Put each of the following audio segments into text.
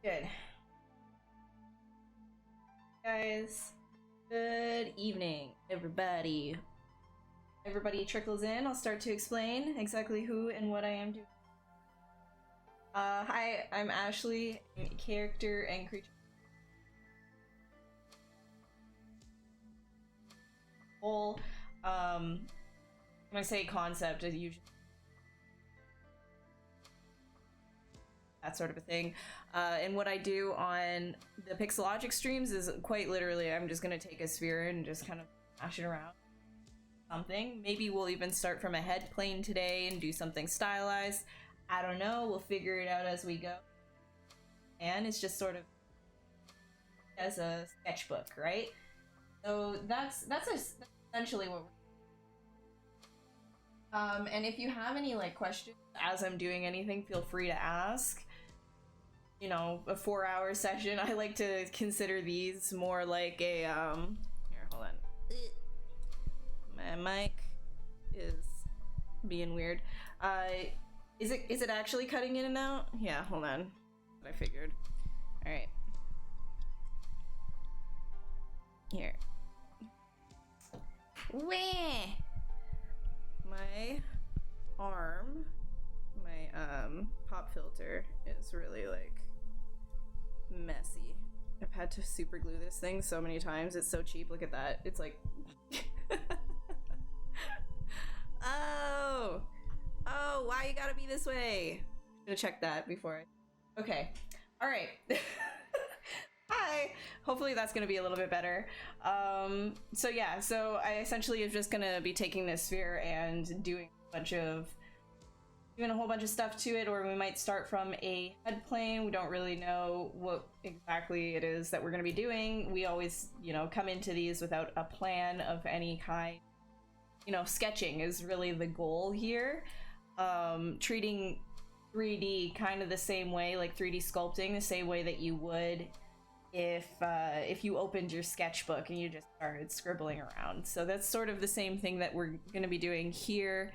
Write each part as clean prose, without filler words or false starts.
Good. Guys, good evening, everybody. Everybody trickles in. I'll start to explain exactly who and what I am doing. Hi, I'm Ashley. I'm a character and creature. Whole, when I say concept, it usually that sort of a thing. And what I do on the Pixelogic streams is quite literally, I'm just gonna take a sphere and just kind of mash it around. Something. Maybe we'll even start from a head plane today and do something stylized. I don't know. We'll figure it out as we go. And it's just sort of as a sketchbook, right? So that's essentially what we're and if you have any like questions as I'm doing anything, feel free to ask. You know, a 4-hour session. I like to consider these more like a here, hold on. My mic is being weird. Is it actually cutting in and out? Yeah, hold on. I figured. All right. Here. Wah! My arm, my pop filter is really like messy. I've had to super glue this thing so many times. It's so cheap. Look at that. It's like Oh, why you gotta be this way? Should have checked that before Okay. All right. Hi. Hopefully that's gonna be a little bit better. So yeah, so I essentially am just gonna be taking this sphere and doing a whole bunch of stuff to it, or we might start from a head plane. We don't really know what exactly it is that we're gonna be doing. We always, you know, come into these without a plan of any kind. You know, sketching is really the goal here. Treating 3D kind of the same way, like 3D sculpting, the same way that you would if you opened your sketchbook and you just started scribbling around. So that's sort of the same thing that we're going to be doing here.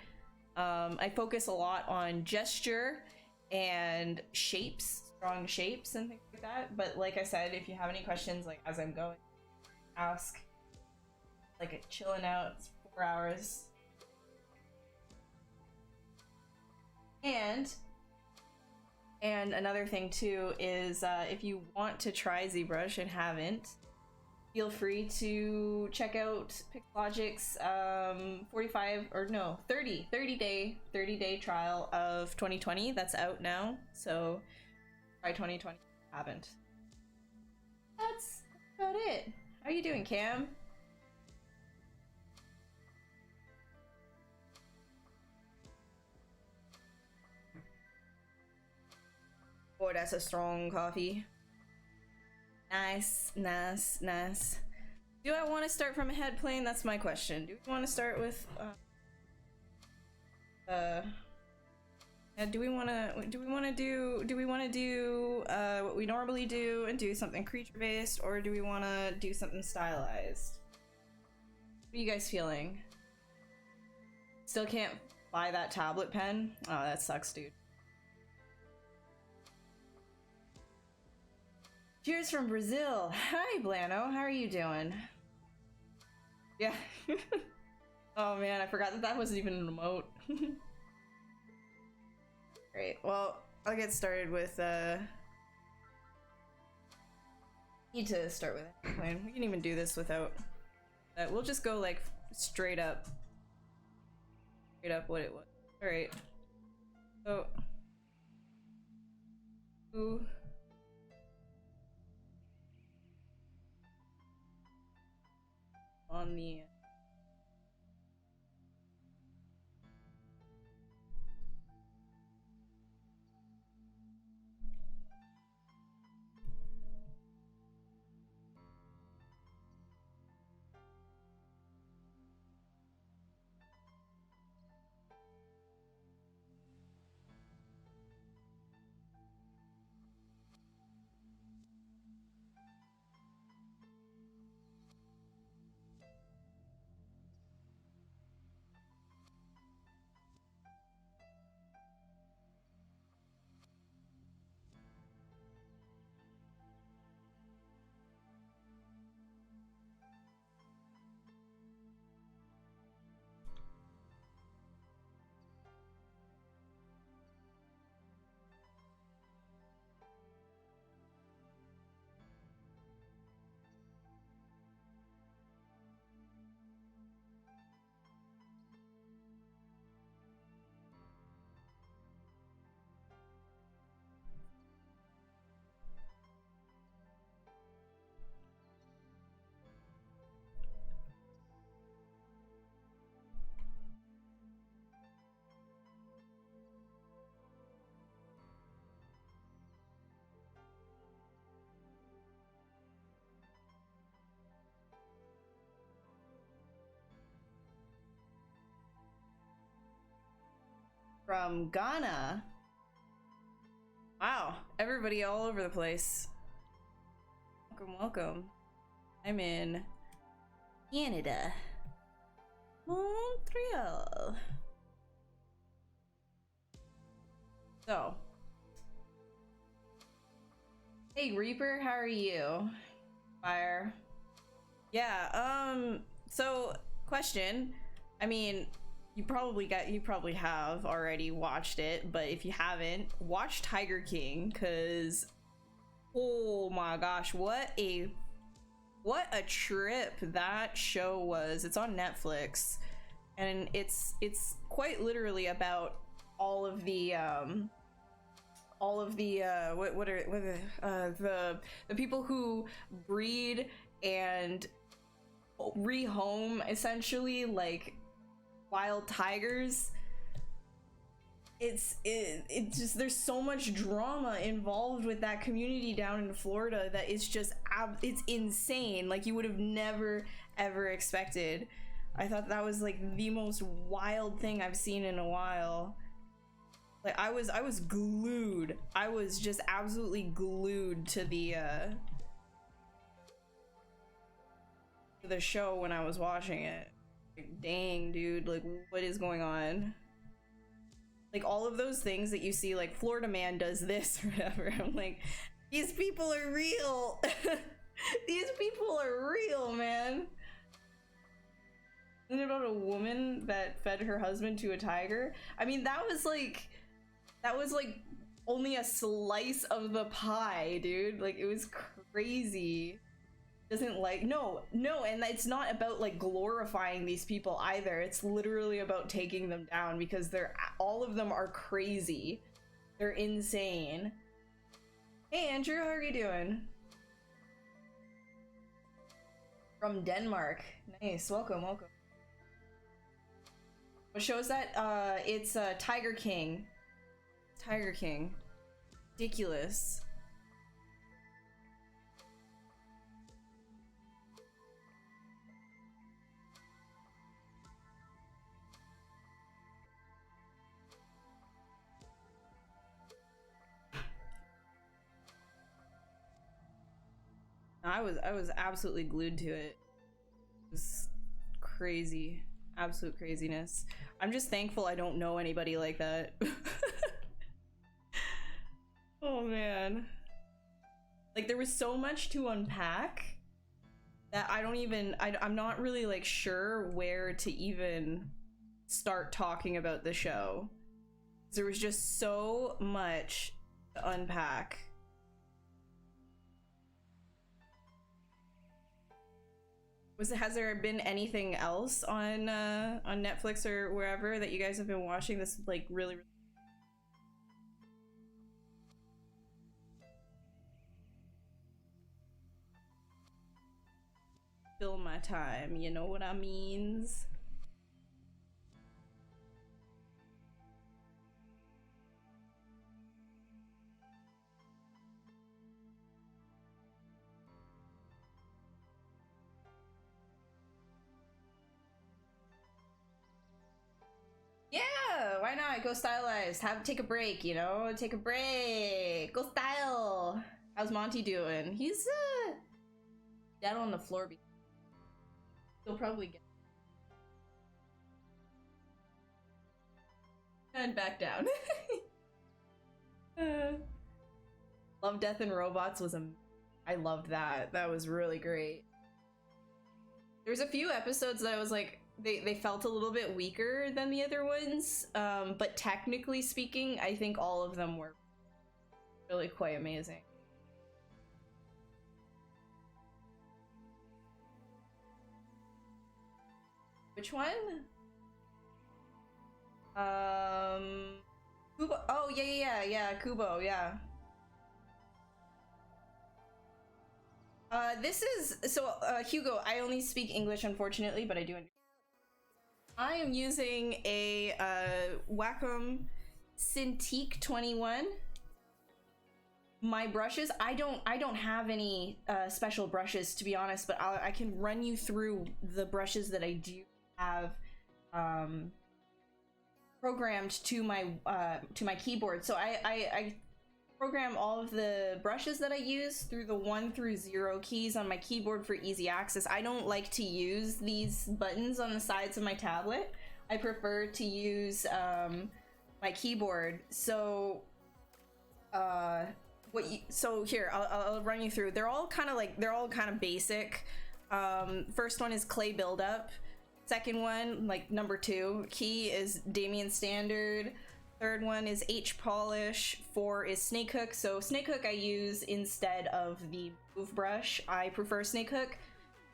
I focus a lot on gesture and shapes, strong shapes and things like that. But like I said, if you have any questions, like as I'm going, ask. Like a chilling out, it's 4 hours. And another thing too is if you want to try ZBrush and haven't, feel free to check out Pixelogic's 30-day trial of 2020. That's out now, so try 2020 if you haven't. That's about it. How are you doing, Cam? Oh, that's a strong coffee. Nice, nice, nice. Do I want to start from a head plane? That's my question. Do we want to start with do we want to do what we normally do and do something creature based, or do we want to do something stylized? What are you guys feeling? Still can't buy that tablet pen? Oh, that sucks, dude. Cheers from Brazil. Hi, Blano. How are you doing? Yeah. Oh man, I forgot that wasn't even an emote. Great. Well, I'll get started with need to start with a plan. We can even do this without we'll just go like straight up what it was. All right. So ooh. On the from Ghana. Wow, everybody all over the place. Welcome, welcome. I'm in Canada. Montreal. So. Hey Reaper, how are you? Fire. Yeah, so question. I mean, you probably have already watched it, but if you haven't, watch Tiger King, cause oh my gosh, what a trip that show was. It's on Netflix, and it's quite literally about all of the the people who breed and rehome essentially like wild tigers. It's just, there's so much drama involved with that community down in Florida that it's just it's insane. Like, you would have never ever expected. I thought that was like the most wild thing I've seen in a while. Like, I was glued. I was just absolutely glued to the show when I was watching it. Like, dang, dude, like, what is going on? Like, all of those things that you see, like, Florida man does this or whatever. I'm like, these people are real. These people are real, man. Isn't it about a woman that fed her husband to a tiger? I mean, that was like only a slice of the pie, dude. Like, it was crazy. Doesn't like, no, and it's not about like glorifying these people either. It's literally about taking them down, because all of them are crazy. They're insane. Hey Andrew, how are you doing? From Denmark. Nice, welcome. What show is that? It's Tiger King. Tiger King. Ridiculous. I was absolutely glued to it. It was crazy. Absolute craziness. I'm just thankful I don't know anybody like that. Oh man. Like, there was so much to unpack that I'm not really like sure where to even start talking about the show. There was just so much to unpack. Has there been anything else on Netflix or wherever that you guys have been watching this like really fill my time, you know what I means? Yeah, why not? Go stylized. Take a break, you know? Take a break. Go style. How's Monty doing? He's down on the floor. He'll probably get and back down. Love, Death and Robots was I loved that. That was really great. There's a few episodes that I was like, they felt a little bit weaker than the other ones, but technically speaking, I think all of them were really quite amazing. Which one? Kubo. Oh, yeah, Kubo, yeah. This is, so, Hugo, I only speak English, unfortunately, but I do understand. I am using a, Wacom Cintiq 21. My brushes, I don't have any, special brushes, to be honest, but I can run you through the brushes that I do have, programmed to my keyboard. So I program all of the brushes that I use through the 1 through 0 keys on my keyboard for easy access. I don't like to use these buttons on the sides of my tablet. I prefer to use my keyboard. So so here I'll run you through. They're all kind of basic. First one is clay buildup. Second one, like number 2 key, is Damien Standard. Third one is H polish. 4 is snake hook. So snake hook I use instead of the move brush. I prefer snake hook.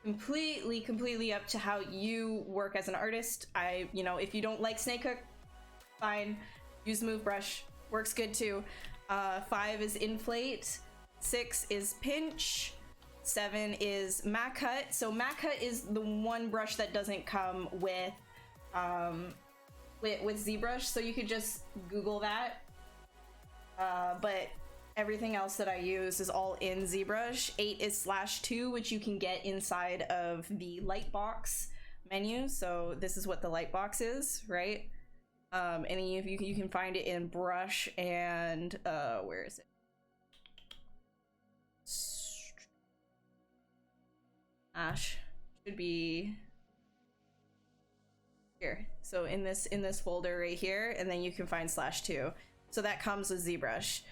Completely up to how you work as an artist. If you don't like snake hook, fine, use move brush, works good too. 5 is inflate. 6 is pinch. 7 is Mac cut. So Mac cut is the one brush that doesn't come with ZBrush, so you could just Google that. But everything else that I use is all in ZBrush. 8 is /2, which you can get inside of the Lightbox menu. So this is what the Lightbox is, right? And you can find it in brush and where is it? Should be here. So in this folder right here, and then you can find /2. So that comes with ZBrush,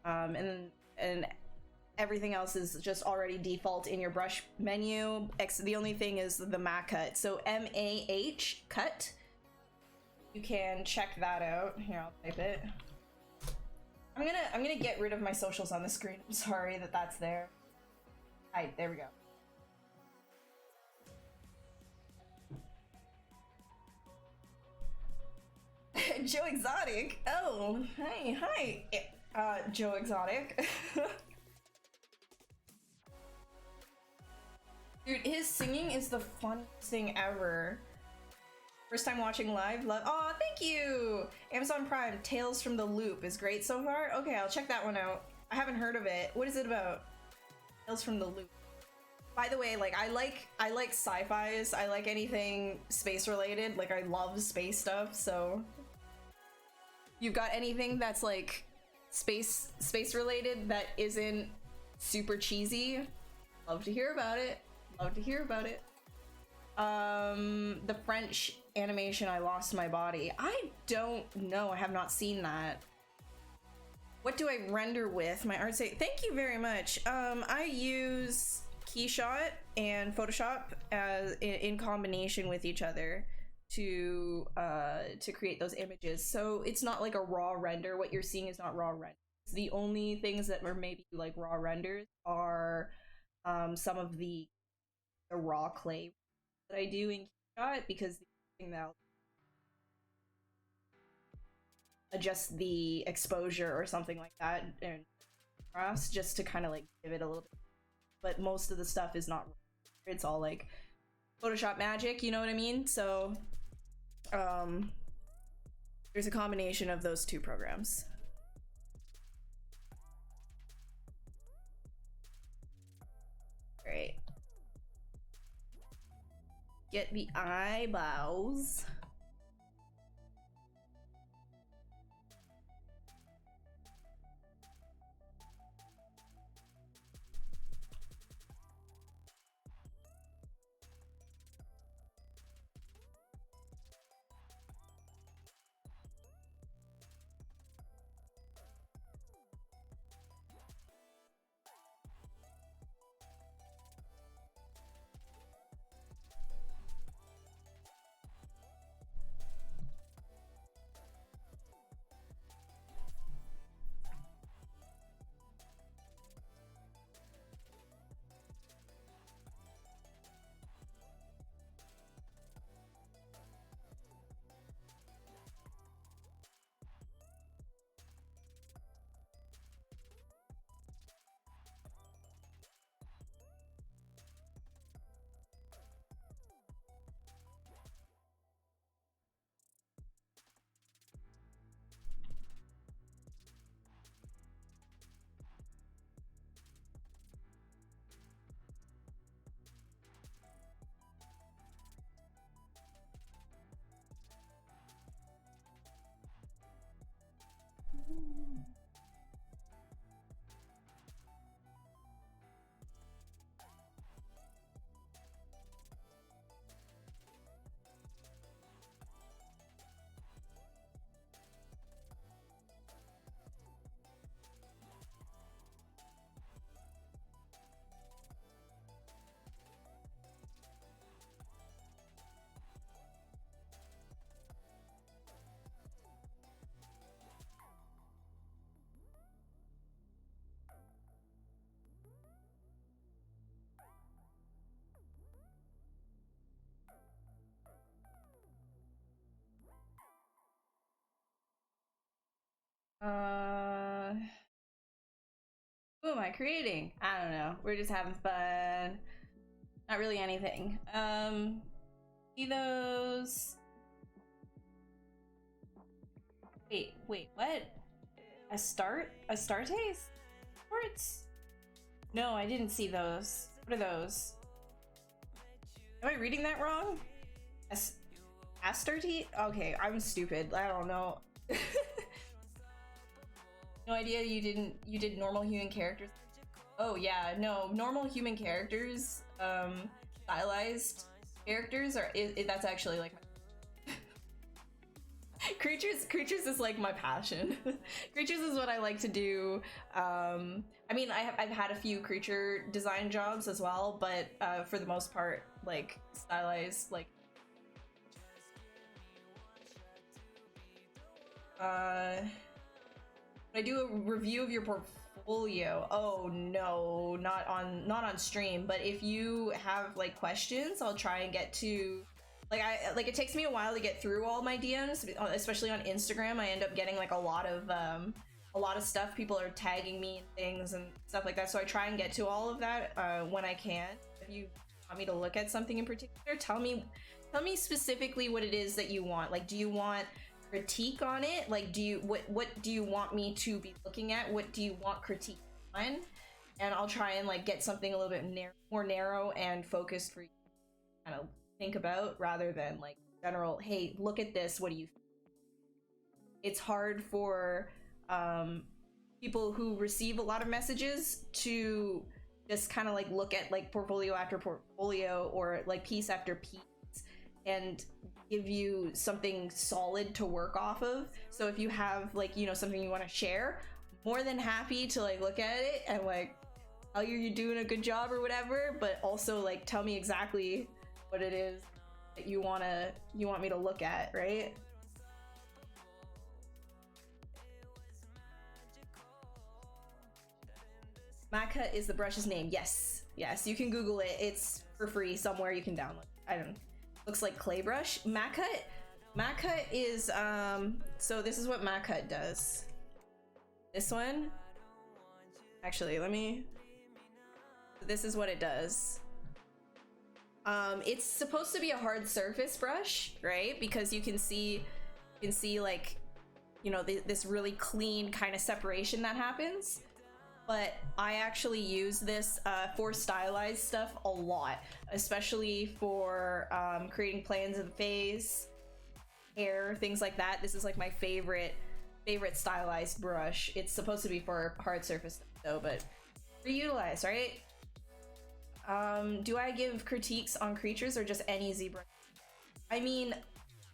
and everything else is just already default in your brush menu. The only thing is the Mac cut. So MAH cut. You can check that out. Here, I'll type it. I'm gonna get rid of my socials on the screen. I'm sorry that that's there. Hi, there we go. Joe Exotic. Oh, hi, Joe Exotic. Dude, his singing is the funniest thing ever. First time watching live. Oh, thank you. Amazon Prime. Tales from the Loop is great so far. Okay, I'll check that one out. I haven't heard of it. What is it about? Tales from the Loop. By the way, like I like sci-fis. I like anything space related. Like I love space stuff. So you've got anything that's like space related that isn't super cheesy? Love to hear about it. Love to hear about it. The French animation I Lost My Body. I don't know. I have not seen that. What do I render with? My art say thank you very much. I use Keyshot and Photoshop as in combination with each other to create those images. So it's not like a raw render. What you're seeing is not raw render. The only things that were maybe like raw renders are some of the raw clay that I do in Keyshot, because the thing that I'll adjust the exposure or something like that and cross just to kind of like give it a little bit. But most of the stuff is not. It's all like Photoshop magic, you know what I mean? So there's a combination of those two programs. Great. Get the eyebrows. Who am I creating? I don't know. We're just having fun. Not really anything. See those. Wait, what? Astartes? Sports? No, I didn't see those. What are those? Am I reading that wrong? Astarte? Okay, I'm stupid. I don't know. No idea you did normal human characters. Oh yeah, no, normal human characters, stylized characters are that's actually like creatures is like my passion. Creatures is what I like to do. I mean, I've had a few creature design jobs as well, but for the most part, like stylized, like I do a review of your portfolio. Oh no, not on stream, but if you have like questions, I'll try and get to like it takes me a while to get through all my DMs, especially on Instagram. I end up getting like a lot of stuff. People are tagging me and things and stuff like that, so I try and get to all of that when I can. If you want me to look at something in particular, tell me specifically what it is that you want. Like, do you want critique on it? Like, what do you want me to be looking at? What do you want critique on? And I'll try and like get something a little bit more narrow and focused for you to kind of think about, rather than like general, hey, look at this, what do you think? It's hard for people who receive a lot of messages to just kind of like look at like portfolio after portfolio or like piece after piece and give you something solid to work off of. So if you have like, you know, something you want to share, more than happy to like look at it and like tell you you're doing a good job or whatever, but also like tell me exactly what it is that you want me to look at, right? Maca is the brush's name. Yes, you can Google it. It's for free somewhere. You can download it. I don't know. Looks like clay brush. Maca is so this is what Maca does. This one, actually, this is what it does. It's supposed to be a hard surface brush, right? Because you can see like, you know, this really clean kind of separation that happens. But I actually use this for stylized stuff a lot, especially for creating plans of the face, hair, things like that. This is like my favorite stylized brush. It's supposed to be for hard surface stuff though, but reutilize, right? Do I give critiques on creatures or just any ZBrush? I mean,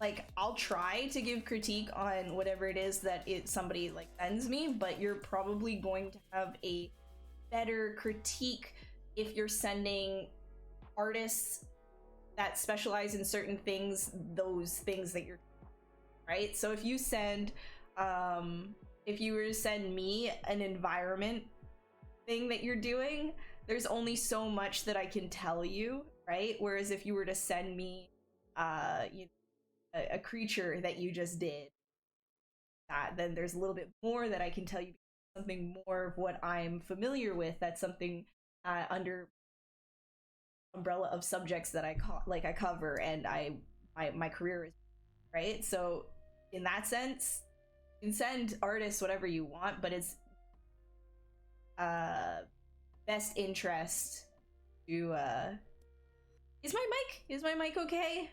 like, I'll try to give critique on whatever it is that somebody like sends me, but you're probably going to have a better critique if you're sending artists that specialize in certain things, those things that you're, right? So if you send, if you were to send me an environment thing that you're doing, there's only so much that I can tell you, right? Whereas if you were to send me, you know, a creature that you just did, then there's a little bit more that I can tell you, something more of what I'm familiar with. That's something under umbrella of subjects that I cover, and my career is, right? So in that sense, you can send artists whatever you want, but it's best interest to is my mic okay?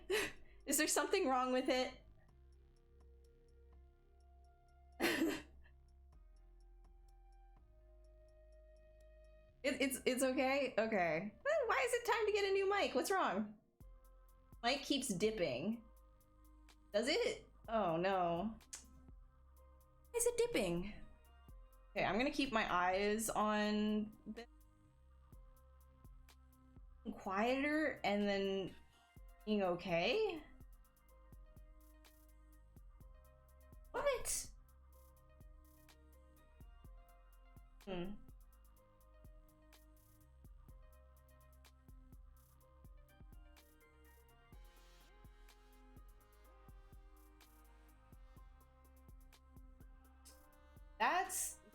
Is there something wrong with it? It's okay? Okay. Why is it time to get a new mic? What's wrong? Mic keeps dipping. Does it? Oh no. Why is it dipping? Okay, I'm gonna keep my eyes on this quieter and then being okay. What?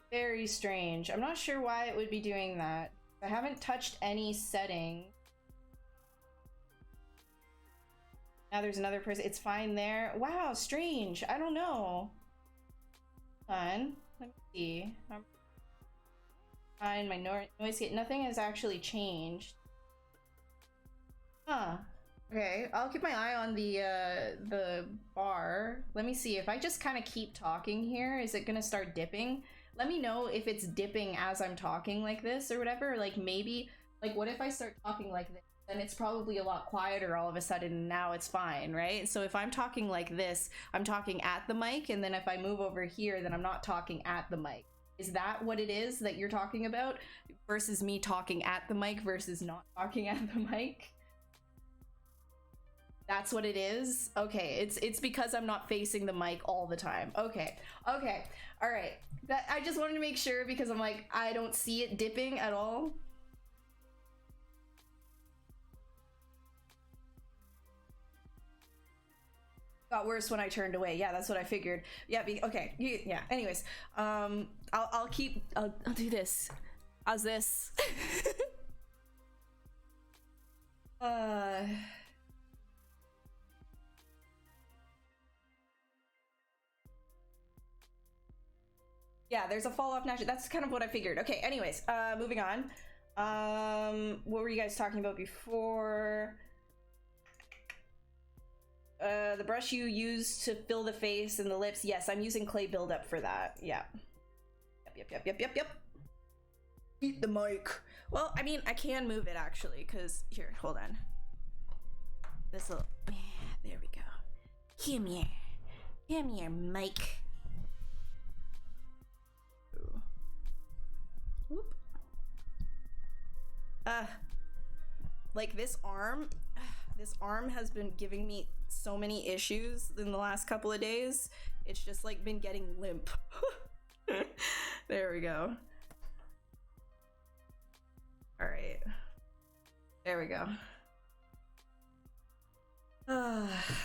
Very strange. I'm not sure why it would be doing that. I haven't touched any setting. Now there's another person. It's fine there. Wow, strange. I don't know. Hold on. Let me see. Fine, my noise gate. Nothing has actually changed. Huh. Okay, I'll keep my eye on the bar. Let me see if I just kind of keep talking here. Is it gonna start dipping? Let me know if it's dipping as I'm talking like this or whatever. Like maybe, like what if I start talking like this? Then it's probably a lot quieter all of a sudden and now it's fine, right? So if I'm talking like this, I'm talking at the mic, and then if I move over here, then I'm not talking at the mic. Is that what it is that you're talking about? Versus me talking at the mic versus not talking at the mic? That's what it is? Okay, it's because I'm not facing the mic all the time. Okay, all right. I just wanted to make sure because I'm like, I don't see it dipping at all. Got worse when I turned away. Yeah, that's what I figured. Yeah, okay. Yeah, anyways. I'll do this. How's this? Yeah, there's a fall off naturally. That's kind of what I figured. Okay, anyways, moving on. What were you guys talking about before? The brush you use to fill the face and the lips. Yes, I'm using clay buildup for that. Yeah. Yep. Eat the mic. Well, I mean, I can move it actually, because here, hold on. This will. There we go. Come here, mic. Whoop. Like this arm has been giving me so many issues in the last couple of days. It's just like been getting limp. There we go. All right. There we go.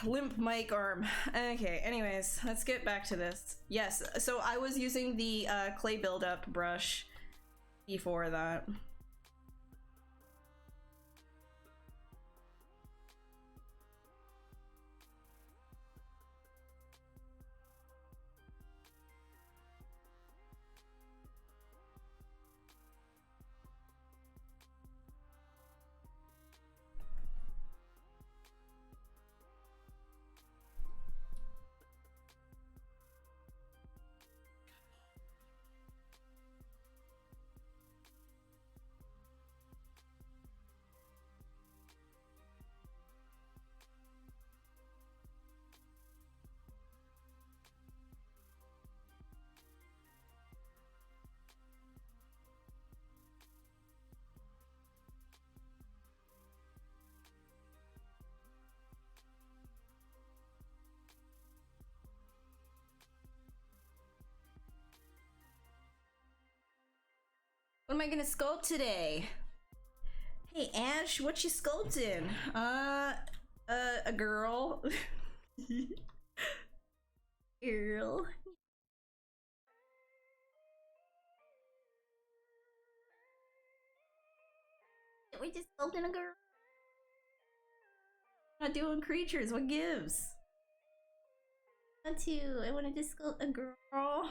Limp mic arm. Okay, anyways, let's get back to this. Yes, so I was using the clay buildup brush before that. What am I gonna sculpt today? Hey Ash, what you sculpting? A girl. Girl. We just sculpting a girl. Not doing creatures, what gives? I want to just sculpt a girl.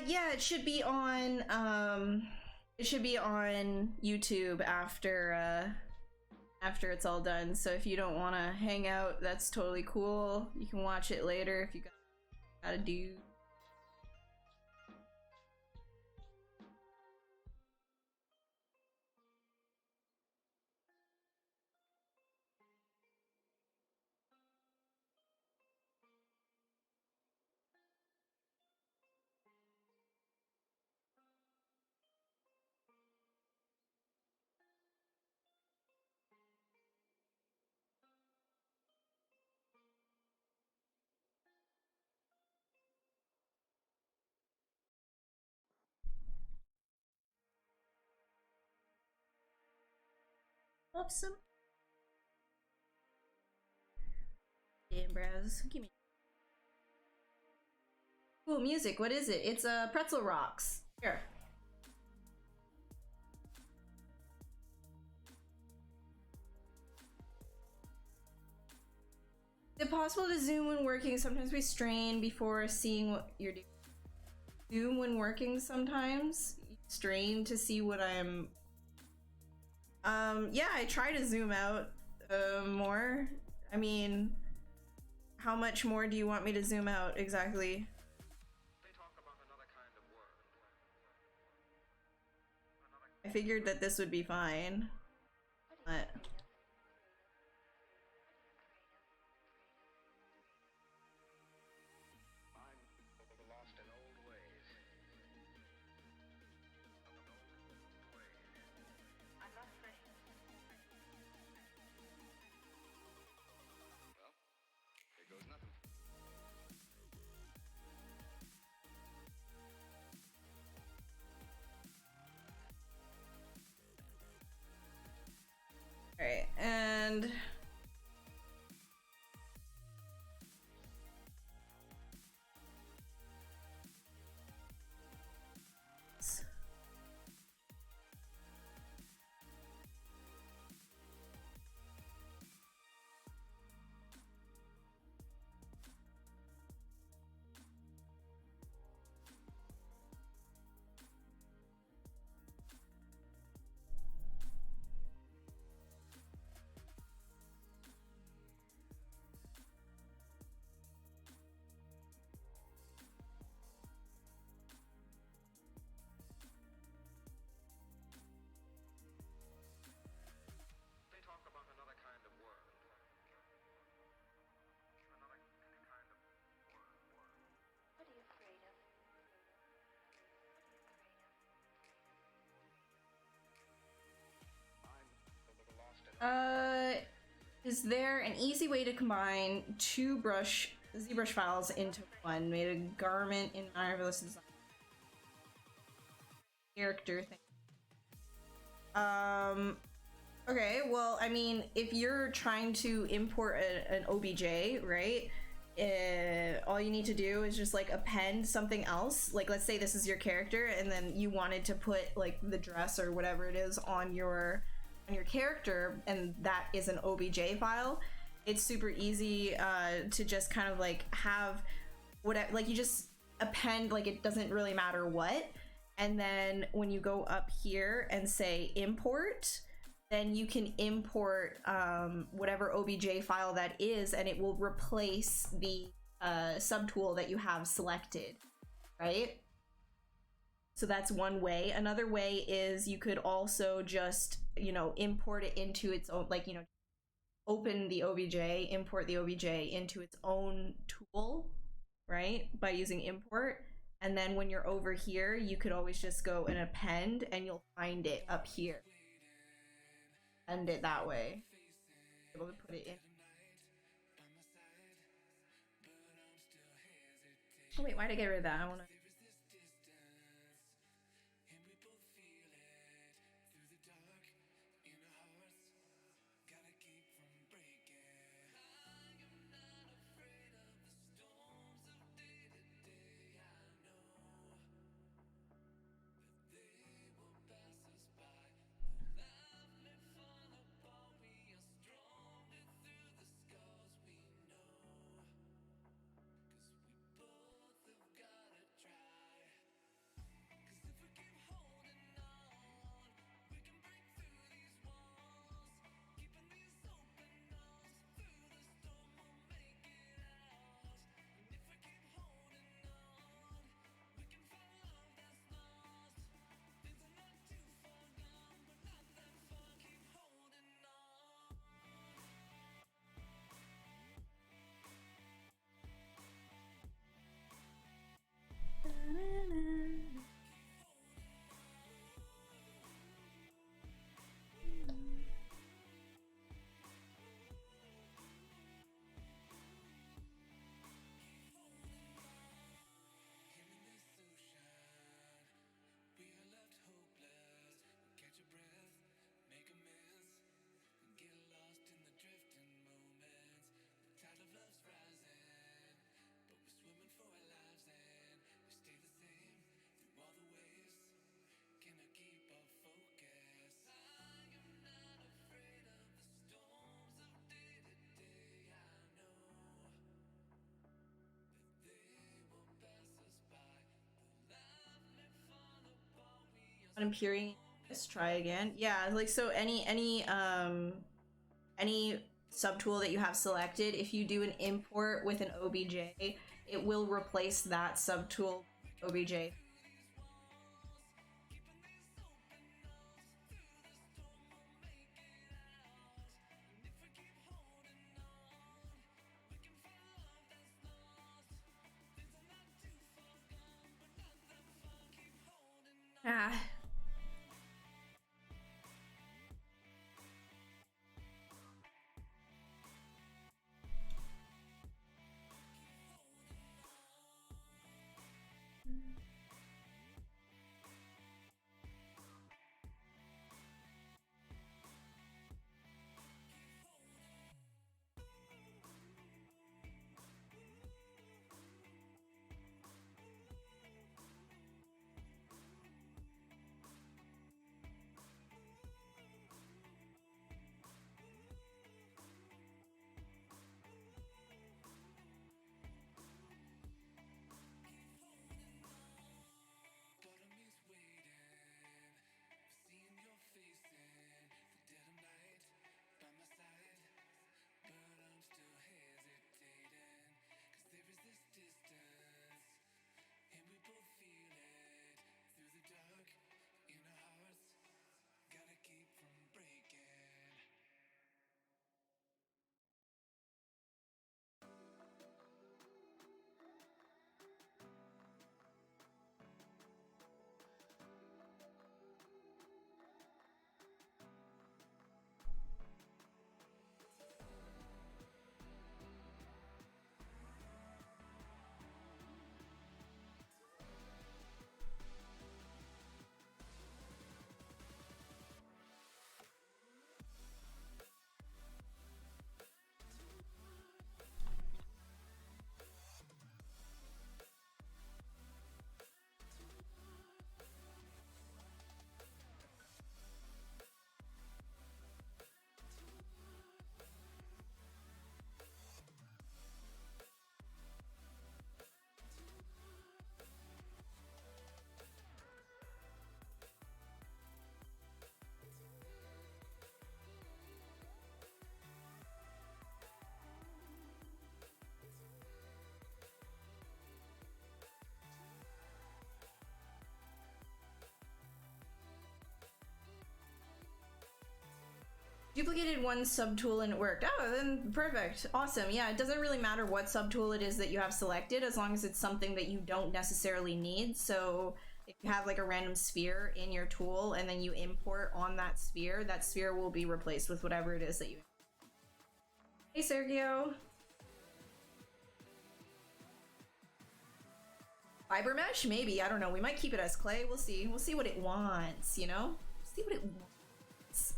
Yeah, it should be on YouTube after it's all done. So if you don't want to hang out, that's totally cool. You can watch it later if you gotta do. Love some. Damn, browse. Give me. Cool music. What is it? It's Pretzel Rocks. Here. Is it possible to zoom when working? Sometimes we strain before seeing what you're doing. Zoom when working sometimes? You strain to see what I'm... yeah, I try to zoom out more. I mean, how much more do you want me to zoom out exactly? I figured that this would be fine, but... Alright, and... Is there an easy way to combine two ZBrush files into one? Made a garment in marvelous design. Character thing. Okay, well, I mean, if you're trying to import an OBJ, right? All you need to do is just like append something else. Like, let's say this is your character, and then you wanted to put like the dress or whatever it is on your character, and that is an OBJ file. It's super easy to just kind of like have whatever, like you just append, like it doesn't really matter what, and then when you go up here and say import, then you can import whatever OBJ file that is, and it will replace the subtool that you have selected, right? So that's one way. Another way is you could also just, you know, import it into its own, like, you know, open the OBJ, import the OBJ into its own tool, right? By using import. And then when you're over here, you could always just go and append, and you'll find it up here. End it that way. Be able to put it in. Oh wait, why'd I get rid of that? I wanna... When I'm peering, let's try again. Yeah, like so any subtool that you have selected, if you do an import with an OBJ, it will replace that subtool OBJ. Ah. Duplicated one subtool and it worked. Oh, then perfect. Awesome. Yeah, it doesn't really matter what subtool it is that you have selected as long as it's something that you don't necessarily need. So if you have like a random sphere in your tool and then you import on that sphere will be replaced with whatever it is that you... Hey, Sergio. Fiber mesh? Maybe. I don't know. We might keep it as clay. We'll see. We'll see what it wants, you know? See what it wants.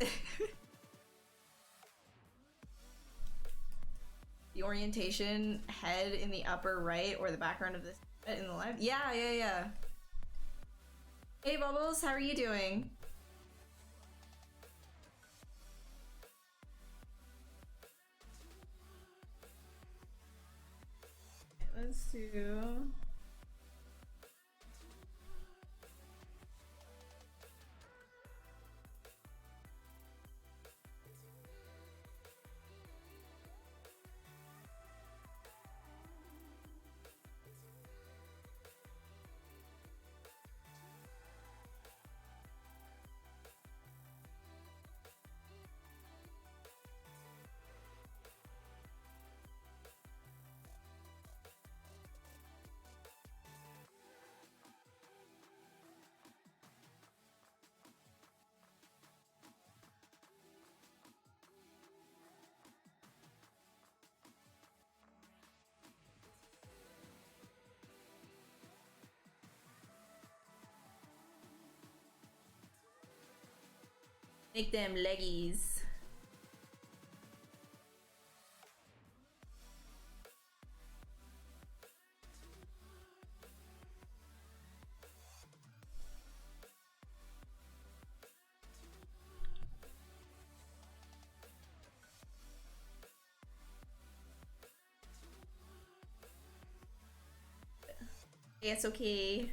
The orientation head in the upper right or the background of this in the left. Yeah. Hey Bubbles, how are you doing? Let's do... Make them leggies. It's okay.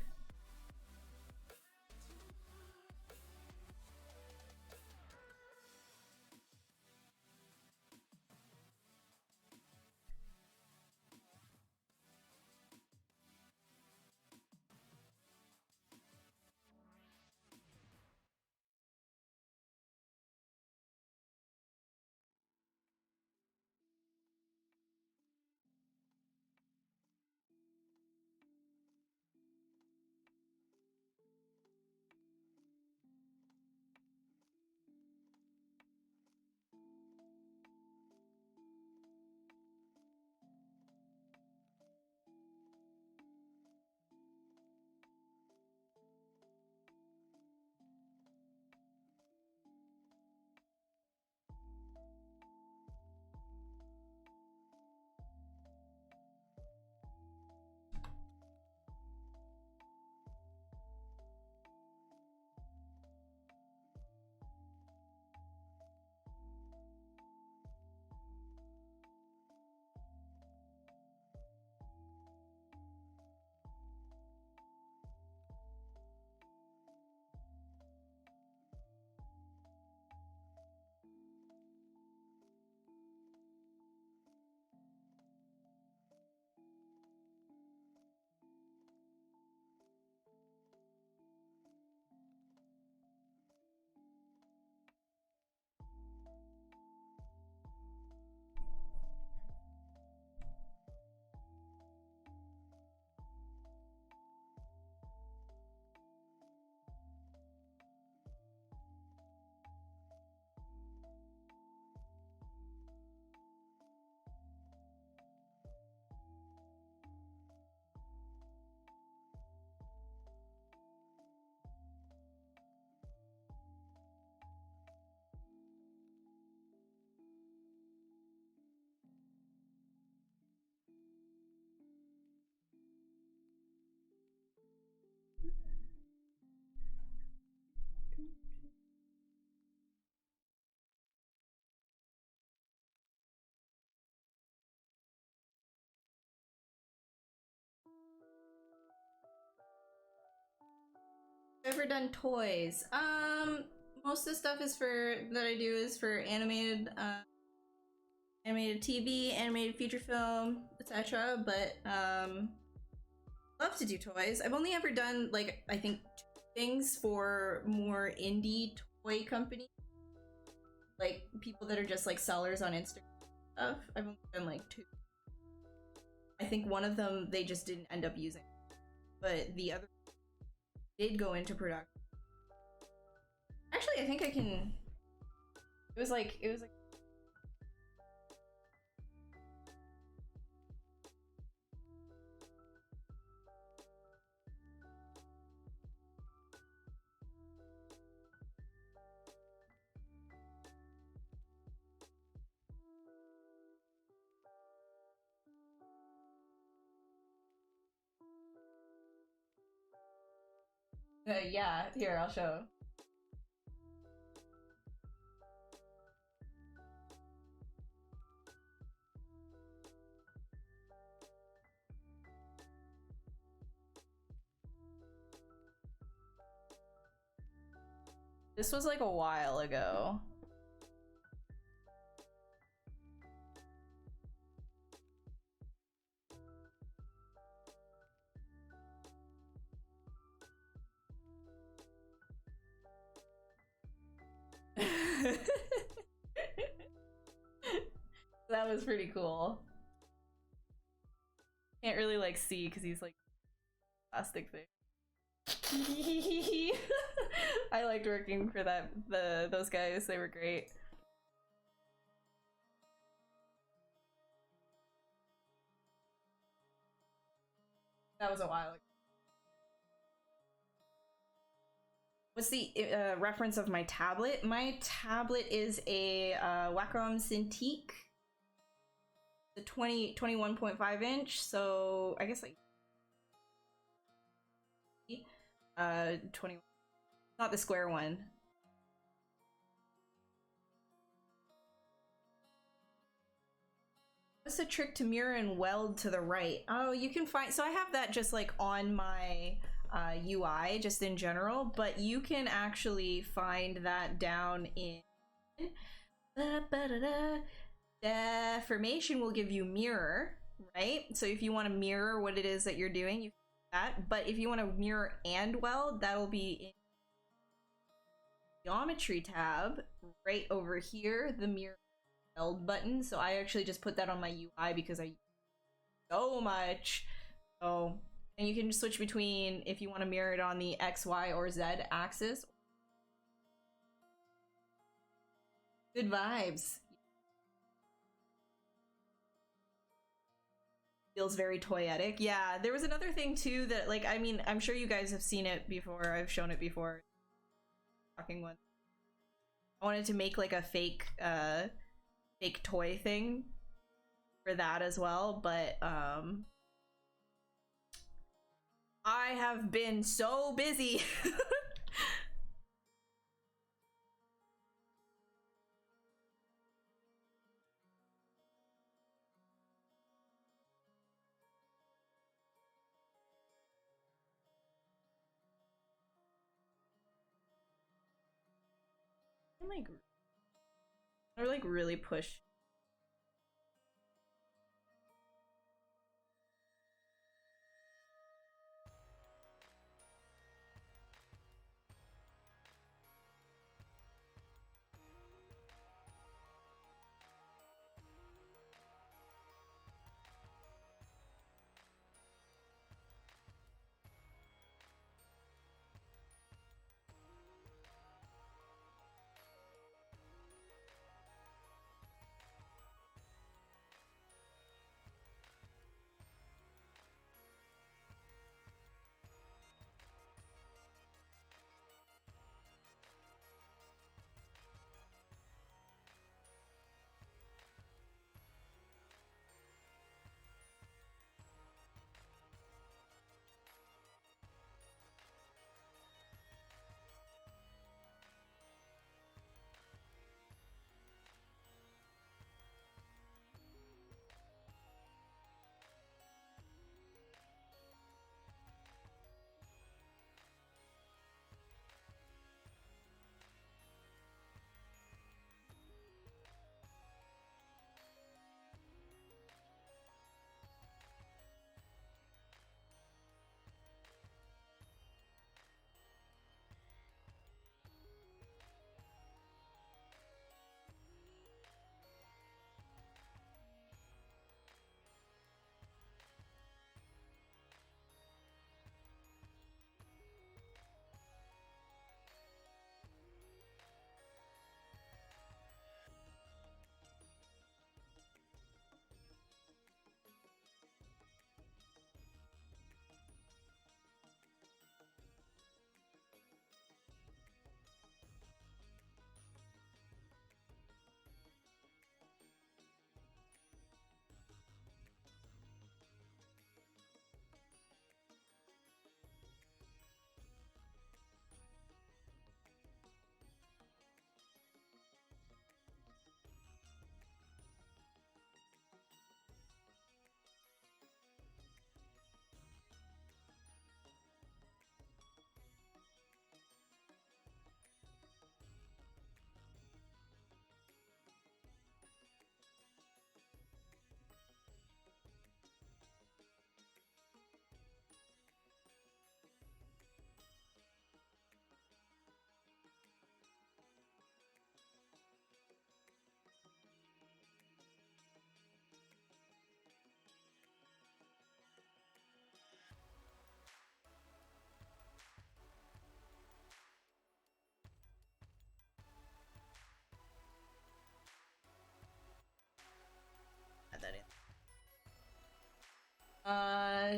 Ever done toys? Most of the stuff is that I do is for animated TV, animated feature film, etc. But love to do toys. I've only ever done like I think 2 things for more indie toy companies, like people that are just like sellers on Instagram stuff. I've only done like 2. I think one of them they just didn't end up using, but the other did go into production. Actually, I think I can. It was like. Yeah, here, I'll show. This was like a while ago. That was pretty cool. Can't really like see because he's like plastic thing. I liked working for those guys. They were great. That was a while ago. What's the reference of my tablet? My tablet is a Wacom Cintiq. The 21.5 inch, so I guess like 20, not the square one. What's the trick to mirror and weld to the right? Oh, you can find, so I have that just like on my UI just in general, but you can actually find that down in deformation will give you mirror, right? So if you want to mirror what it is that you're doing, you can do that. But if you want to mirror and weld, that'll be in geometry tab right over here, the mirror weld button. So I actually just put that on my UI because I use so much. So, and you can just switch between if you want to mirror it on the X, Y, or Z axis. Good vibes. Feels very toyetic. Yeah, there was another thing too that, like, I mean, I'm sure you guys have seen it before. I've shown it before. Talking one. I wanted to make like a fake toy thing for that as well, but I have been so busy. I like really push.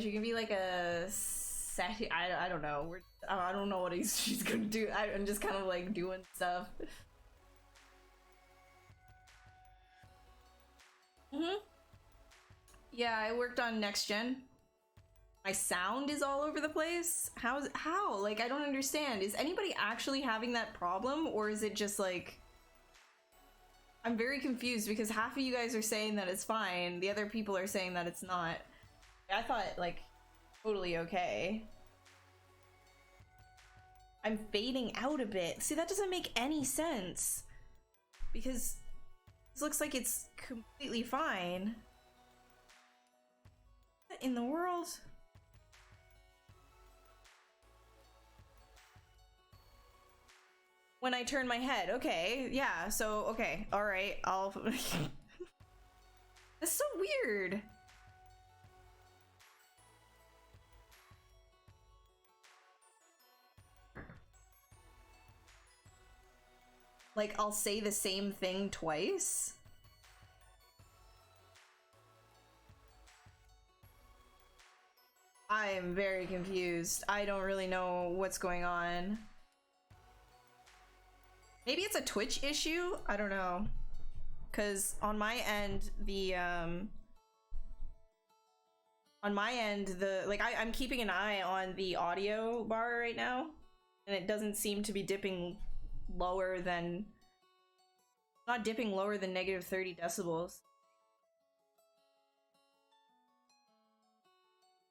She can be like a set. I don't know. I don't know what she's gonna do. I'm just kind of like doing stuff. Yeah, I worked on next gen. My sound is all over the place. How? Like, I don't understand. Is anybody actually having that problem, or is it just like... I'm very confused because half of you guys are saying that it's fine, the other people are saying that it's not. I thought, like, totally okay. I'm fading out a bit. See, that doesn't make any sense. Because this looks like it's completely fine. What in the world? When I turn my head, okay, yeah, so, okay, alright, I'll... That's so weird. Like, I'll say the same thing twice? I am very confused. I don't really know what's going on. Maybe it's a Twitch issue? I don't know. Because on my end, I'm keeping an eye on the audio bar right now, and it doesn't seem to be dipping lower than... Not dipping lower than negative 30 decibels.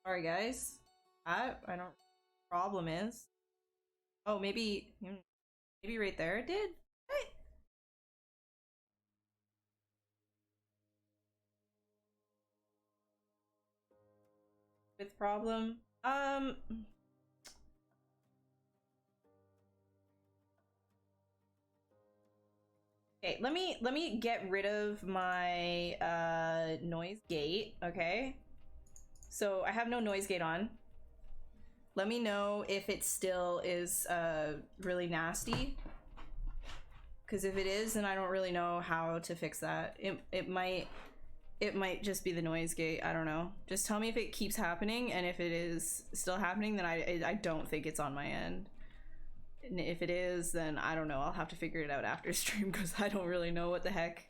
Sorry, guys. I don't... Problem is... Oh, maybe right there it did? Right. With problem? Okay, let me get rid of my noise gate, okay? So I have no noise gate on. Let me know if it still is really nasty. Because if it is, then I don't really know how to fix that. It might just be the noise gate. I don't know. Just tell me if it keeps happening, and if it is still happening, then I don't think it's on my end. And if it is, then I don't know. I'll have to figure it out after stream because I don't really know what the heck.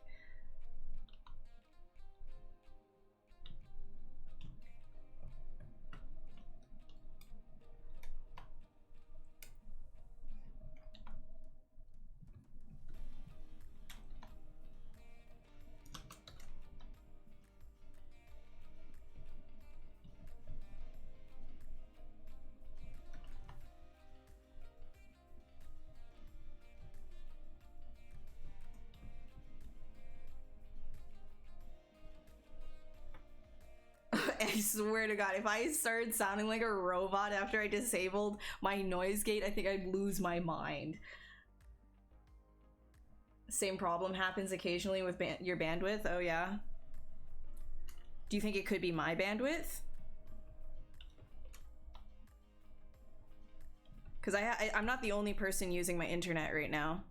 I swear to God, if I started sounding like a robot after I disabled my noise gate, I think I'd lose my mind. Same problem happens occasionally with your bandwidth. Oh yeah. Do you think it could be my bandwidth? Because I'm not the only person using my internet right now.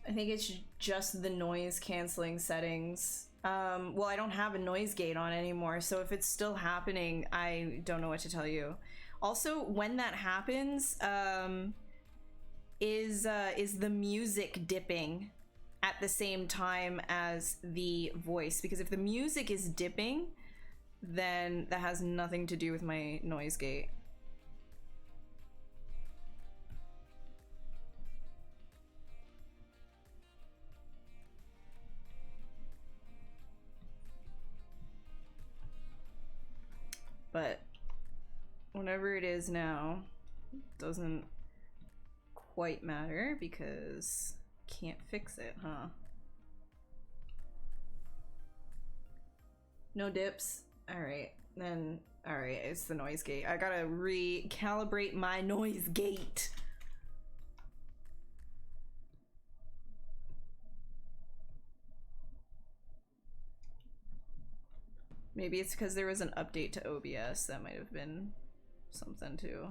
I think it's just the noise canceling settings. Well, I don't have a noise gate on anymore, so if it's still happening, I don't know what to tell you. Also, when that happens, is the music dipping at the same time as the voice? Because if the music is dipping, then that has nothing to do with my noise gate. but whatever it is now doesn't quite matter because can't fix it, huh? No dips. Alright, then alright, it's the noise gate. I gotta recalibrate my noise gate. Maybe it's because there was an update to OBS. That might have been something too.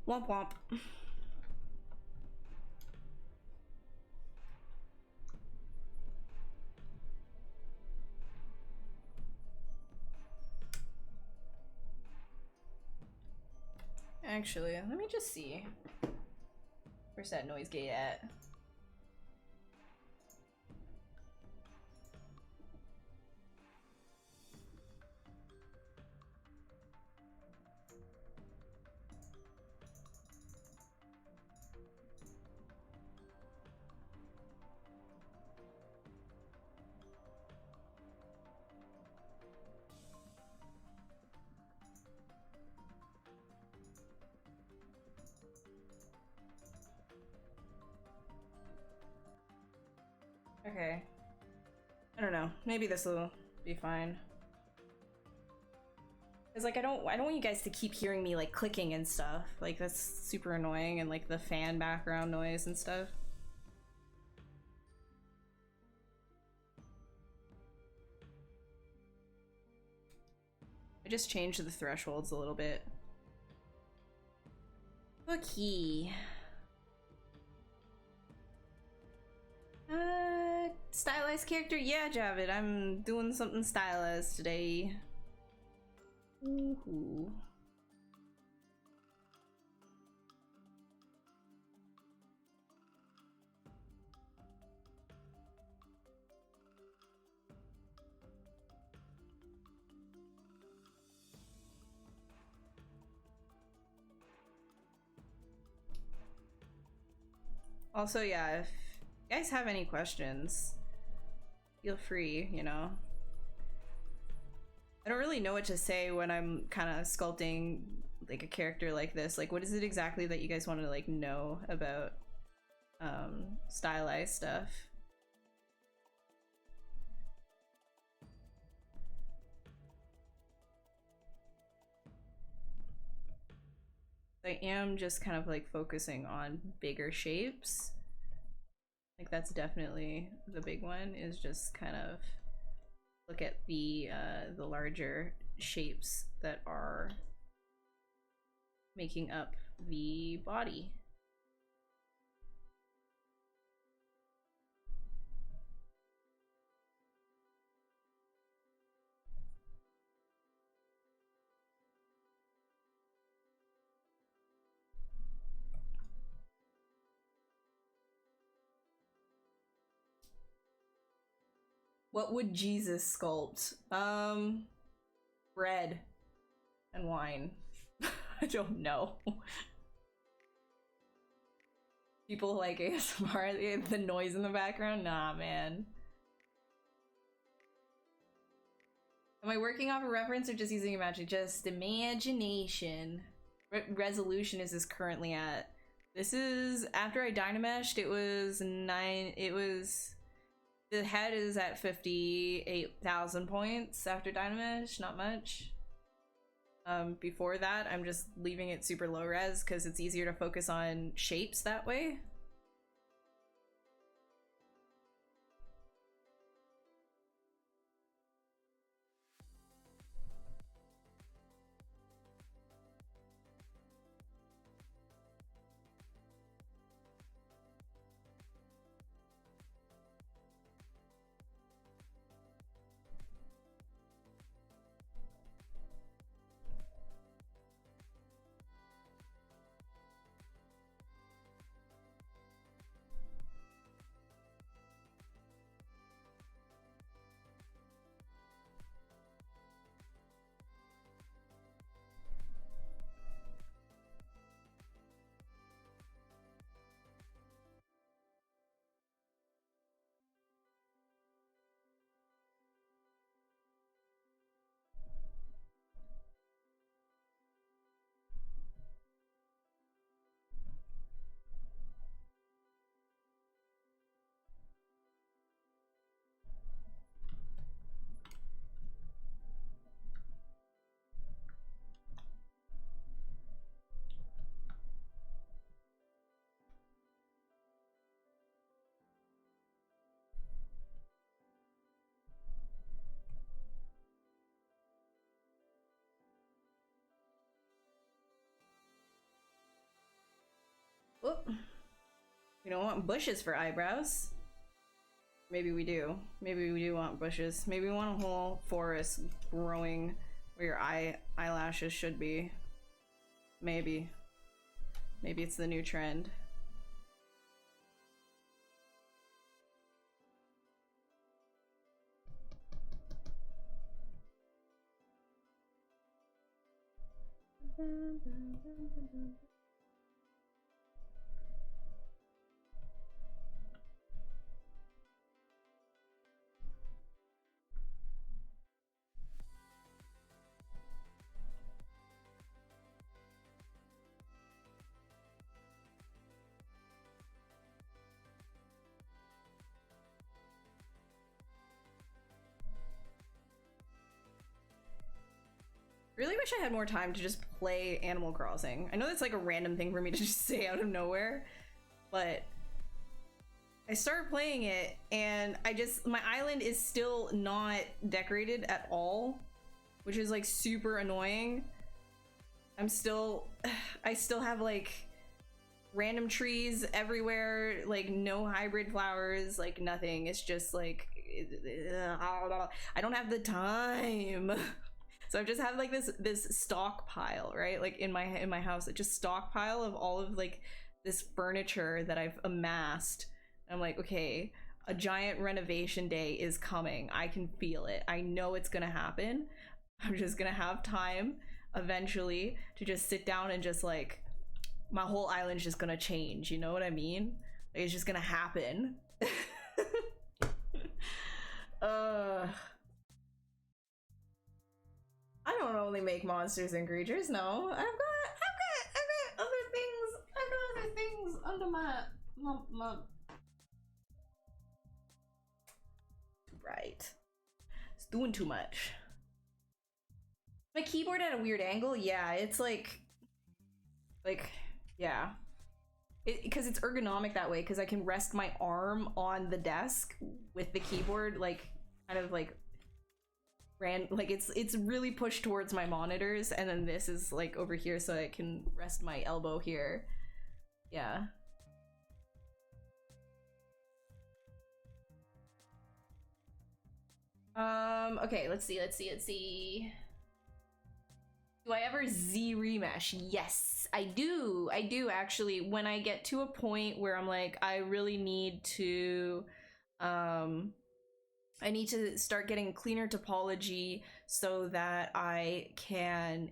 Womp womp. Actually, let me just see. Where's that noise gate at? Okay. I don't know. Maybe this will be fine. Cause like I don't want you guys to keep hearing me like clicking and stuff. Like that's super annoying, and like the fan background noise and stuff. I just changed the thresholds a little bit. Okay. Stylized character? Yeah, Javid, I'm doing something stylized today. Ooh. Also, yeah, if you guys have any questions, feel free, you know. I don't really know what to say when I'm kind of sculpting like a character like this. Like, what is it exactly that you guys want to like know about stylized stuff? I am just kind of like focusing on bigger shapes. Like that's definitely the big one, is just kind of look at the larger shapes that are making up the body. What would Jesus sculpt? Bread and wine. I don't know. People like ASMR, the noise in the background? Nah, man. Am I working off a reference or just using imagination? Just imagination. What resolution is this currently at? This is, after I dynameshed, it was 9, it was, the head is at 58,000 points after dynamesh, not much. Before that, I'm just leaving it super low res because it's easier to focus on shapes that way. Whoop. We don't want bushes for eyebrows. Maybe we do. Maybe we do want bushes. Maybe we want a whole forest growing where your eyelashes should be. Maybe. Maybe it's the new trend. Really wish I had more time to just play Animal Crossing. I know that's like a random thing for me to just say out of nowhere, but I started playing it and my island is still not decorated at all, which is like super annoying. I still have like random trees everywhere, like no hybrid flowers, like nothing. It's just like, I don't have the time. So I just have like this stockpile, right? Like in my house, it just stockpile of all of like this furniture that I've amassed. And I'm like, okay, a giant renovation day is coming. I can feel it. I know it's gonna happen. I'm just gonna have time eventually to just sit down and just like, my whole island's just gonna change. You know what I mean? Like, it's just gonna happen. I don't only make monsters and creatures. No, I've got other things under my. Right, it's doing too much. My keyboard at a weird angle. Yeah, it's like, yeah, because it's ergonomic that way. Because I can rest my arm on the desk with the keyboard, like kind of like. Like it's really pushed towards my monitors, and then this is like over here so I can rest my elbow here. Yeah. Okay, let's see. Do I ever Z-remesh? Yes, I do actually. When I get to a point where I'm like, I really need to I need to start getting cleaner topology so that I can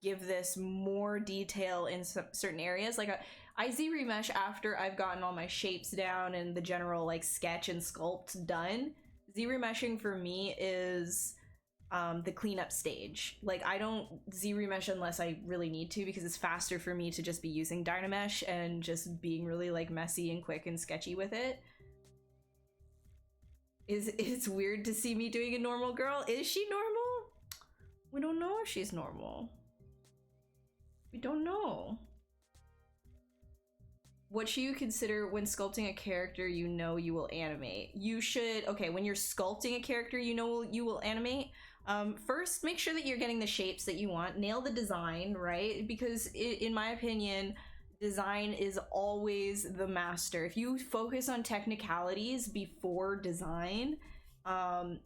give this more detail in certain areas. Like I Z-remesh after I've gotten all my shapes down and the general like sketch and sculpt done. Z-remeshing for me is the cleanup stage. Like I don't Z-remesh unless I really need to, because it's faster for me to just be using Dynamesh and just being really like messy and quick and sketchy with it. It's weird to see me doing a normal girl. Is she normal? We don't know if she's normal. We don't know. What should you consider when sculpting a character you know you will animate? You should, okay, when you're sculpting a character you know you will animate, first make sure that you're getting the shapes that you want. Nail the design, right? Because in my opinion, design is always the master. If you focus on technicalities before design,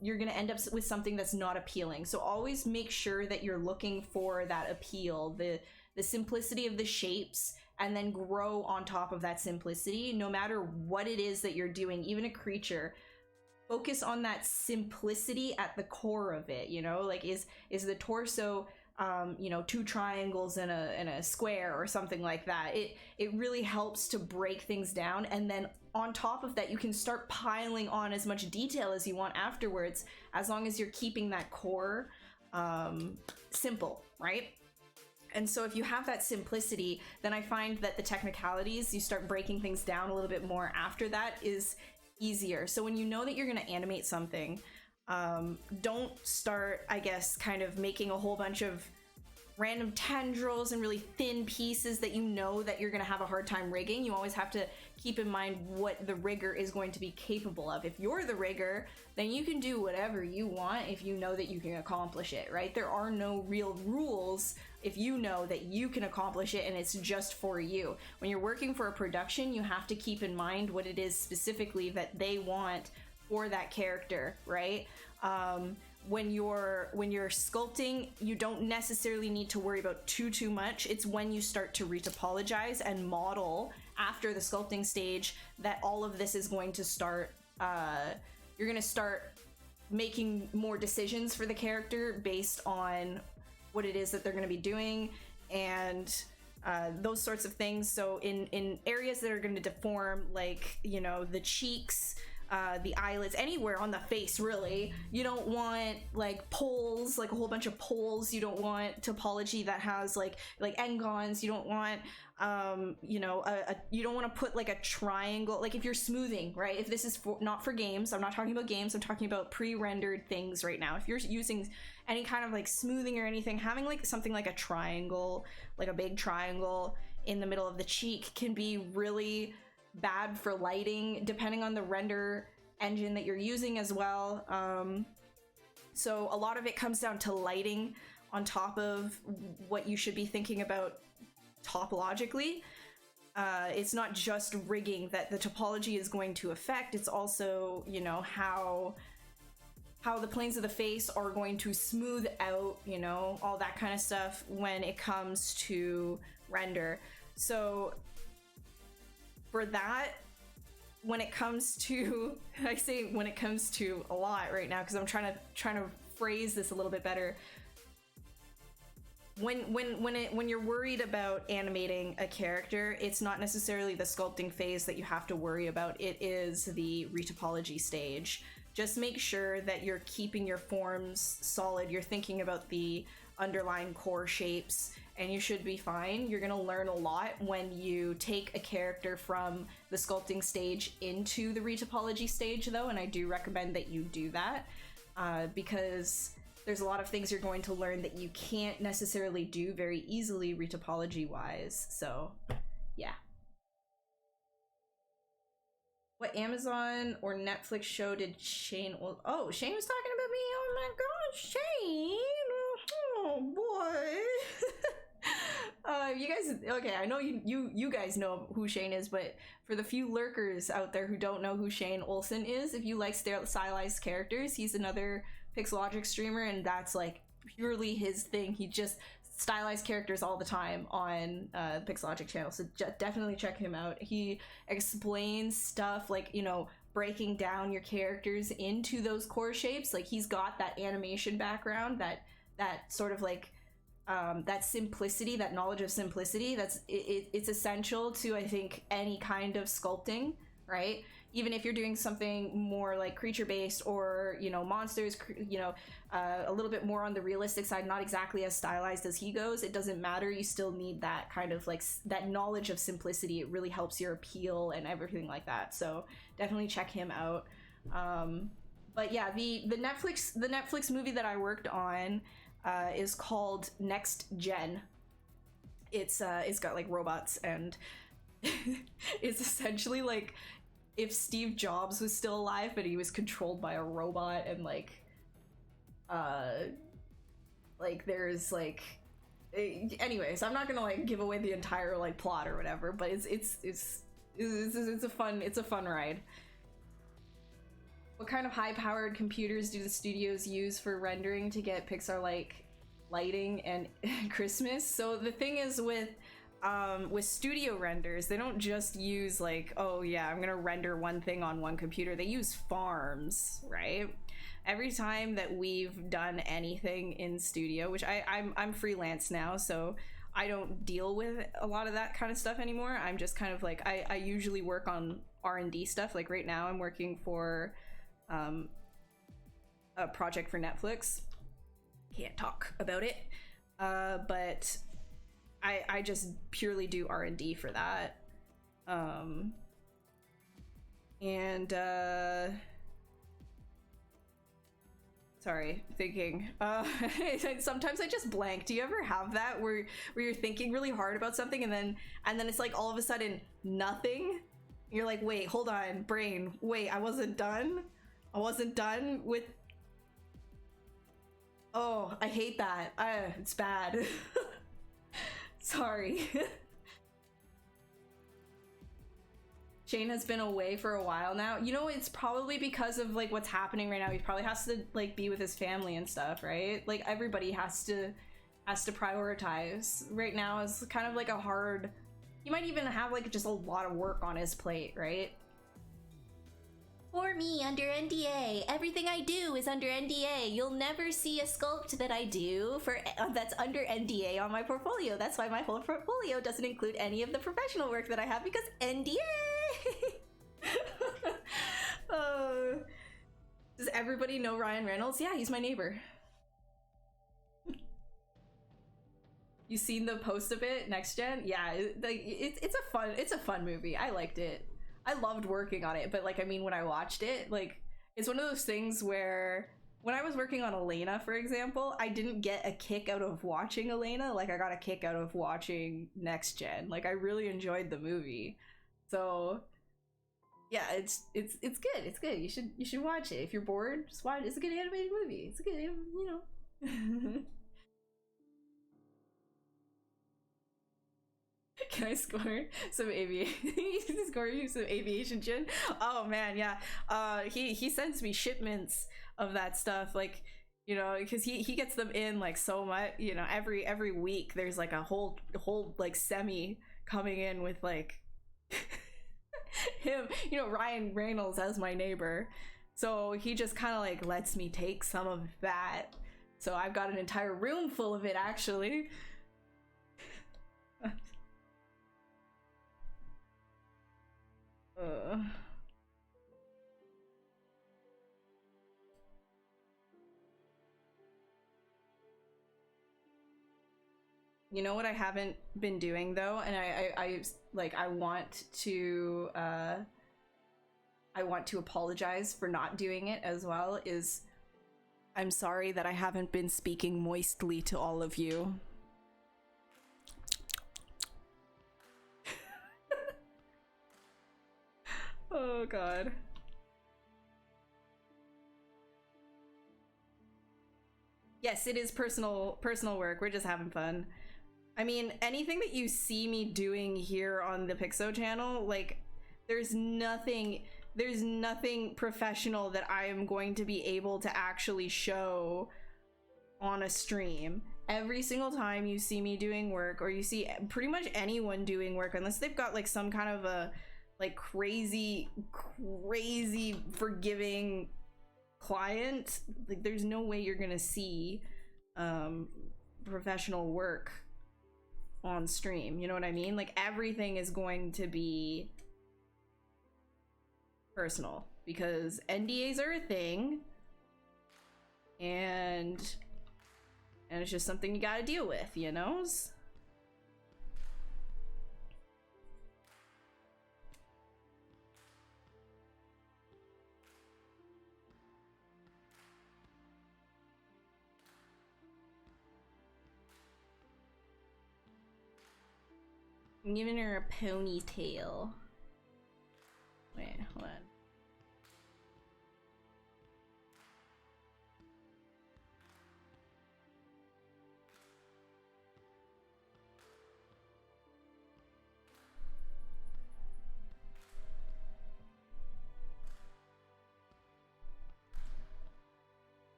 you're gonna end up with something that's not appealing. So always make sure that you're looking for that appeal, the simplicity of the shapes, and then grow on top of that simplicity. No matter what it is that you're doing, even a creature, focus on that simplicity at the core of it. You know, like is the torso you know, 2 triangles and a square or something like that. It really helps to break things down, and then on top of that you can start piling on as much detail as you want afterwards, as long as you're keeping that core simple, right? And so if you have that simplicity, then I find that the technicalities, you start breaking things down a little bit more after that, is easier. So when you know that you're going to animate something, don't start, I guess, kind of making a whole bunch of random tendrils and really thin pieces that you know that you're going to have a hard time rigging. You always have to keep in mind what the rigger is going to be capable of. If you're the rigger, then you can do whatever you want if you know that you can accomplish it, right? There are no real rules if you know that you can accomplish it and it's just for you. When you're working for a production, you have to keep in mind what it is specifically that they want for that character, right? When you're sculpting, you don't necessarily need to worry about too much. It's when you start to retopologize and model after the sculpting stage that all of this is going to start. You're going to start making more decisions for the character based on what it is that they're going to be doing and those sorts of things. So in areas that are going to deform, like, you know, the cheeks, the eyelids, anywhere on the face, really, you don't want like poles, like a whole bunch of poles. You don't want topology that has like engons. You don't want you know, you don't want to put like a triangle, like if you're smoothing, right? If this is not for games, I'm not talking about games, I'm talking about pre-rendered things right now. If you're using any kind of like smoothing or anything, having like something like a triangle, like a big triangle in the middle of the cheek can be really bad for lighting, depending on the render engine that you're using as well. So a lot of it comes down to lighting on top of what you should be thinking about topologically. It's not just rigging that the topology is going to affect, it's also, you know, how the planes of the face are going to smooth out, you know, all that kind of stuff when it comes to render. So for that, when it comes to, I say when it comes to a lot right now because I'm trying to phrase this a little bit better. When you're worried about animating a character, it's not necessarily the sculpting phase that you have to worry about. It is the retopology stage. Just make sure that you're keeping your forms solid. You're thinking about the underlying core shapes, and you should be fine. You're gonna learn a lot when you take a character from the sculpting stage into the retopology stage, though, and I do recommend that you do that because there's a lot of things you're going to learn that you can't necessarily do very easily retopology wise. So yeah. What Amazon or Netflix show did Shane? Oh, Shane was talking about me. Oh my gosh, Shane! Oh boy. You guys, okay, I know you guys know who Shane is, but for the few lurkers out there who don't know who Shane Olsen is, if you like stylized characters, he's another Pixelogic streamer, and that's like purely his thing. He just stylized characters all the time on the Pixelogic channel, so definitely check him out. He explains stuff like, you know, breaking down your characters into those core shapes. Like, he's got that animation background, that sort of like that simplicity, that knowledge of simplicity. It's essential to, I think, any kind of sculpting, right? Even if you're doing something more like creature based or, you know, monsters, you know, a little bit more on the realistic side, not exactly as stylized as he goes, it doesn't matter. You still need that kind of like that knowledge of simplicity. It really helps your appeal and everything like that. So definitely check him out. But yeah, the Netflix movie that I worked on is called Next Gen. It's got like robots, and it's essentially like if Steve Jobs was still alive but he was controlled by a robot, and like there's like anyways, I'm not gonna like give away the entire like plot or whatever, but it's a fun ride. What kind of high-powered computers do the studios use for rendering to get Pixar-like lighting and Christmas? So the thing is with studio renders, they don't just use like, oh yeah, I'm gonna render one thing on one computer. They use farms, right? Every time that we've done anything in studio, which I'm freelance now, so I don't deal with a lot of that kind of stuff anymore. I'm just kind of like, I usually work on R&D stuff. Like right now I'm working for a project for Netflix. Can't talk about it, but I just purely do R&D for that. Sorry, thinking. Sometimes I just blank. Do you ever have that where you're thinking really hard about something and then it's like all of a sudden nothing? You're like, wait, hold on, brain. Wait, I wasn't done with. Oh, I hate that. It's bad. Sorry. Shane has been away for a while now. You know, it's probably because of like what's happening right now. He probably has to like be with his family and stuff, right? Like everybody has to prioritize. Right now is kind of like a hard, he might even have like just a lot of work on his plate, right? For me, under NDA. Everything I do is under NDA. You'll never see a sculpt that I do for that's under NDA on my portfolio. That's why my whole portfolio doesn't include any of the professional work that I have, because NDA. Does everybody know Ryan Reynolds? Yeah, he's my neighbor. You seen the post of it, Next Gen? Yeah, it's a fun movie. I liked it. I loved working on it, but like, I mean, when I watched it, like, it's one of those things where when I was working on Elena, for example, I didn't get a kick out of watching Elena like I got a kick out of watching Next Gen. Like, I really enjoyed the movie. So yeah, it's good. It's good. You should watch it. If you're bored, just watch it. It's a good animated movie. It's a good, you know. Can I score some aviation? Score you some aviation gin? Oh man, yeah. He sends me shipments of that stuff, like, you know, because he gets them in like so much. You know, every week there's like a whole like semi coming in with like him. You know, Ryan Reynolds as my neighbor, so he just kind of like lets me take some of that. So I've got an entire room full of it actually. You know what I haven't been doing though, and I like I want to apologize for not doing it as well, is I'm sorry that I haven't been speaking moistly to all of you. Oh god. Yes, it is personal work. We're just having fun. I mean, anything that you see me doing here on the Pixo channel, like, there's nothing professional that I am going to be able to actually show on a stream. Every single time you see me doing work, or you see pretty much anyone doing work, unless they've got like some kind of a like crazy forgiving client, like there's no way you're gonna see professional work on stream. You know what I mean? Like everything is going to be personal because NDAs are a thing, and it's just something you gotta deal with, you know? I'm giving her a ponytail. Wait, hold on.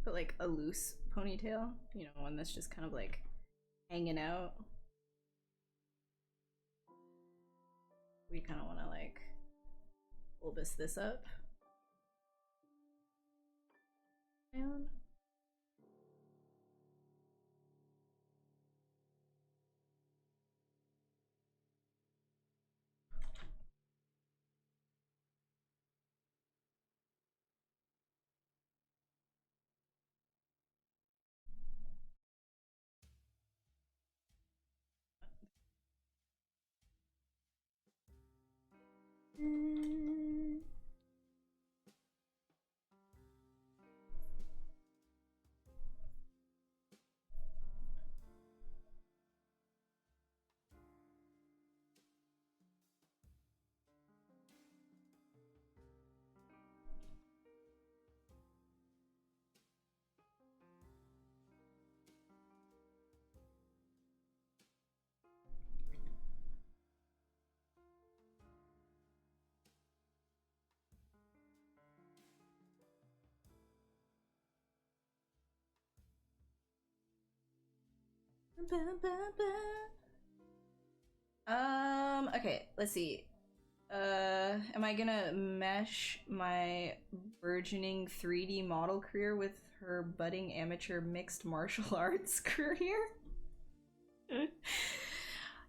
Put like a loose ponytail, you know, one that's just kind of like hanging out. We kind of want to like bulbous this up. Down. Okay, let's see. Am I gonna mesh my burgeoning 3D model career with her budding amateur mixed martial arts career?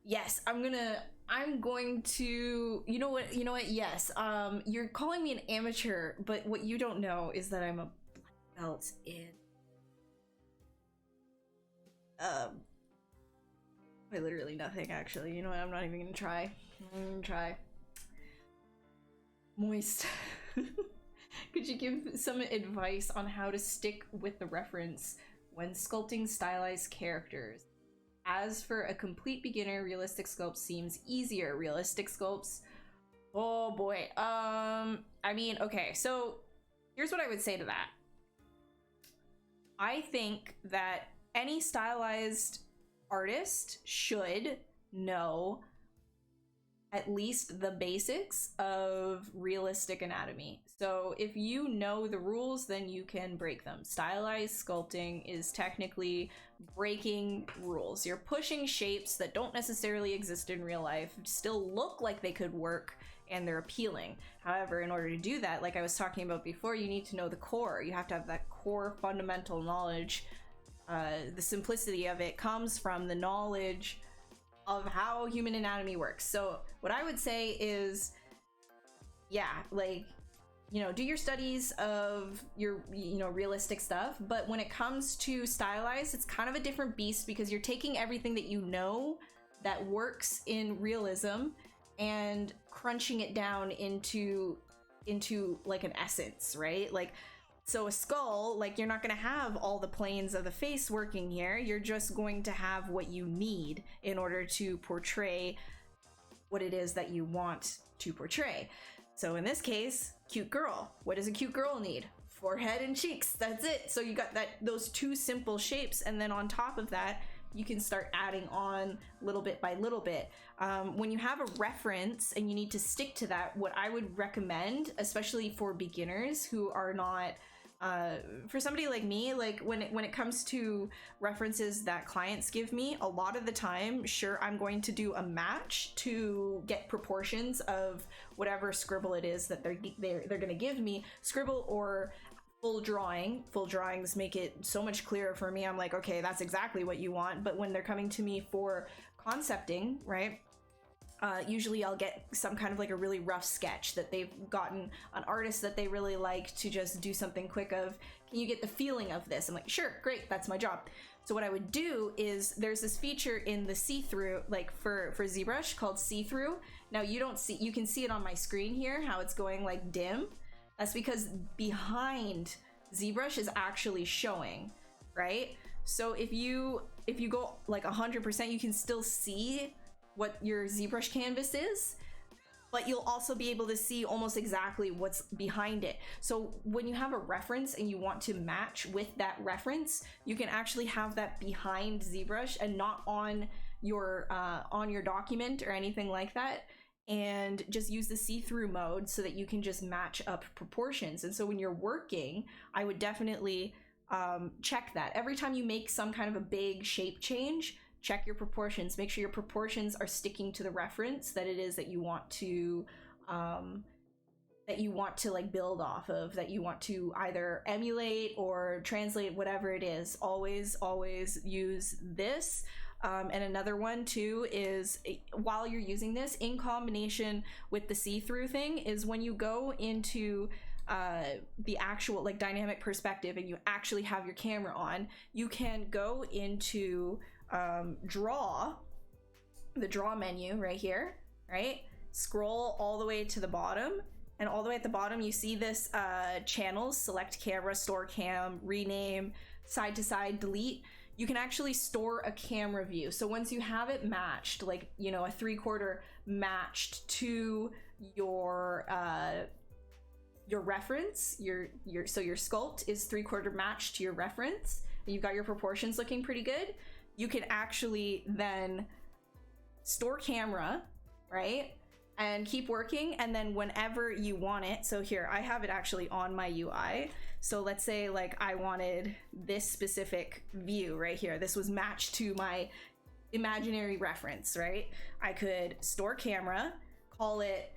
Yes, I'm going to, you know what, yes, you're calling me an amateur, but what you don't know is that I'm a black belt in, quite literally nothing, actually. You know what, I'm not even gonna try. Moist. Could you give some advice on how to stick with the reference when sculpting stylized characters? As for a complete beginner, realistic sculpts seems easier. Realistic sculpts, oh boy. I mean, okay, so here's what I would say to that. I think that any stylized artist should know at least the basics of realistic anatomy. So if you know the rules, then you can break them. Stylized sculpting is technically breaking rules. You're pushing shapes that don't necessarily exist in real life, still look like they could work, and they're appealing. However, in order to do that, like I was talking about before, you need to know the core. You have to have that core fundamental knowledge. The simplicity of it comes from the knowledge of how human anatomy works. So what I would say is, yeah, like, you know, do your studies of your, you know, realistic stuff, but when it comes to stylized, it's kind of a different beast because you're taking everything that you know that works in realism and crunching it down into like an essence, right? Like, so a skull, like, you're not going to have all the planes of the face working here. You're just going to have what you need in order to portray what it is that you want to portray. So in this case, cute girl. What does a cute girl need? Forehead and cheeks. That's it. So you got those two simple shapes, and then on top of that, you can start adding on little bit by little bit. When you have a reference and you need to stick to that, what I would recommend, especially for beginners who are not, for somebody like me, like when it comes to references that clients give me, a lot of the time, sure, I'm going to do a match to get proportions of whatever scribble it is that they're going to give me. Scribble or full drawing. Full drawings make it so much clearer for me. I'm like, okay, that's exactly what you want. But when they're coming to me for concepting, right? Usually I'll get some kind of like a really rough sketch that they've gotten an artist that they really like to just do something quick of. Can you get the feeling of this? I'm like, sure, great, that's my job. So what I would do is there's this feature in the see-through, like for ZBrush, called see-through. Now you can see it on my screen here, how it's going like dim. That's because behind ZBrush is actually showing, right? So if you go like 100%, you can still see what your ZBrush canvas is, but you'll also be able to see almost exactly what's behind it. So when you have a reference and you want to match with that reference, you can actually have that behind ZBrush and not on your document or anything like that, and just use the see-through mode so that you can just match up proportions. And so when you're working, I would definitely check that. Every time you make some kind of a big shape change, check your proportions. Make sure your proportions are sticking to the reference that it is that you want to like build off of, that you want to either emulate or translate, whatever it is. Always use this. And another one too is, while you're using this in combination with the see-through thing, is when you go into the actual like dynamic perspective and you actually have your camera on, you can go into draw, the draw menu right here, right? Scroll all the way to the bottom, and all the way at the bottom you see this channels, select camera, store cam, rename, side to side, delete. You can actually store a camera view. So once you have it matched, like, you know, a 3/4 matched to your reference, your sculpt is 3/4 matched to your reference, and you've got your proportions looking pretty good, you can actually then store camera, right? And keep working, and then whenever you want it, so here, I have it actually on my UI. So let's say like I wanted this specific view right here. This was matched to my imaginary reference, right? I could store camera, call it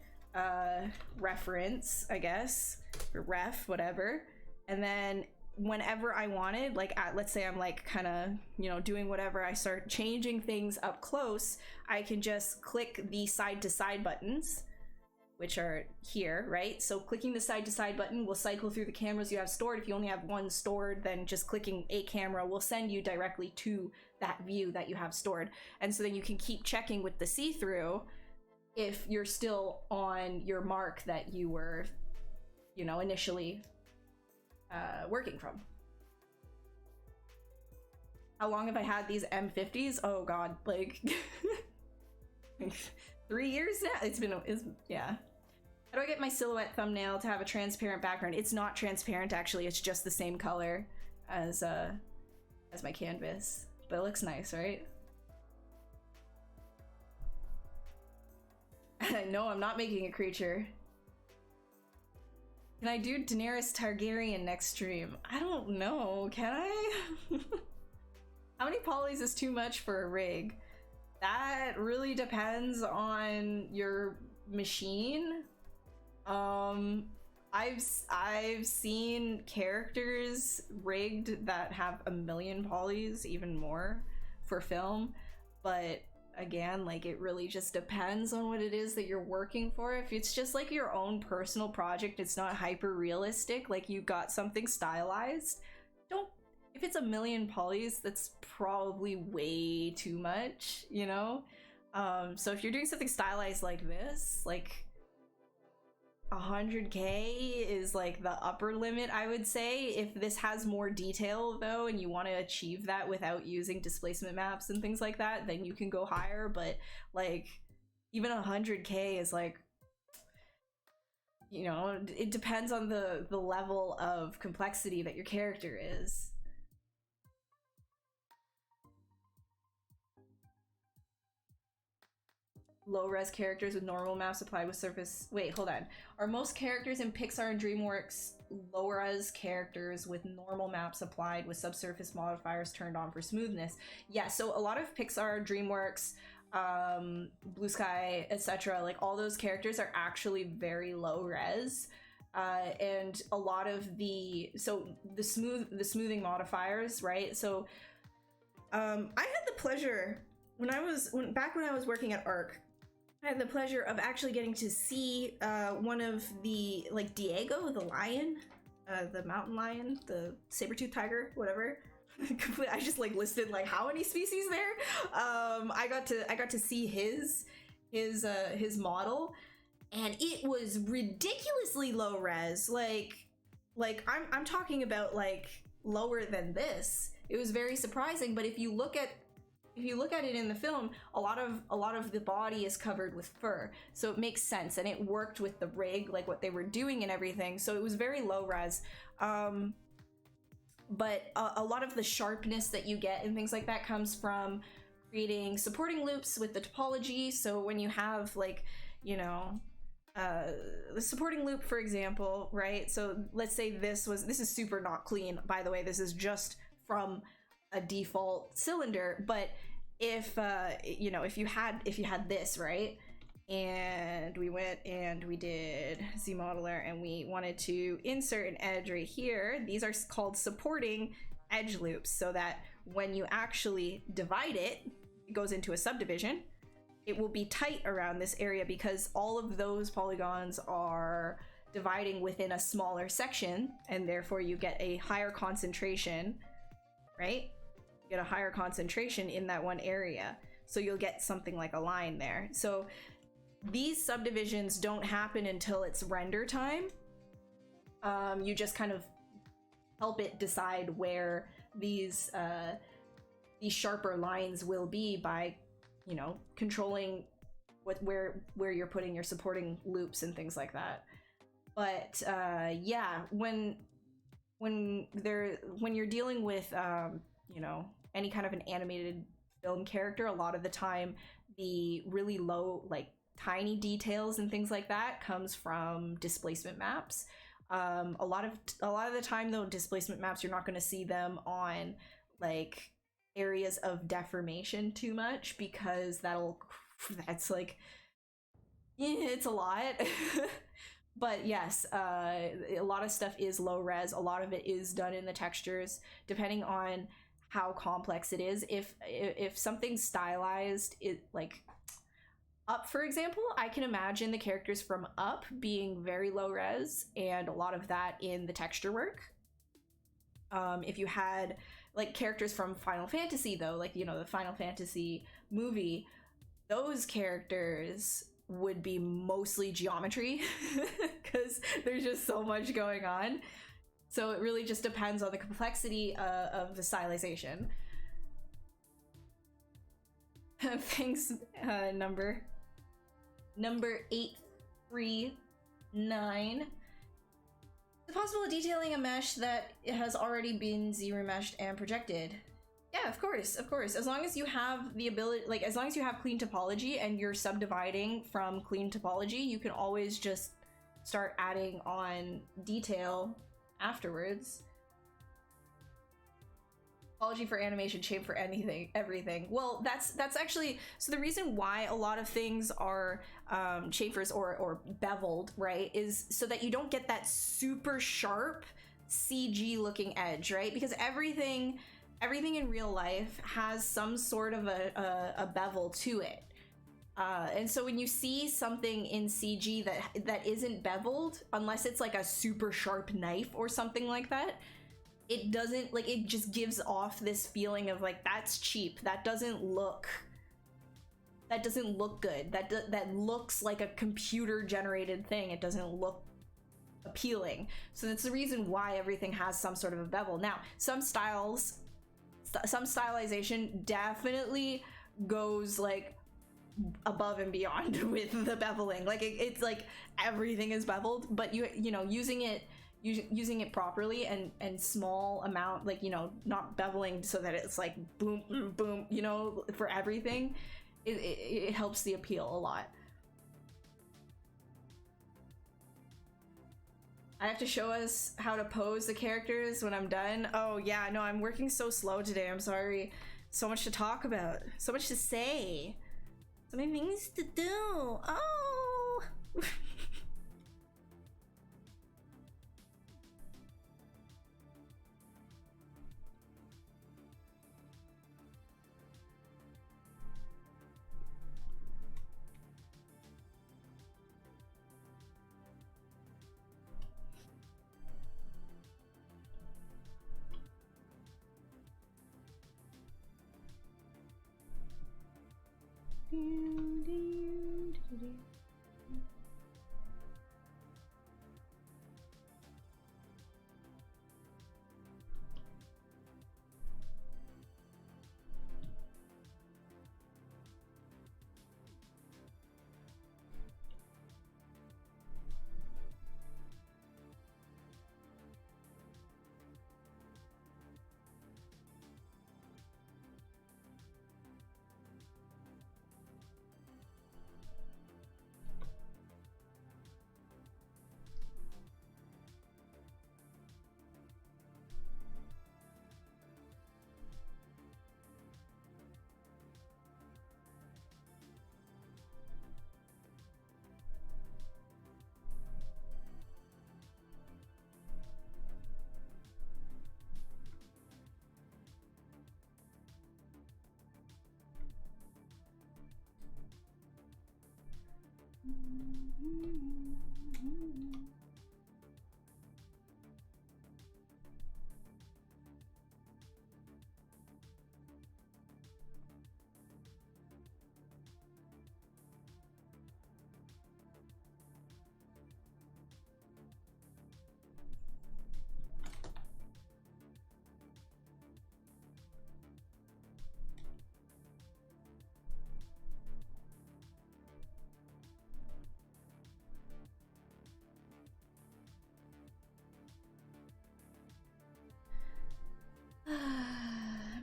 reference, I guess, or ref, whatever. And then whenever I wanted, like let's say I'm like kind of, you know, doing whatever, I start changing things up close, I can just click the side to side buttons, which are here, right? So clicking the side to side button will cycle through the cameras you have stored. If you only have one stored, then just clicking a camera will send you directly to that view that you have stored. And so then you can keep checking with the see-through if you're still on your mark that you were, you know, initially working from. How long have I had these M50s? Oh god, like 3 years now. Yeah. How do I get my silhouette thumbnail to have a transparent background? It's not transparent, actually. It's just the same color as my canvas, but it looks nice, right? No, I'm not making a creature. Can I do Daenerys Targaryen next stream? I don't know, can I? How many polys is too much for a rig? That really depends on your machine. I've seen characters rigged that have 1 million polys, even more, for film, but again, like, it really just depends on what it is that you're working for. If it's just like your own personal project, it's not hyper realistic, like you got something stylized, don't, if it's 1 million polys, that's probably way too much, you know? So if you're doing something stylized like this, like 100k is like the upper limit, I would say. If this has more detail though, and you want to achieve that without using displacement maps and things like that, then you can go higher. But like even 100k is like, you know, it depends on the level of complexity that your character is. Low-res characters with normal maps applied with surface... Wait, hold on. Are most characters in Pixar and DreamWorks low-res characters with normal maps applied with subsurface modifiers turned on for smoothness? Yeah, so a lot of Pixar, DreamWorks, Blue Sky, etc., like all those characters are actually very low-res. And a lot of the smoothing modifiers, right? So I had the pleasure back when I was working at ARC, I had the pleasure of actually getting to see one of the, like, Diego, the lion, the mountain lion, the saber-toothed tiger, whatever. I just like listed like how many species there. I got to see his model, and it was ridiculously low res. Like I'm talking about like lower than this. It was very surprising, but if you look at it in the film, a lot of the body is covered with fur, so it makes sense, and it worked with the rig, like what they were doing and everything. So it was very low res, but a lot of the sharpness that you get and things like that comes from creating supporting loops with the topology. So when you have, like, you know, the supporting loop, for example, right? So let's say this is super not clean, by the way. This is just from a default cylinder, but if you know, if you had this, right, and we went and we did ZModeler and we wanted to insert an edge right here, these are called supporting edge loops, so that when you actually divide it, it goes into a subdivision, it will be tight around this area because all of those polygons are dividing within a smaller section, and therefore you get a higher concentration, right? Get a higher concentration in that one area, so you'll get something like a line there. So these subdivisions don't happen until it's render time. You just kind of help it decide where these sharper lines will be by, you know, controlling where you're putting your supporting loops and things like that. But yeah, when you're dealing with you know, any kind of an animated film character, a lot of the time the really low, like tiny details and things like that comes from displacement maps. A lot of the time though, displacement maps, you're not going to see them on like areas of deformation too much, because that's like, yeah, it's a lot. But yes, a lot of stuff is low res. A lot of it is done in the textures, depending on how complex it is. If something's stylized, it like Up, for example, I can imagine the characters from Up being very low res, and a lot of that in the texture work. If you had like characters from Final Fantasy though, like, you know, the Final Fantasy movie, those characters would be mostly geometry because there's just so much going on. So it really just depends on the complexity of the stylization. Thanks, number 839. Is it possible detailing a mesh that has already been Z-remeshed and projected? Yeah, of course. As long as you have the ability, like, as long as you have clean topology and you're subdividing from clean topology, you can always just start adding on detail afterwards. Topology for animation, shape for everything. Well, that's actually, so the reason why a lot of things are chamfers or beveled, right, is so that you don't get that super sharp CG looking edge, right? Because everything in real life has some sort of a bevel to it. And so when you see something in CG that isn't beveled, unless it's like a super sharp knife or something like that, it doesn't, like, it just gives off this feeling of like, that's cheap, that doesn't look good, that looks like a computer generated thing, it doesn't look appealing. So that's the reason why everything has some sort of a bevel. Now, some stylization definitely goes like above and beyond with the beveling. Like it's like everything is beveled, but you know, using it properly and small amount, like, you know, not beveling so that it's like boom boom, you know, for everything, it helps the appeal a lot. I have to show us how to pose the characters when I'm done. Oh yeah, no, I'm working so slow today, I'm sorry. So much to talk about, so much to say, so many things to do. Oh.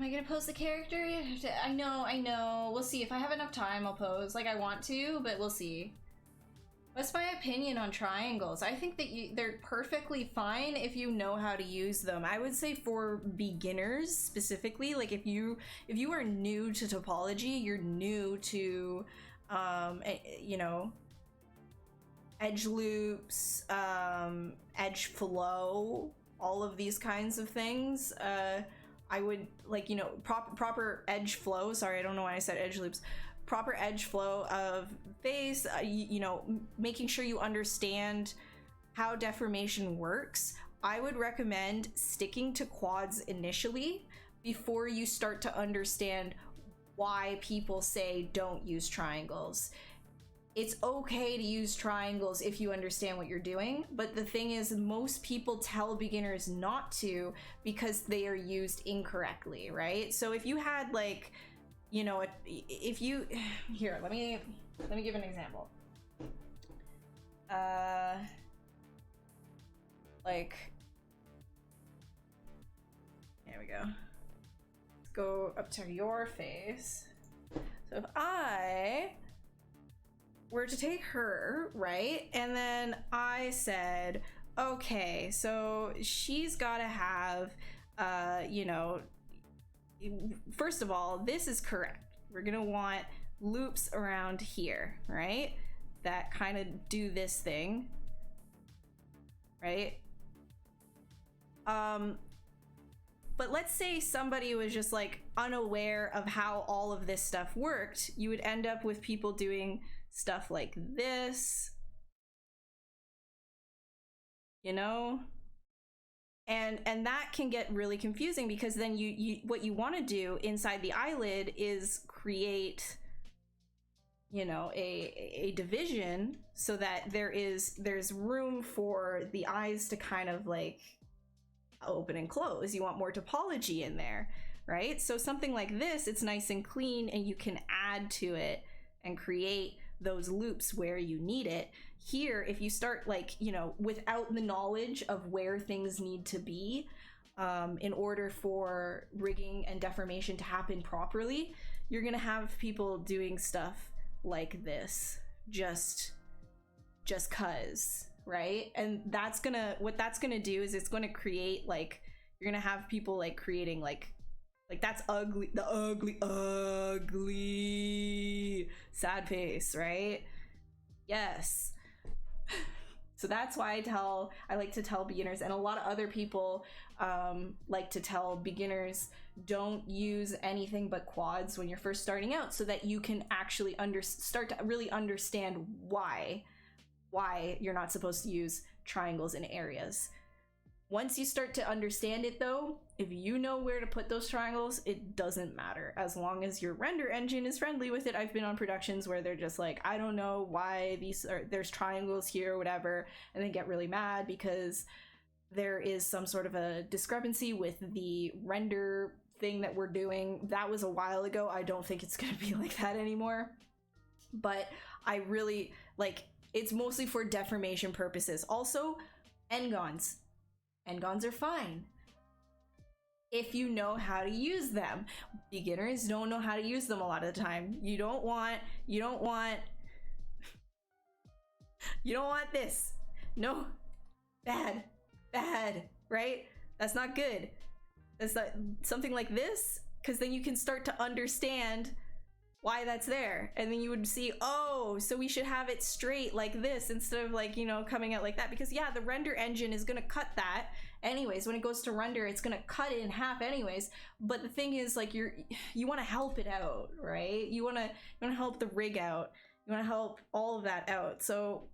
Am I gonna pose the character? I know. We'll see. If I have enough time, I'll pose. Like, I want to, but we'll see. What's my opinion on triangles? I think that they're perfectly fine if you know how to use them. I would say for beginners specifically, like if you are new to topology, you're new to you know, edge loops, edge flow, all of these kinds of things. I would, like, you know, proper edge flow. Sorry, I don't know why I said edge loops. Proper edge flow of face, you know, making sure you understand how deformation works. I would recommend sticking to quads initially before you start to understand why people say don't use triangles. It's okay to use triangles if you understand what you're doing, but the thing is, most people tell beginners not to because they are used incorrectly, right? So if you had, like, you know, if you, here, let me give an example. Like, there we go. Let's go up to your face. So if I were to take her, right, and then I said, okay, so she's gotta have, you know, first of all, this is correct. We're gonna want loops around here, right? That kind of do this thing, right? But let's say somebody was just like unaware of how all of this stuff worked. You would end up with people doing stuff like this, you know? And that can get really confusing because then you what you want to do inside the eyelid is create, you know, a division so that there's room for the eyes to kind of like open and close. You want more topology in there, right? So something like this, it's nice and clean and you can add to it and create those loops where you need it. Here, if you start, like, you know, without the knowledge of where things need to be in order for rigging and deformation to happen properly, you're gonna have people doing stuff like this just cuz, right? And that's gonna, what that's gonna do is it's gonna create, like, you're gonna have people like creating like that's ugly, the ugly sad face, right? Yes. So that's why I like to tell beginners, and a lot of other people like to tell beginners, don't use anything but quads when you're first starting out, so that you can actually start to really understand why you're not supposed to use triangles in areas. Once you start to understand it though, if you know where to put those triangles, it doesn't matter, as long as your render engine is friendly with it. I've been on productions where they're just like, I don't know why there's triangles here or whatever, and they get really mad because there is some sort of a discrepancy with the render thing that we're doing. That was a while ago. I don't think it's gonna be like that anymore. But I really, like, it's mostly for deformation purposes. Also, n-gons. N-gons are fine if you know how to use them. Beginners don't know how to use them a lot of the time. You don't want this. No, bad, right? That's not good. That's not something like this, because then you can start to understand why that's there, and then you would see, oh, so we should have it straight like this instead of, like, you know, coming out like that, because yeah, the render engine is gonna cut that anyways. When it goes to render, it's gonna cut it in half anyways. But the thing is, like, you want to help it out, right? You want to help the rig out. You want to help all of that out. So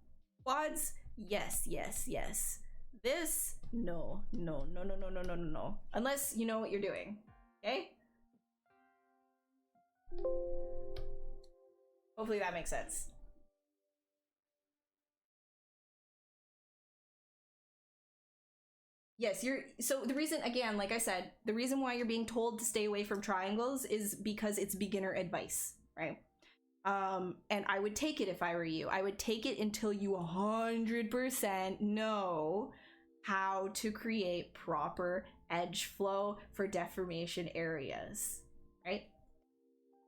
quads, yes. This, no, unless you know what you're doing. Okay, hopefully that makes sense. Yes, so the reason, again, like I said, the reason why you're being told to stay away from triangles is because it's beginner advice, right? And I would take it if I were you. I would take it until you 100% know how to create proper edge flow for deformation areas, right?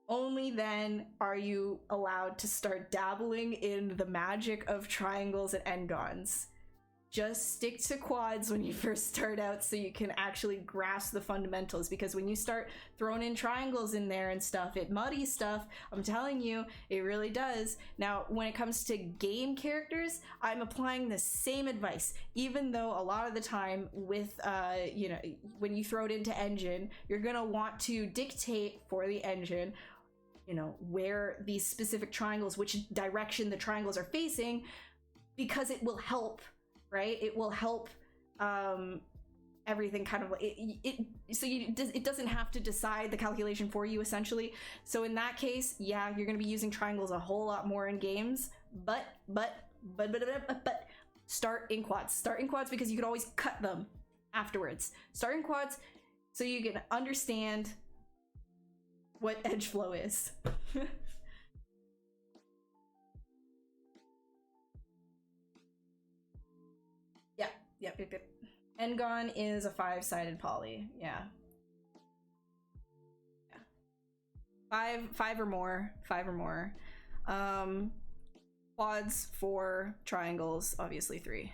Only only then are you allowed to start dabbling in the magic of triangles and n-gons. Just stick to quads when you first start out so you can actually grasp the fundamentals, because when you start throwing in triangles in there and stuff, it muddies stuff. I'm telling you, it really does. Now, when it comes to game characters, I'm applying the same advice, even though a lot of the time with, you know, when you throw it into engine, you're gonna want to dictate for the engine, you know, where these specific triangles, which direction the triangles are facing, because it will help. Right, it will help everything kind of it doesn't have to decide the calculation for you, essentially. So in that case, yeah, you're going to be using triangles a whole lot more in games, but start in quads because you can always cut them afterwards. Start in quads so you can understand what edge flow is. Yep. N-gon is a 5-sided poly. Yeah. Five or more. Quads 4, triangles obviously 3.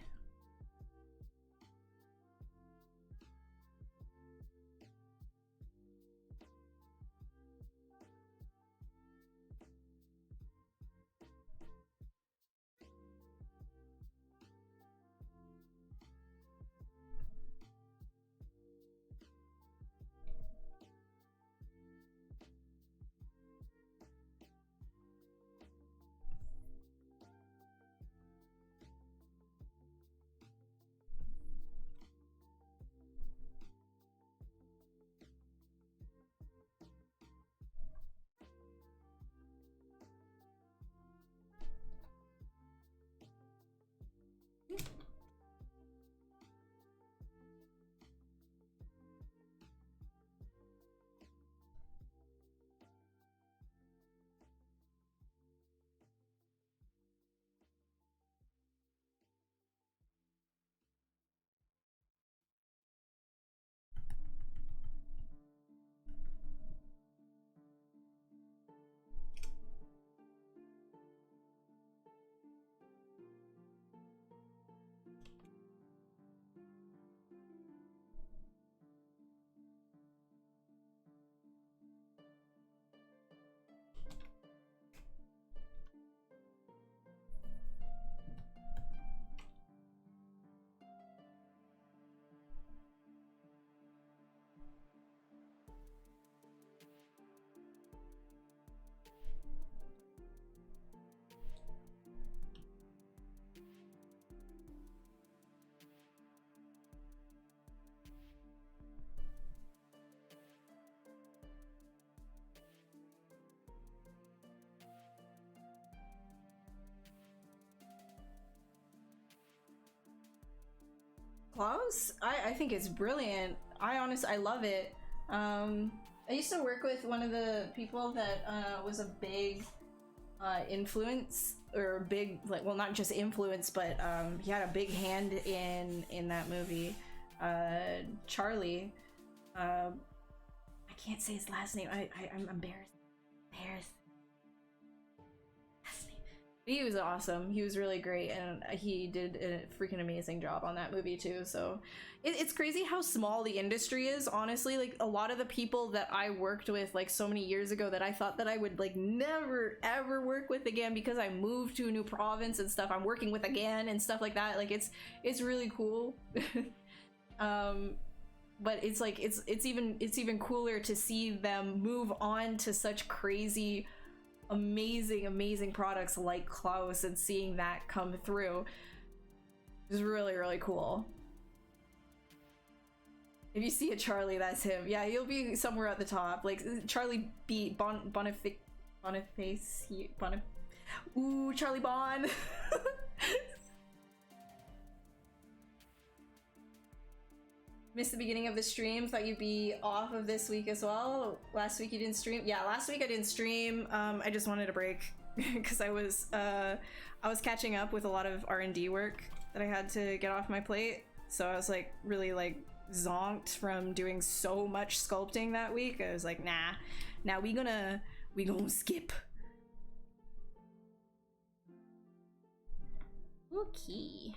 Klaus? I think it's brilliant. I love it. I used to work with one of the people that was a big influence, or big, like, well, not just influence, but he had a big hand in that movie. Charlie. I can't say his last name. I'm embarrassed. He was awesome. He was really great, and he did a freaking amazing job on that movie too. So it's crazy how small the industry is, honestly. Like, a lot of the people that I worked with like so many years ago that I thought that I would like never ever work with again because I moved to a new province and stuff, I'm working with again and stuff like that. Like, it's really cool. But it's like it's even cooler to see them move on to such crazy, amazing products like Klaus, and seeing that come through is really cool. If you see a Charlie, that's him. Yeah, he'll be somewhere at the top, like Charlie B. Boniface. Ooh, Charlie Bon. Missed the beginning of the stream. Thought you'd be off of this week as well. Last week you didn't stream. Yeah, last week I didn't stream. I just wanted a break because I was catching up with a lot of R&D work that I had to get off my plate. So I was like really like zonked from doing so much sculpting that week. I was like, nah, now we're We gonna skip. Okay.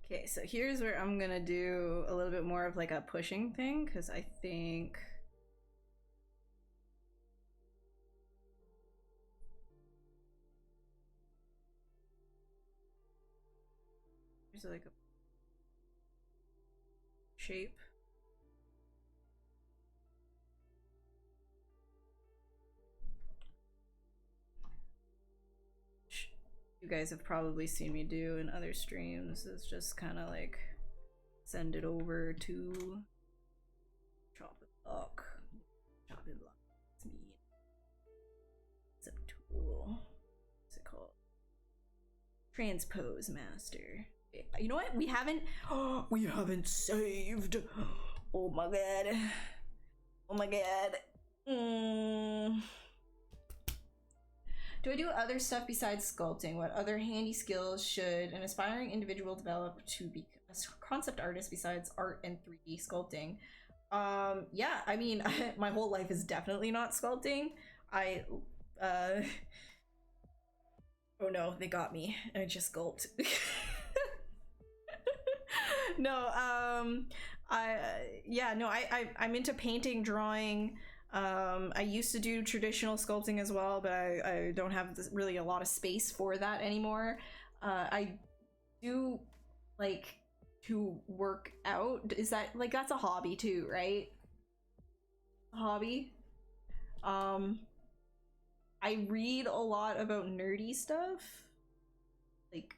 Okay, so here's where I'm gonna do a little bit more of like a pushing thing, because I think there's like a shape. You guys have probably seen me do in other streams. It's just kind of like send it over to chop it block. Chop it block. It's me. It's a tool. What's it called? Transpose master. You know what? We haven't saved. Oh my god. Oh my god. Do I do other stuff besides sculpting? What other handy skills should an aspiring individual develop to be a concept artist besides art and 3D sculpting? Yeah, I mean, my whole life is definitely not sculpting. Oh no, they got me. I just sculpt. No, I'm into painting, drawing. I used to do traditional sculpting as well, but I don't have really a lot of space for that anymore. I do like to work out. Is that like, that's a hobby too, right? A hobby. I read a lot about nerdy stuff. Like,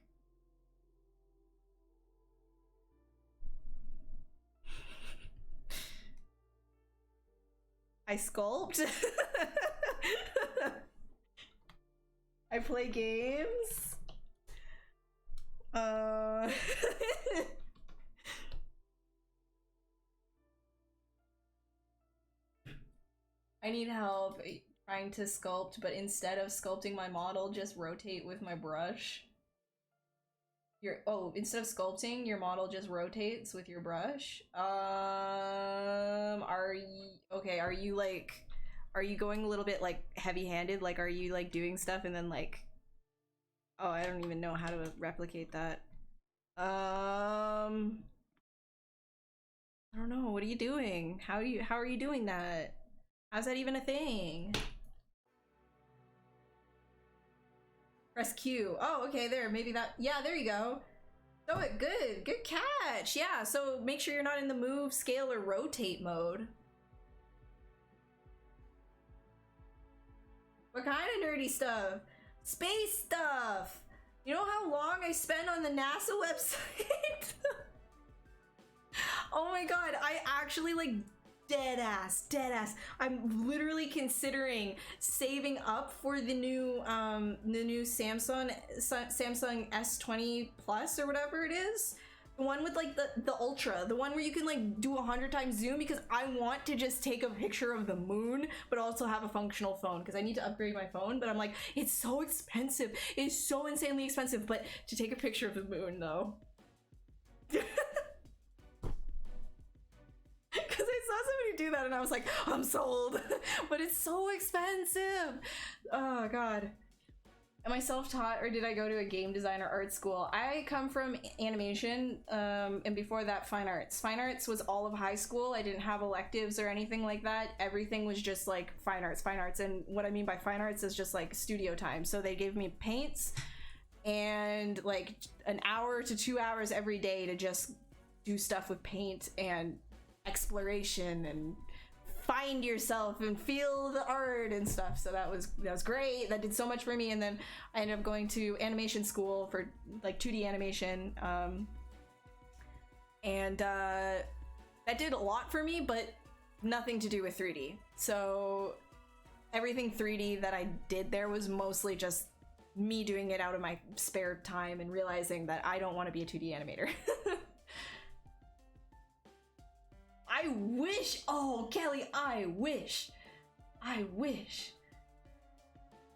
I sculpt. I play games. I need help trying to sculpt, but instead of sculpting my model, just rotate with my brush. Instead of sculpting, your model just rotates with your brush. Are you going a little bit like heavy-handed? Like, are you like doing stuff and then like, oh, I don't even know how to replicate that. I don't know. What are you doing? How are you doing that? How's that even a thing? Press Q. Oh, okay, there. Maybe that. Yeah, there you go. Oh, good catch. Yeah, so make sure you're not in the move, scale, or rotate mode. What kind of nerdy stuff? Space stuff. You know how long I spent on the NASA website? Oh my god, I actually like dead ass. I'm literally considering saving up for the new Samsung S20 Plus or whatever it is. The one with like the Ultra, the one where you can like do 100 times zoom, because I want to just take a picture of the moon but also have a functional phone, because I need to upgrade my phone, but I'm like, it's so expensive. It's so insanely expensive, but to take a picture of the moon though. Because I saw somebody do that and I was like, I'm sold. But it's so expensive. Oh god. Am I self-taught or did I go to a game design or art school? I come from animation, and before that, fine arts. Fine arts was all of high school. I didn't have electives or anything like that. Everything was just like fine arts. And what I mean by fine arts is just like studio time. So they gave me paints and like an hour to 2 hours every day to just do stuff with paint and exploration and find yourself and feel the art and stuff. So that was great. That did so much for me. And then I ended up going to animation school for like 2D animation, and that did a lot for me, but nothing to do with 3D. So everything 3D that I did there was mostly just me doing it out of my spare time and realizing that I don't want to be a 2D animator. I wish. Oh, Kelly, I wish.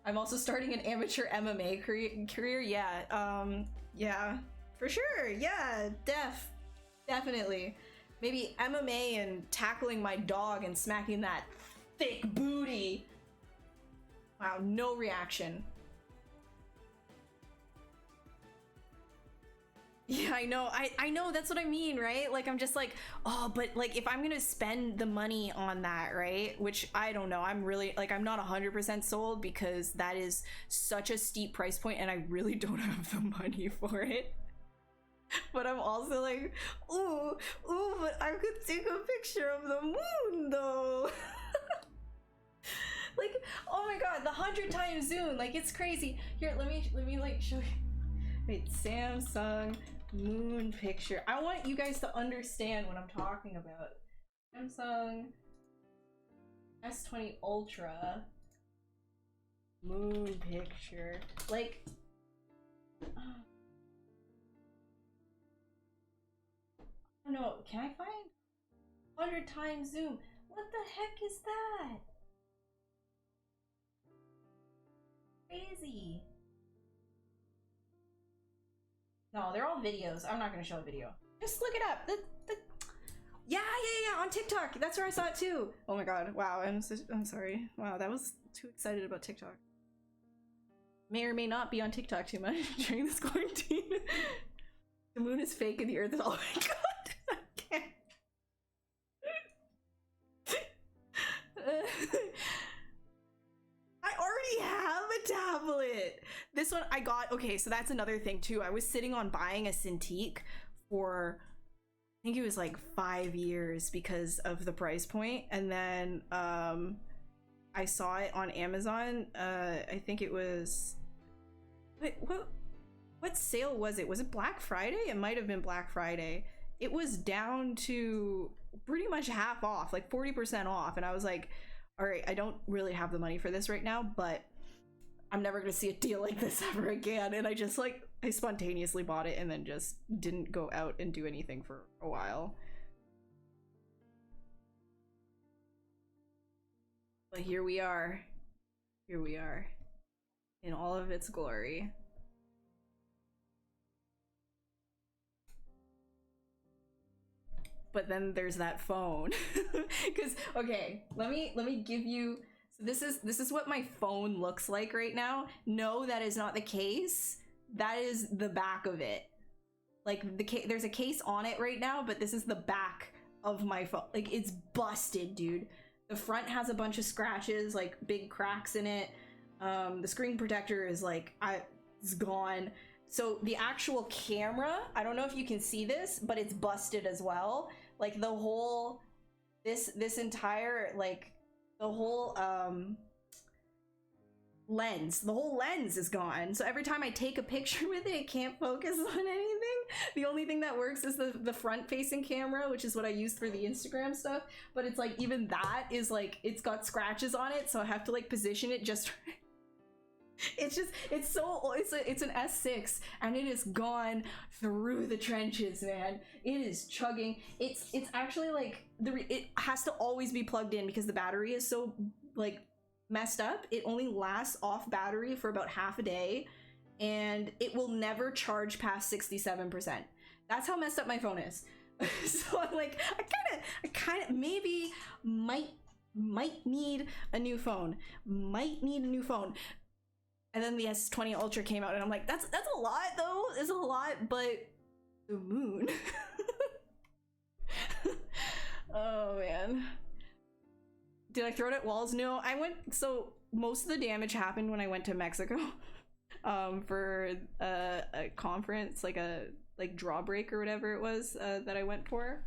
I'm also starting an amateur MMA career. Yeah, for sure. Yeah, definitely. Maybe MMA and tackling my dog and smacking that thick booty. Wow, no reaction. Yeah, I know. I know, that's what I mean, right? Like, I'm just like, oh, but like, if I'm gonna spend the money on that, right? Which I don't know. I'm really, like, I'm not 100% sold, because that is such a steep price point and I really don't have the money for it. But I'm also like, ooh, but I could take a picture of the moon though. Like, oh my god, the 100 times zoom, like, it's crazy. Here, let me like show you. Wait, Samsung moon picture. I want you guys to understand what I'm talking about. Samsung S20 Ultra moon picture. Like, I don't know. Can I find 100 times zoom? What the heck is that? Crazy. No, they're all videos. I'm not gonna show a video. Just look it up. Yeah, on TikTok. That's where I saw it too. Oh my god. Wow. I'm sorry. Wow, that was too excited about TikTok. May or may not be on TikTok too much during this quarantine. The moon is fake and the earth is. Oh my god. I can't. I already have a tablet. This one I got. Okay, so that's another thing too. I was sitting on buying a Cintiq for, I think it was like 5 years because of the price point, and then I saw it on Amazon. I think it was, wait, what sale was it? Was it Black Friday? It might have been Black Friday. It was down to pretty much half off, like 40% off, and I was like, all right, I don't really have the money for this right now, but I'm never gonna see a deal like this ever again. And I just like, I spontaneously bought it and then just didn't go out and do anything for a while. But here we are in all of its glory. But then there's that phone. Because okay, let me give you, so this is what my phone looks like right now. No, that is not the case. That is the back of it. Like, there's a case on it right now, but this is the back of my phone. Like, it's busted, dude. The front has a bunch of scratches, like big cracks in it. The screen protector is like, it's gone. So the actual camera, I don't know if you can see this, but it's busted as well. Like, the whole, this entire, like, the whole lens, the whole lens is gone. So every time I take a picture with it, it can't focus on anything. The only thing that works is the front facing camera, which is what I used for the Instagram stuff. But it's like, even that is like, it's got scratches on it, so I have to like position it just it's an S6 and it is gone through the trenches, man. It is chugging. It's actually like it has to always be plugged in because the battery is so like messed up. It only lasts off battery for about half a day and it will never charge past 67%. That's how messed up my phone is. So I'm like, I kind of maybe might need a new phone. And then the S20 Ultra came out and I'm like, that's a lot though. It's a lot, but the moon. Oh man. Did I throw it at walls? No, so most of the damage happened when I went to Mexico for a conference, like a Drawbreak or whatever it was that I went for,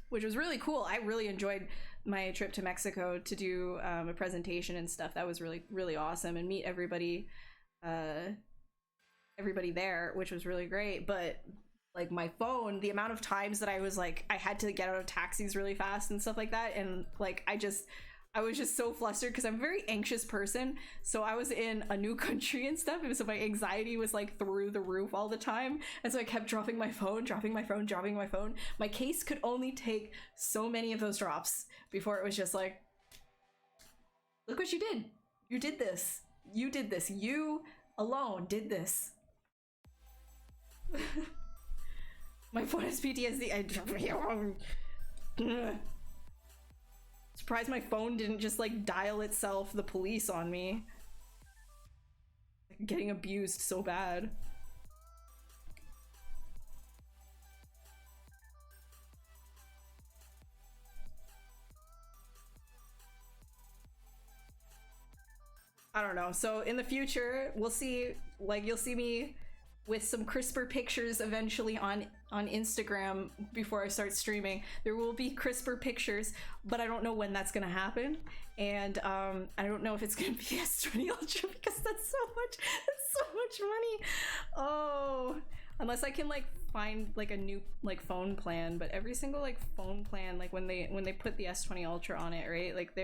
which was really cool. I really enjoyed my trip to Mexico to do a presentation and stuff. That was really, really awesome, and meet everybody there, which was really great. But like my phone, the amount of times that I was like, I had to get out of taxis really fast and stuff like that, and like I was just so flustered because I'm a very anxious person. So I was in a new country and stuff, and so my anxiety was like through the roof all the time. And so I kept dropping my phone. My case could only take so many of those drops before it was just like, look what you did. You did this. You did this. You alone did this. My phone has PTSD. Surprised my phone didn't just like dial itself the police on me. Like, getting abused so bad. I don't know. So in the future, we'll see, like you'll see me with some crisper pictures eventually on Instagram before I start streaming. There will be crisper pictures, but I don't know when that's gonna happen. And I don't know if it's gonna be S20 Ultra because that's so much money. Oh, unless I can like find like a new like phone plan, but every single like phone plan, like when they put the S20 Ultra on it, right? Like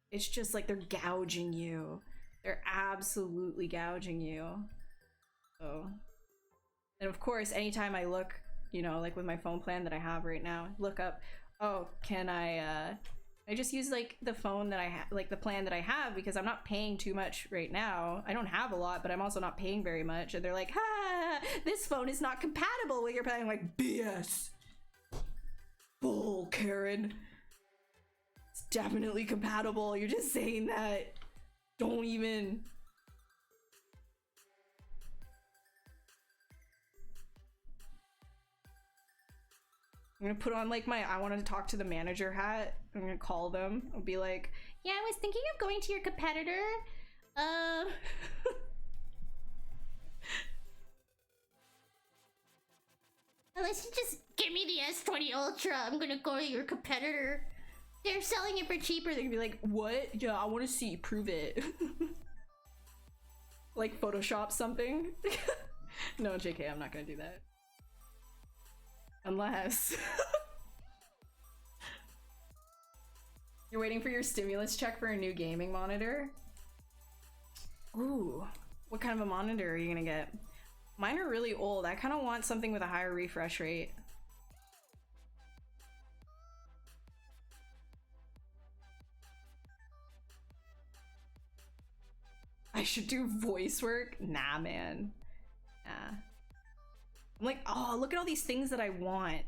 it's just like they're gouging you. They're absolutely gouging you. So, and of course, anytime I look, you know, like with my phone plan that I have right now, look up, oh, can I just use like the phone that I have, like the plan that I have, because I'm not paying too much right now. I don't have a lot, but I'm also not paying very much. And they're like, ha, this phone is not compatible with your plan. I'm like, BS. Bull, Karen. It's definitely compatible. You're just saying that. Don't even. I'm gonna put on like my I want to talk to the manager hat. I'm gonna call them. I'll be like, yeah, I was thinking of going to your competitor. Unless you just give me the S20 Ultra, I'm gonna go to your competitor. They're selling it for cheaper. They're gonna be like, what? Yeah, I want to see. Prove it. Like Photoshop something. No, JK, I'm not gonna do that. Unless you're waiting for your stimulus check for a new gaming monitor. Ooh, what kind of a monitor are you gonna get? Mine are really old. I kind of want something with a higher refresh rate. I should do voice work? Nah, man. Nah. I'm like, oh, look at all these things that I want.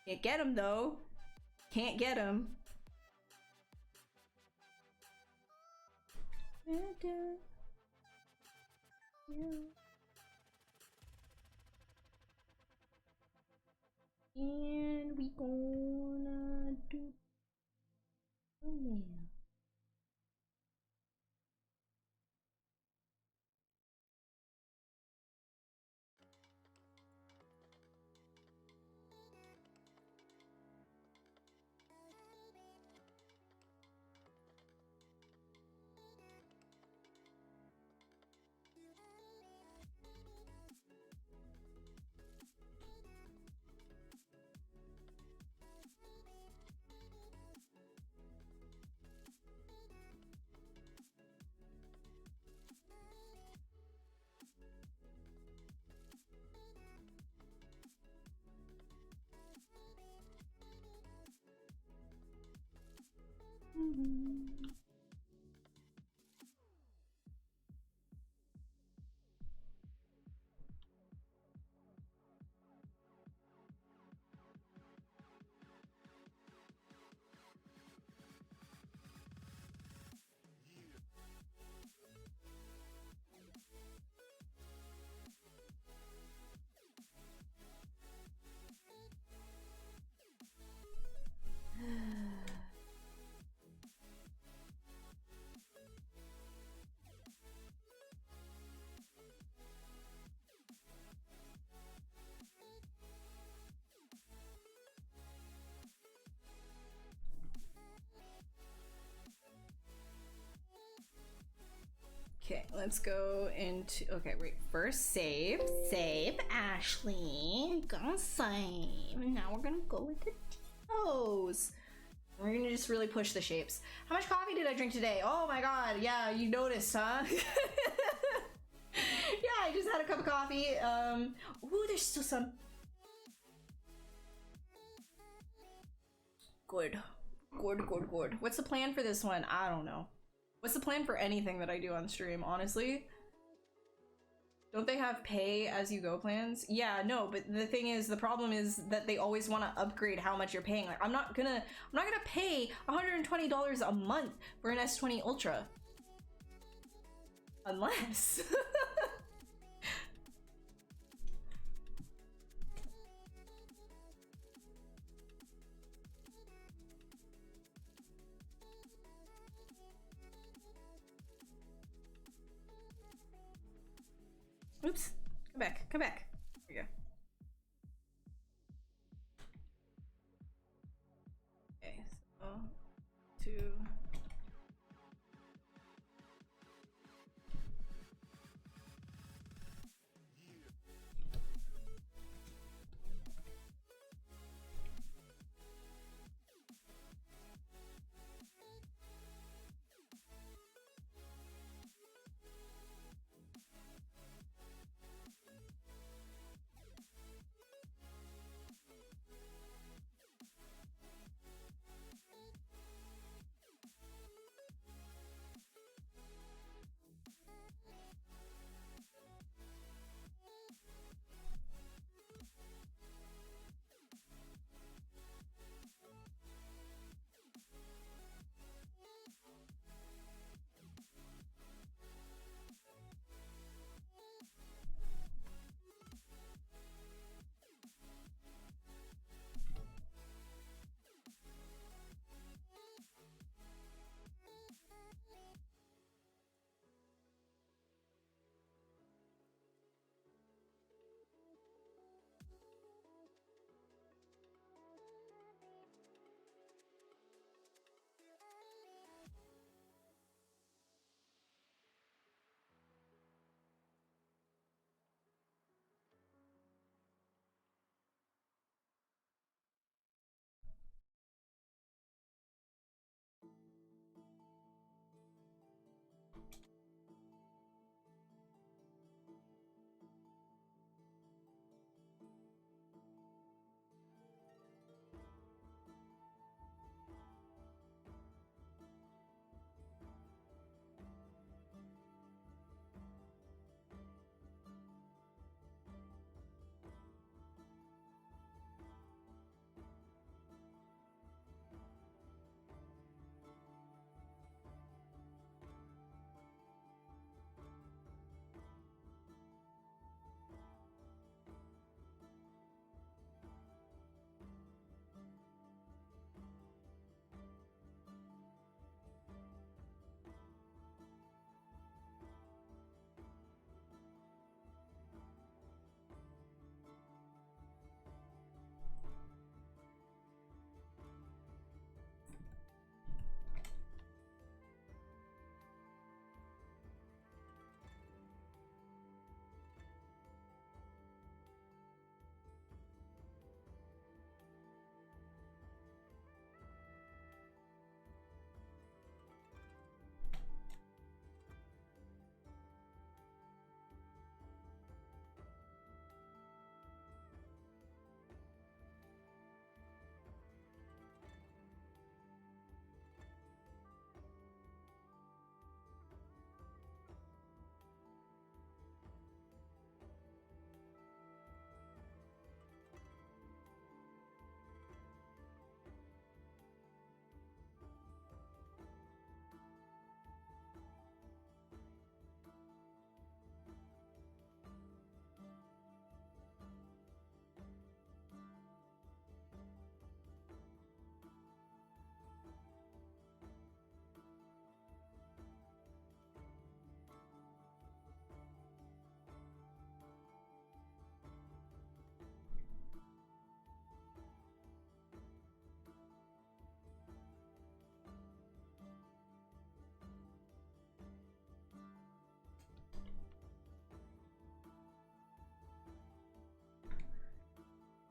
Can't get them though. Can't get them. And we gonna do. Oh man. let's go into, okay, wait, first save. Save, Ashley. Gonna save. Now we're gonna go with the O's. We're gonna just really push the shapes. How much coffee did I drink today? Oh my god, yeah, you noticed, huh? Yeah, I just had a cup of coffee. Ooh, there's still some. Good. Good. What's the plan for this one? I don't know. What's the plan for anything that I do on stream, honestly? Don't they have pay as you go plans? Yeah, no, but the thing is, the problem is that they always want to upgrade how much you're paying. Like, I'm not gonna pay $120 a month for an S20 Ultra. Unless. Oops. Come back. There you go. Okay, so 2.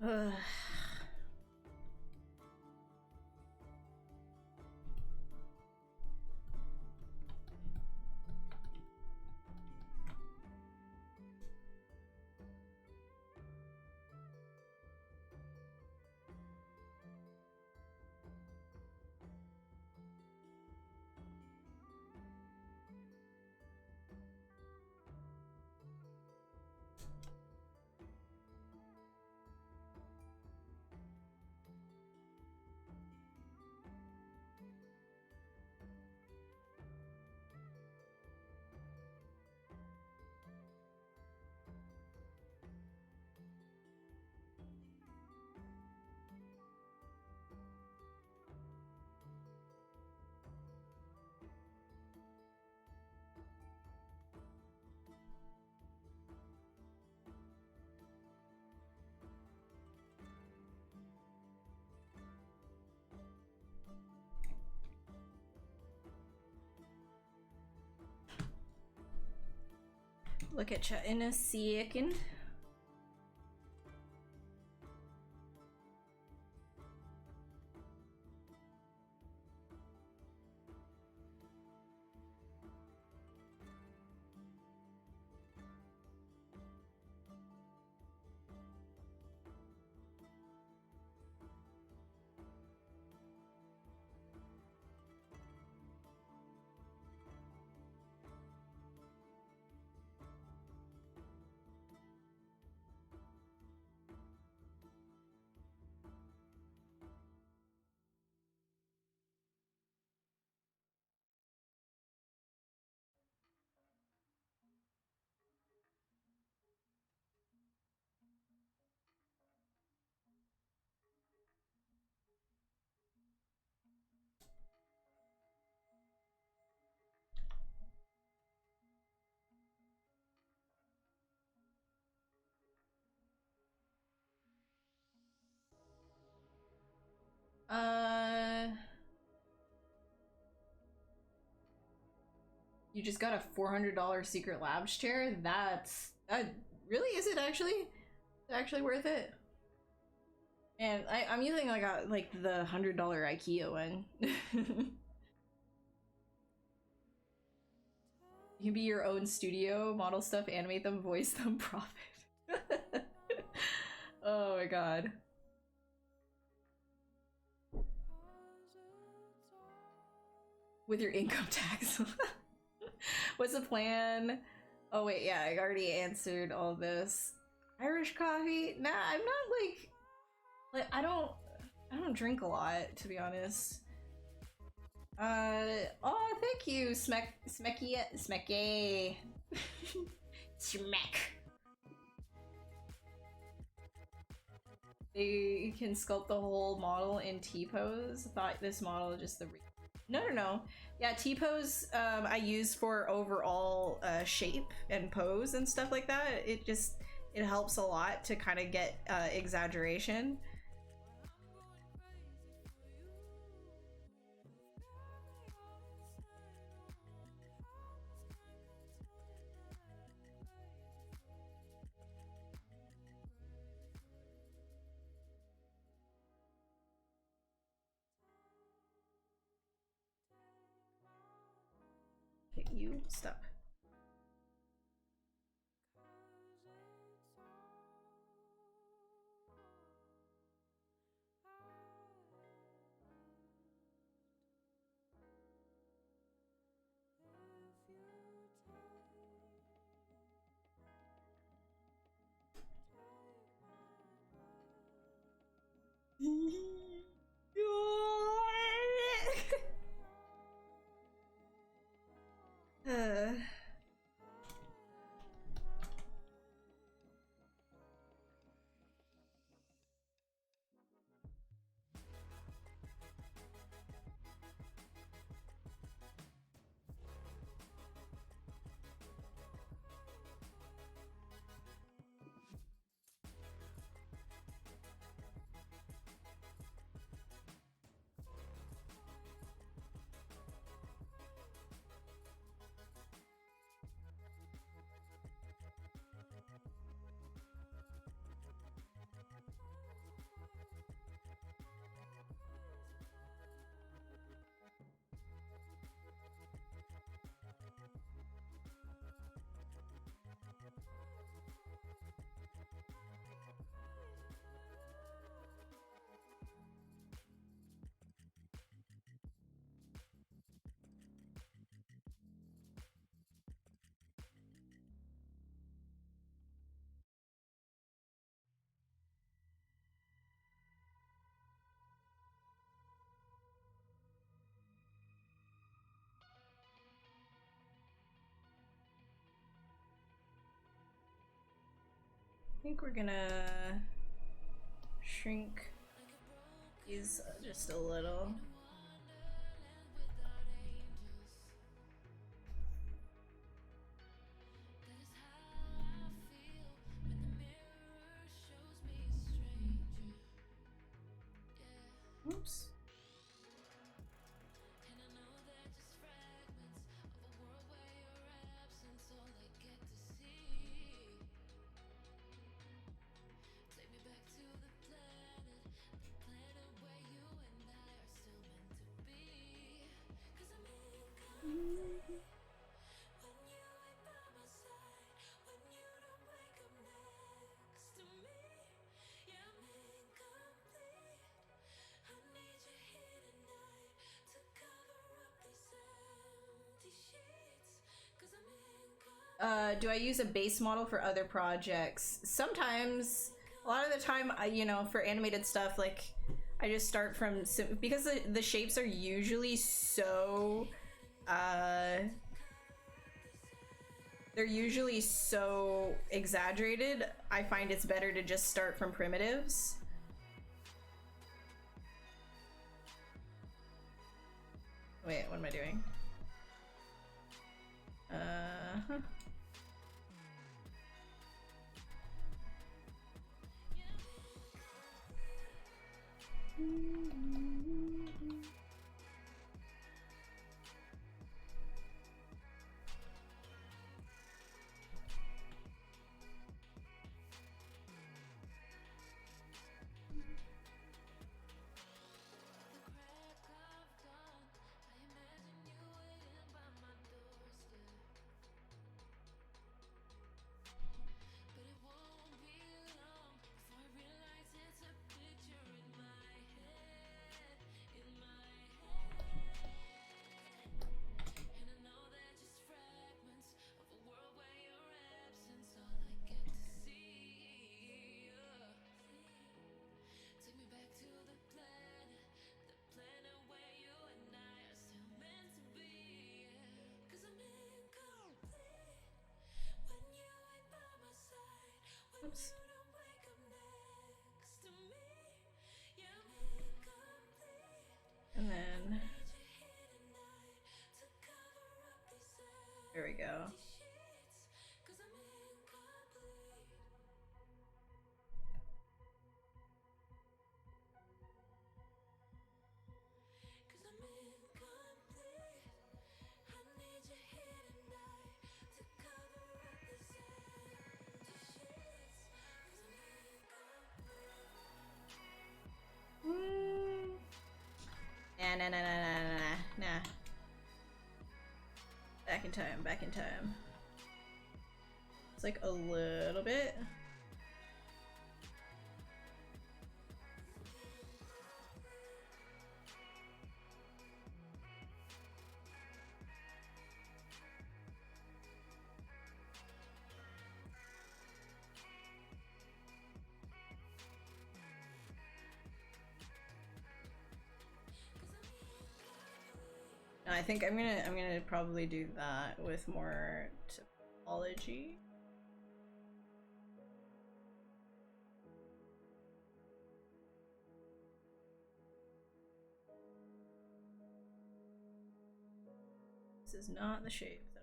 Ugh. Look at you in a second. You just got a $400 Secret Labs chair? That really, is it actually worth it? And I'm using like the $100 IKEA one. You can be your own studio, model stuff, animate them, voice them, profit. Oh my god. With your income tax. What's the plan? Oh wait, yeah, I already answered all this. Irish coffee? Nah, I'm not like I don't drink a lot, to be honest. Oh, thank you, Smecky. Smack. They can sculpt the whole model in T-pose. Thought this model just the no. Yeah, T-pose I use for overall shape and pose and stuff like that. It helps a lot to kind of get exaggeration. You stop. think we're gonna shrink these just a little. Oops. Do I use a base model for other projects? Sometimes. A lot of the time, you know, for animated stuff, like, I just start from... Because the shapes are usually so... they're usually so exaggerated, I find it's better to just start from primitives. Wait, what am I doing? Huh. Oops. And then there we go. Nah. Back in time, back in time. It's like a little bit. I think I'm gonna probably do that with more topology. This is not the shape that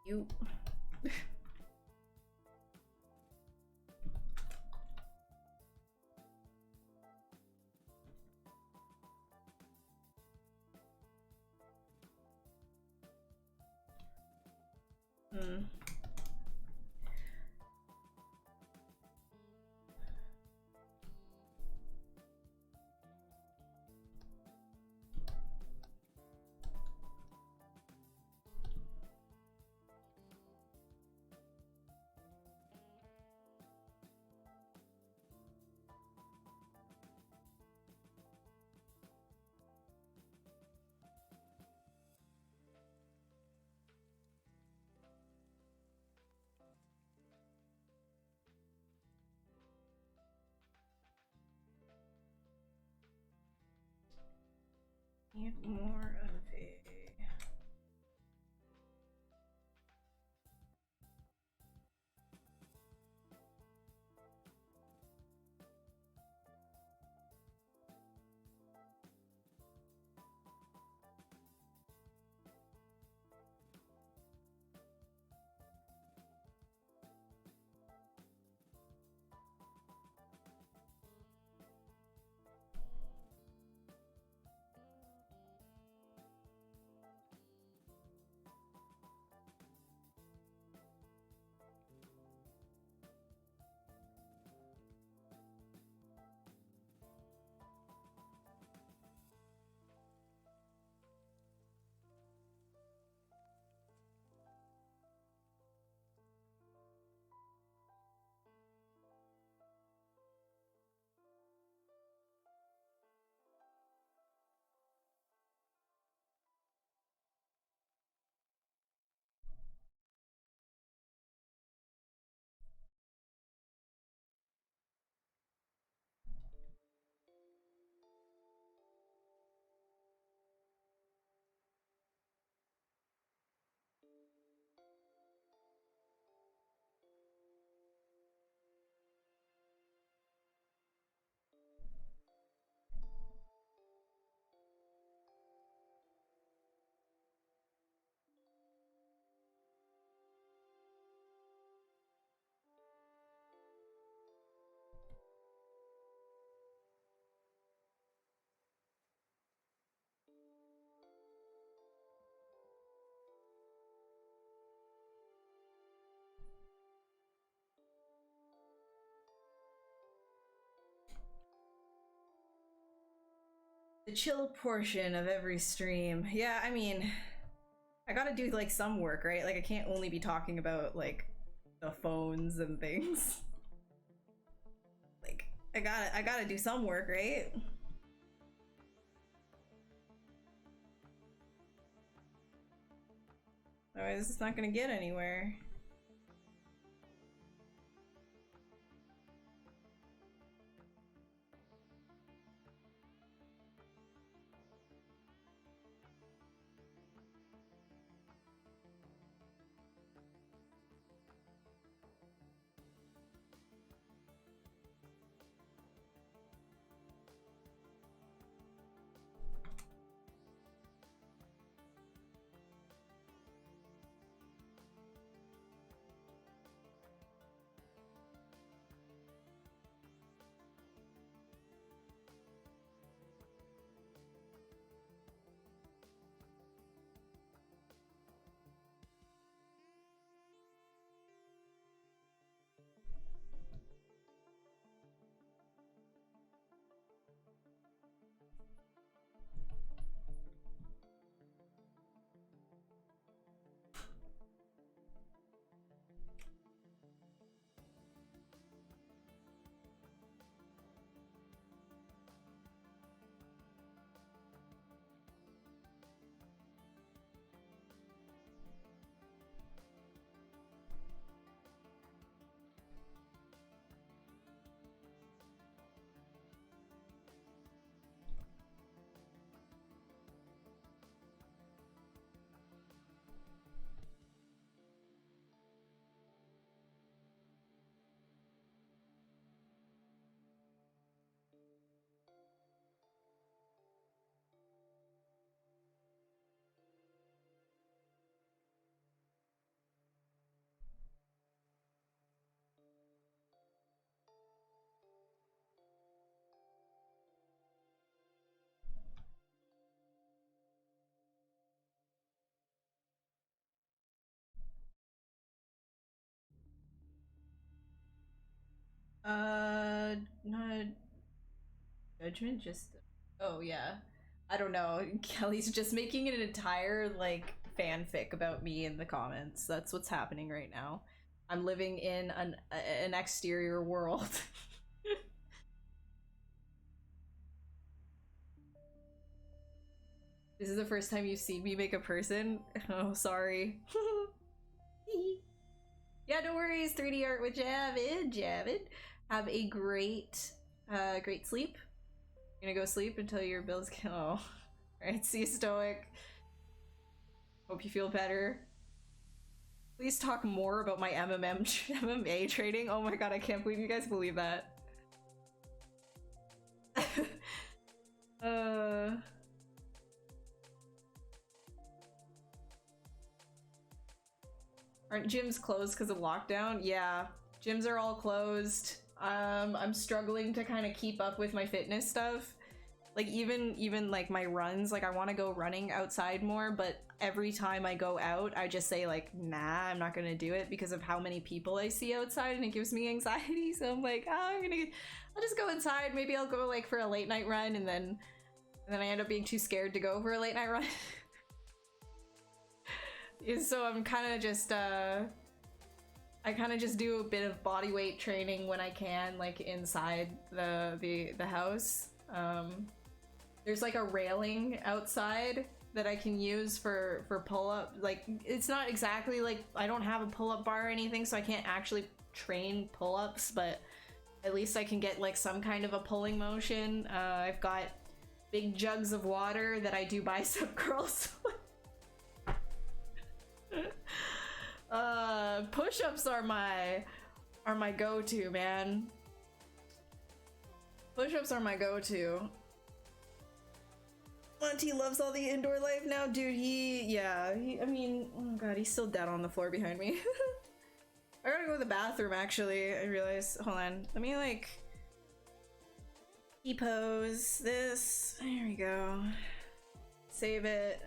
you. Need more of a... The chill portion of every stream. Yeah, I mean, I gotta do like some work, right? Like I can't only be talking about like the phones and things. Like I gotta do some work, right? Otherwise it's not gonna get anywhere. Not judgment, just oh yeah. I don't know. Kelly's just making an entire like fanfic about me in the comments. That's what's happening right now. I'm living in an exterior world. This is the first time you've seen me make a person. Oh, sorry. Yeah, no worries. 3D art with Javid. Javid. Have a great, great sleep. You're gonna go sleep until your bills. Oh. Alright, see you, Stoic. Hope you feel better. Please talk more about my MMA trading. Oh my god, I can't believe you guys believe that. Aren't gyms closed because of lockdown? Yeah, gyms are all closed. I'm struggling to kind of keep up with my fitness stuff. Like even like my runs, like I want to go running outside more, but every time I go out, I just say like, nah, I'm not gonna do it because of how many people I see outside, and it gives me anxiety. So I'm like, oh, I'll just go inside. Maybe I'll go like for a late night run, and then I end up being too scared to go for a late night run. So I'm kind of just I kind of just do a bit of body weight training when I can, like inside the house. There's like a railing outside that I can use for pull-up. Like, it's not exactly like, I don't have a pull-up bar or anything, so I can't actually train pull-ups, but at least I can get like some kind of a pulling motion. I've got big jugs of water that I do bicep curls with. Push-ups are my go-to, man. Push-ups are my go-to. Monty loves all the indoor life now, dude. I mean, oh god, he's still dead on the floor behind me. I gotta go to the bathroom, actually. I realized. Hold on. Let me, like, pose this. There we go. Save it.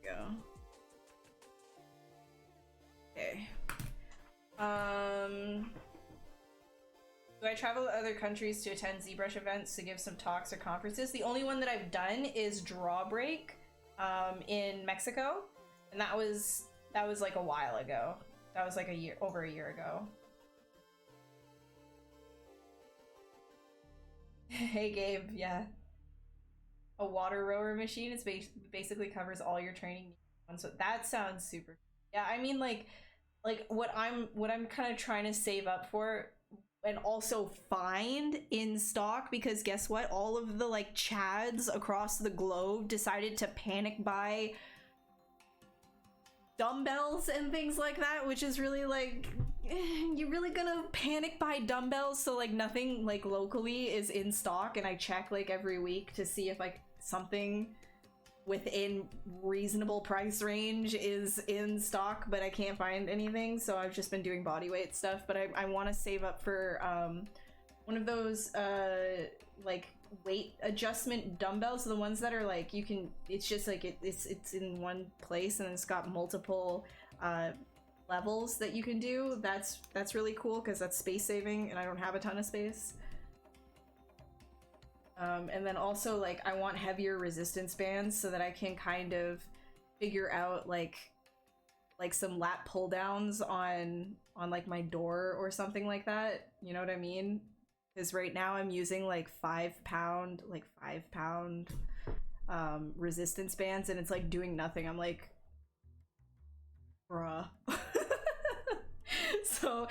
Go. Okay. Do I travel to other countries to attend ZBrush events to give some talks or conferences? The only one that I've done is Drawbreak in Mexico, and that was like a while ago. That was like over a year ago. Hey Gabe, yeah. A water rower machine. It's basically covers all your training. So that sounds super. Yeah, I mean like what I'm kind of trying to save up for and also find in stock, because guess what? All of the like chads across the globe decided to panic buy dumbbells and things like that, which is really like, you're really gonna panic buy dumbbells? So like nothing like locally is in stock, and I check like every week to see if like something within reasonable price range is in stock, but I can't find anything, so I've just been doing body weight stuff. But I want to save up for one of those like weight adjustment dumbbells, the ones that are like you can, it's just like it's in one place and it's got multiple levels that you can do. That's really cool because that's space saving and I don't have a ton of space. And then also, like, I want heavier resistance bands so that I can kind of figure out like some lat pull downs on like my door or something like that. You know what I mean? Because right now I'm using like 5 pound resistance bands, and it's like doing nothing. I'm like, bruh. So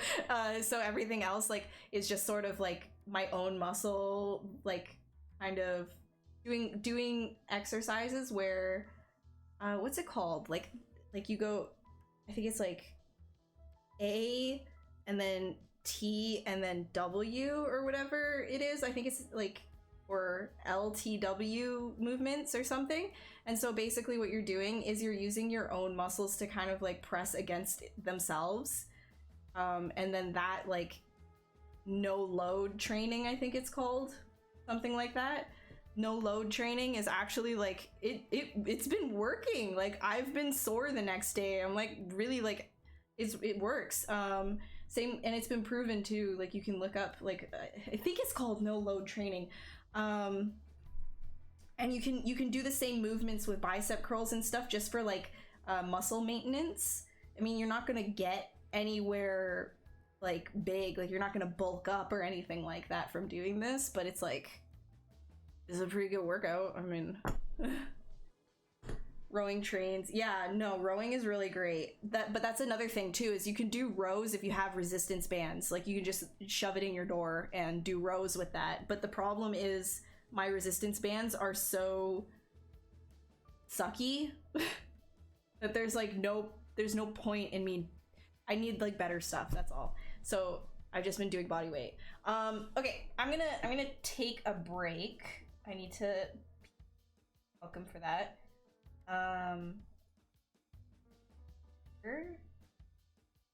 everything else like is just sort of like my own muscle, like kind of doing exercises where what's it called, like you go, I think it's like A and then T and then W or whatever it is. I think it's like, or LTW movements or something. And so basically what you're doing is you're using your own muscles to kind of like press against themselves, and then that like no load training, I think it's called, something like that. No load training is actually like it's been working. Like I've been sore the next day. I'm like really like it works. Same, and it's been proven too. Like you can look up like I think it's called no load training, and you can do the same movements with bicep curls and stuff just for like muscle maintenance. I mean, you're not gonna get anywhere like big, like you're not gonna bulk up or anything like that from doing this, but it's like, it's a pretty good workout. I mean, Rowing trains. Yeah, no, rowing is really great. But that's another thing too, is you can do rows if you have resistance bands. Like you can just shove it in your door and do rows with that. But the problem is my resistance bands are so sucky that there's no point in me. I need like better stuff, that's all. So I've just been doing body weight. Okay, I'm gonna take a break. I need to welcome for that.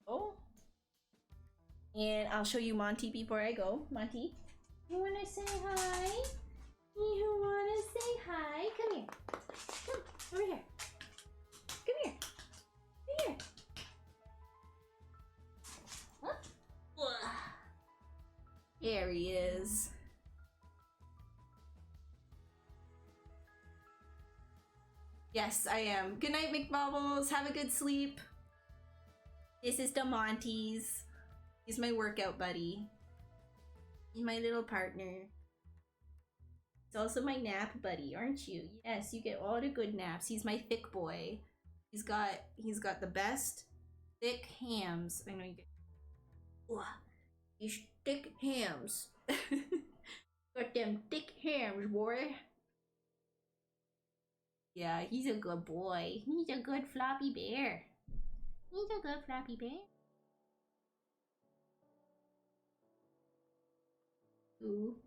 Oh, and I'll show you Monty before I go. Monty, you wanna say hi? You wanna say hi? Come here. Come over here. Come here. Come here. Huh? There he is. Yes, I am. Good night, McBubbles. Have a good sleep. This is the Monty's. He's my workout buddy. He's my little partner. He's also my nap buddy, aren't you? Yes, you get all the good naps. He's my thick boy. He's got the best thick hams. I know you get. Ooh, these thick hams. Got them thick hams, boy. Yeah, he's a good boy. He's a good floppy bear. He's a good floppy bear. Ooh.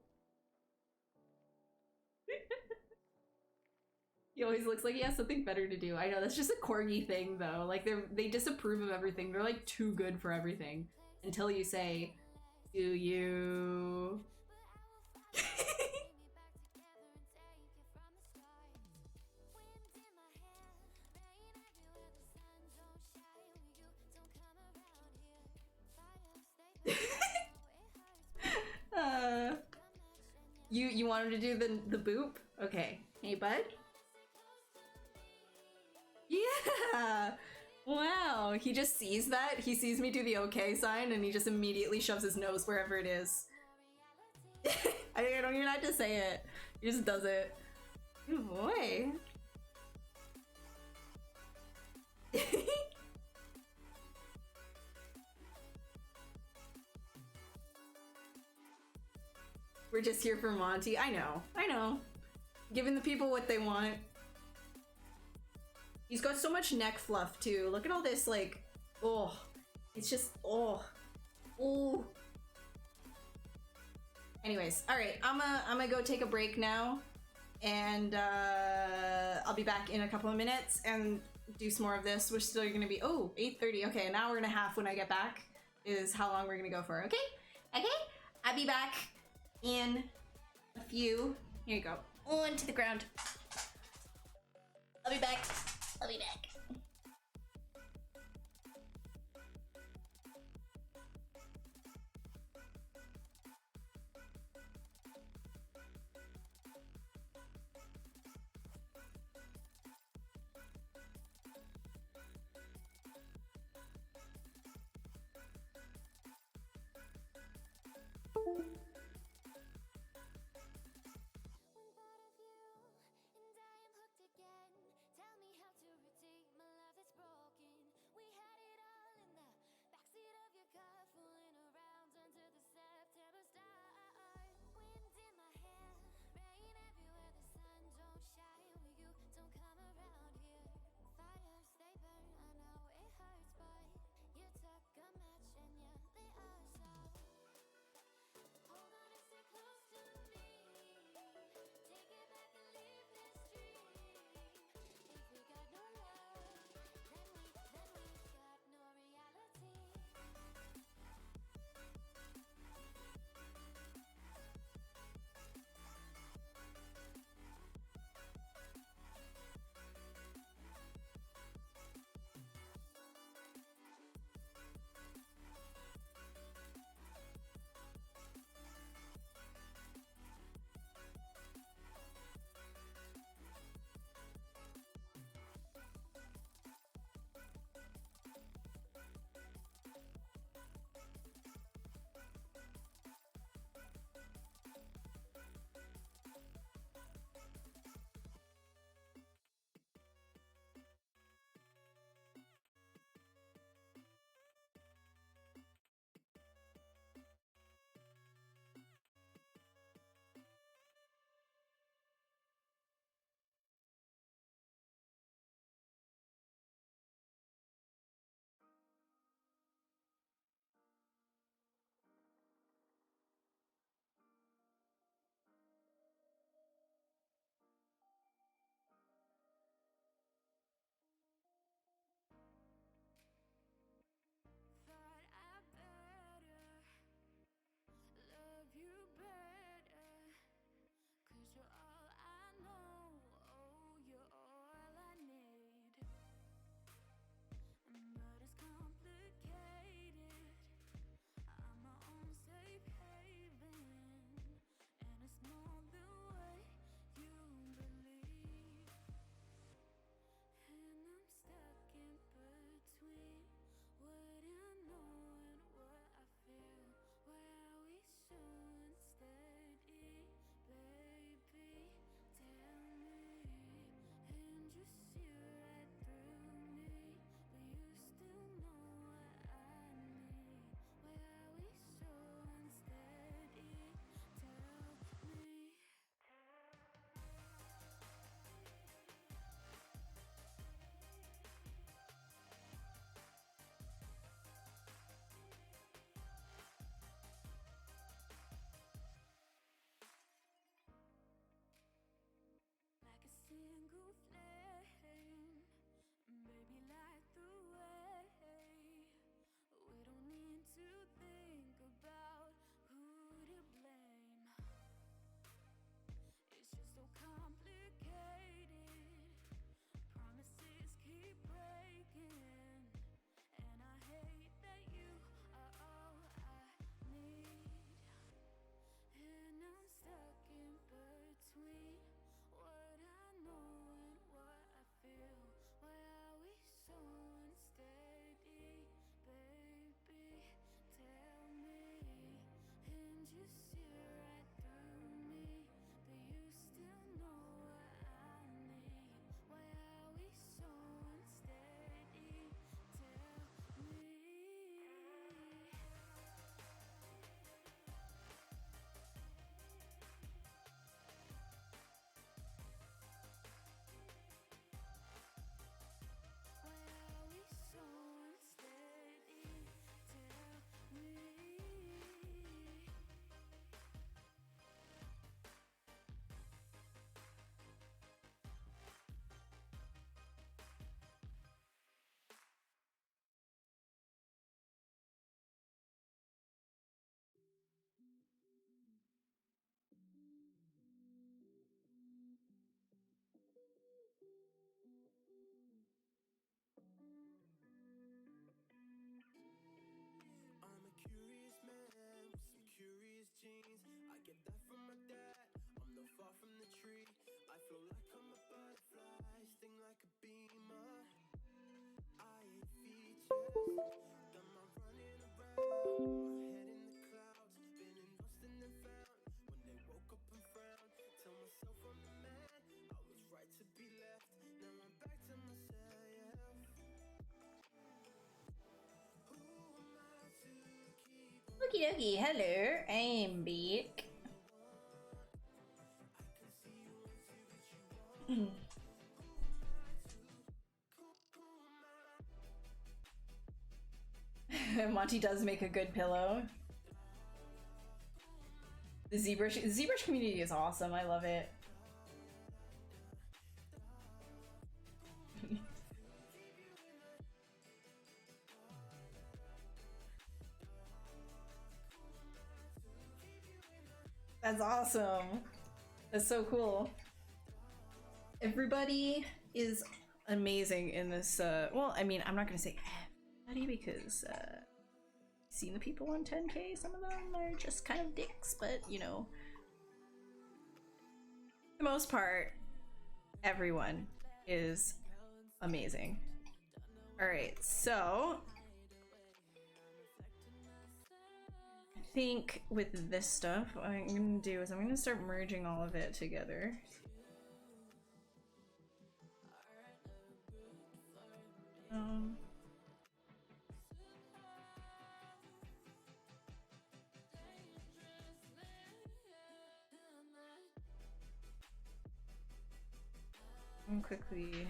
He always looks like he has something better to do. I know, that's just a corgi thing though. Like they disapprove of everything. They're like too good for everything. Until you say, do you? You want him to do the boop? Okay. Hey, bud. Yeah. Wow. He just sees that. He sees me do the okay sign, and he just immediately shoves his nose wherever it is. I don't even have to say it. He just does it. Good boy. We're just here for Monty. I know. Giving the people what they want. He's got so much neck fluff too. Look at all this, like, oh, it's just, oh. Anyways, all right, I'm gonna go take a break now, and I'll be back in a couple of minutes and do some more of this. We're still gonna be 8:30. Okay, an hour and a half when I get back is how long we're gonna go for. Okay, I'll be back in a few. Here you go. Onto the ground. I'll be back. jeans. I get that from my dad. I'm not far from the tree. I feel like I'm a butterfly, sting like a beamer. I ain't features. Got my running around, my head in the clouds. Been lost and then found. When they woke up and frowned, tell myself I'm the man. I was right to be left. Now I'm back to myself. Who am I to keep on? Okie dokie, hello, I'm back. Monty does make a good pillow. The ZBrush community is awesome. I love it. That's awesome. That's so cool. Everybody is amazing in this. Well, I mean, I'm not gonna say everybody because seen the people on 10K. Some of them are just kind of dicks, but you know, for the most part, everyone is amazing. All right, so I think with this stuff, what I'm gonna do is I'm gonna start merging all of it together. And quickly.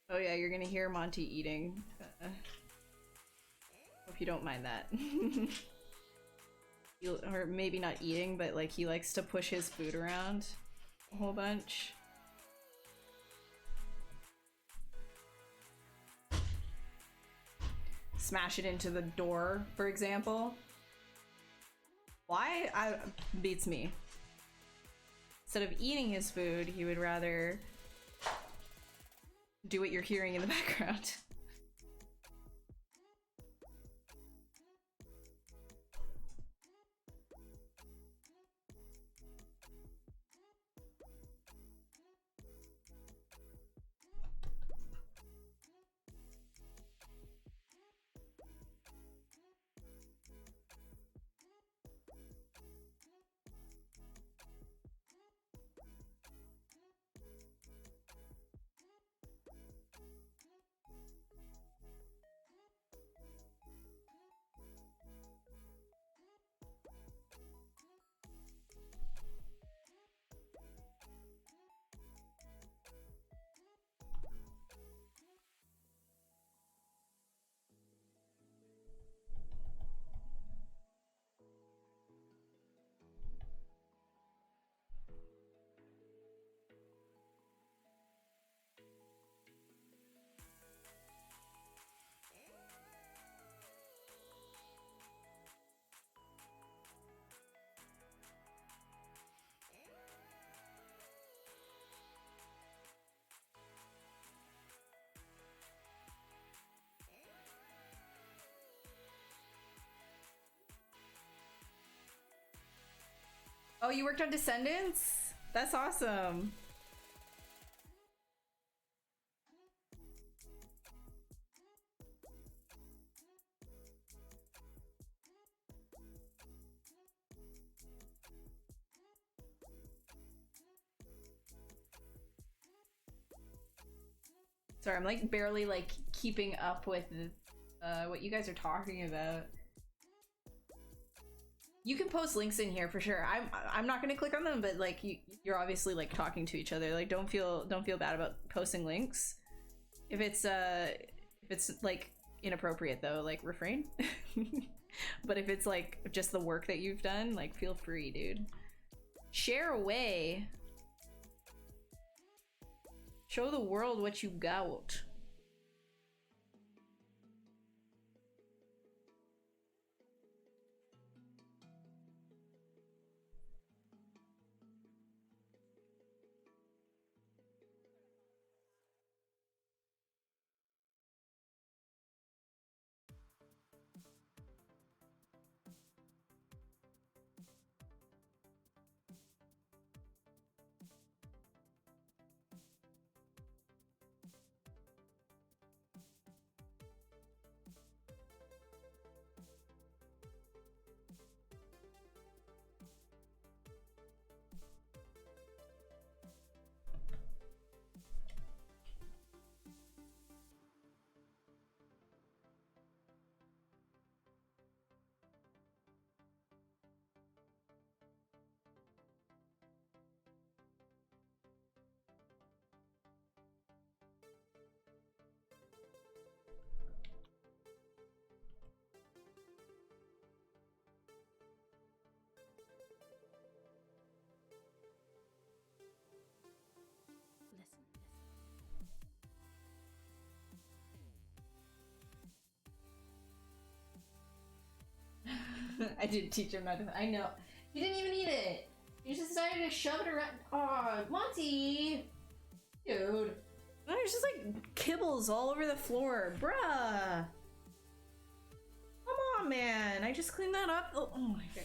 Oh yeah, you're gonna hear Monty eating. Hope you don't mind that. Or maybe not eating, but like he likes to push his food around a whole bunch. Smash it into the door, for example. Why? Beats me. Instead of eating his food, he would rather do what you're hearing in the background. Oh, you worked on Descendants? That's awesome. Sorry, I'm like barely like keeping up with what you guys are talking about. You can post links in here for sure. I'm not gonna click on them, but like you're obviously like talking to each other. Like don't feel bad about posting links. If it's like inappropriate though, like refrain. But if it's like just the work that you've done, like feel free, dude. Share away. Show the world what you got. I did teach him not to. I know. He didn't even eat it. He just decided to shove it around. Oh, Monty! Dude. There's just like kibbles all over the floor. Bruh! Come on, man. I just cleaned that up. Oh my god.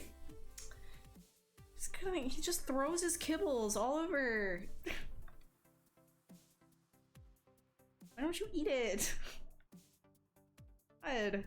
He just throws his kibbles all over. Why don't you eat it? God.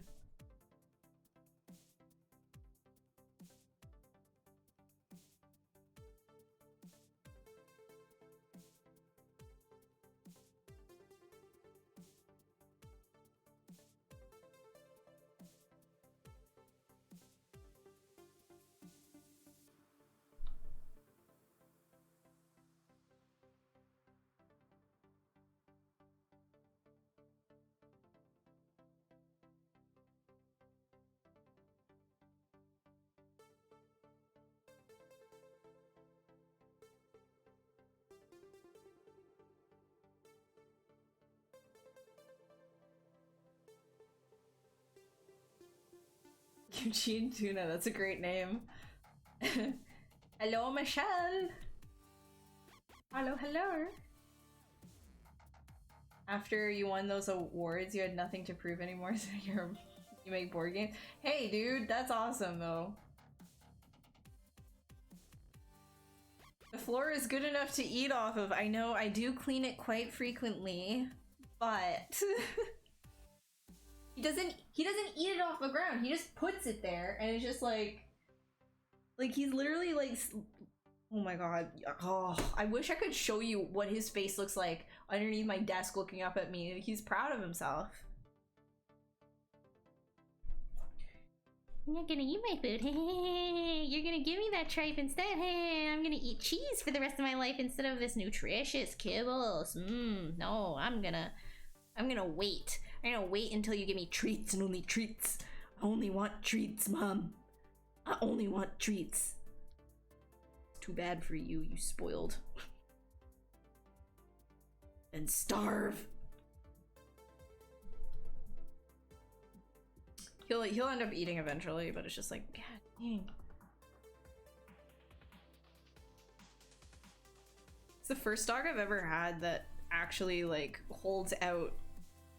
Eugene Tuna, that's a great name. Hello, Michelle. Hello, hello. After you won those awards, you had nothing to prove anymore, so you make board games. Hey, dude, that's awesome, though. The floor is good enough to eat off of. I know I do clean it quite frequently, but he doesn't eat it off the ground. He just puts it there, and it's just like he's literally like, oh my god. Oh, I wish I could show you what his face looks like underneath my desk looking up at me. He's proud of himself. I'm not gonna eat my food. Hey, you're gonna give me that tripe instead. Hey, I'm gonna eat cheese for the rest of my life instead of this nutritious kibbles. No, I'm gonna wait. I'm gonna wait until you give me treats and only treats. I only want treats, Mom. I only want treats. Too bad for you, you spoiled. And starve. He'll end up eating eventually, but it's just like, god dang. It's the first dog I've ever had that actually like holds out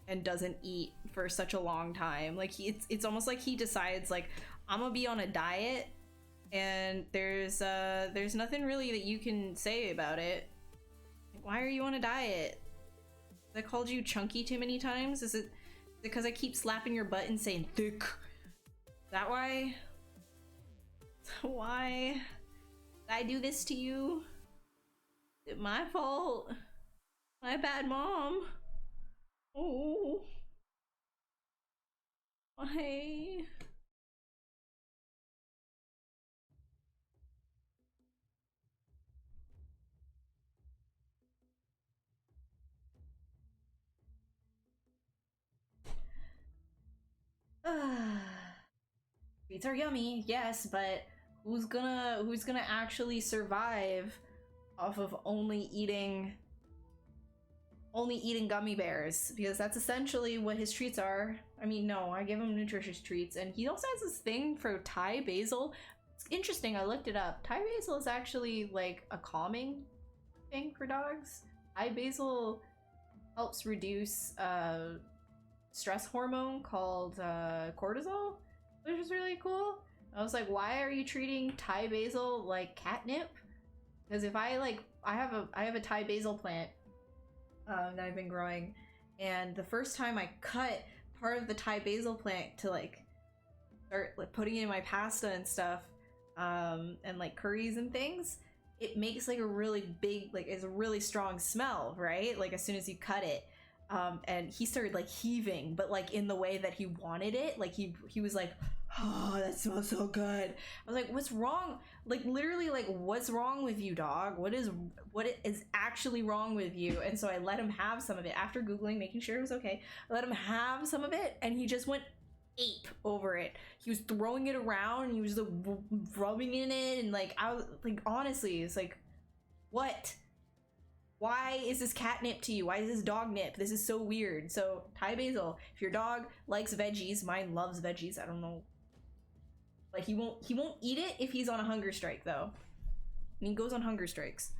and doesn't eat for such a long time. Like it's almost like he decides like, I'm gonna be on a diet and there's nothing really that you can say about it. Like, why are you on a diet? I called you chunky too many times? Is it because I keep slapping your butt and saying thick? Is that why? Why did I do this to you? Is it my fault? My bad, Mom. Oh. Why? Treats are yummy, yes, but who's gonna actually survive off of only eating gummy bears? Because that's essentially what his treats are. I mean, no, I give him nutritious treats, and he also has this thing for Thai basil. It's interesting, I looked it up. Thai basil is actually like a calming thing for dogs. Thai basil helps reduce stress hormone called cortisol, which is really cool. I was like, why are you treating Thai basil like catnip? Because if I have a Thai basil plant that I've been growing, and the first time I cut part of the Thai basil plant to like start like putting it in my pasta and stuff, and like curries and things, it makes like a really big, like it's a really strong smell, right? Like as soon as you cut it. And he started like heaving, but like in the way that he wanted it. Like he was like, oh, that smells so good. I was like, what's wrong? Like literally, like what's wrong with you, dog? What is actually wrong with you? And so I let him have some of it after Googling, making sure it was okay. I let him have some of it, and he just went ape over it. He was throwing it around, and he was like rubbing in it, and like I was like, honestly, it's like, what? Why is this catnip to you? Why is this dog nip? This is so weird. So Thai basil, if your dog likes veggies, mine loves veggies. I don't know. Like he won't eat it if he's on a hunger strike though. And he goes on hunger strikes.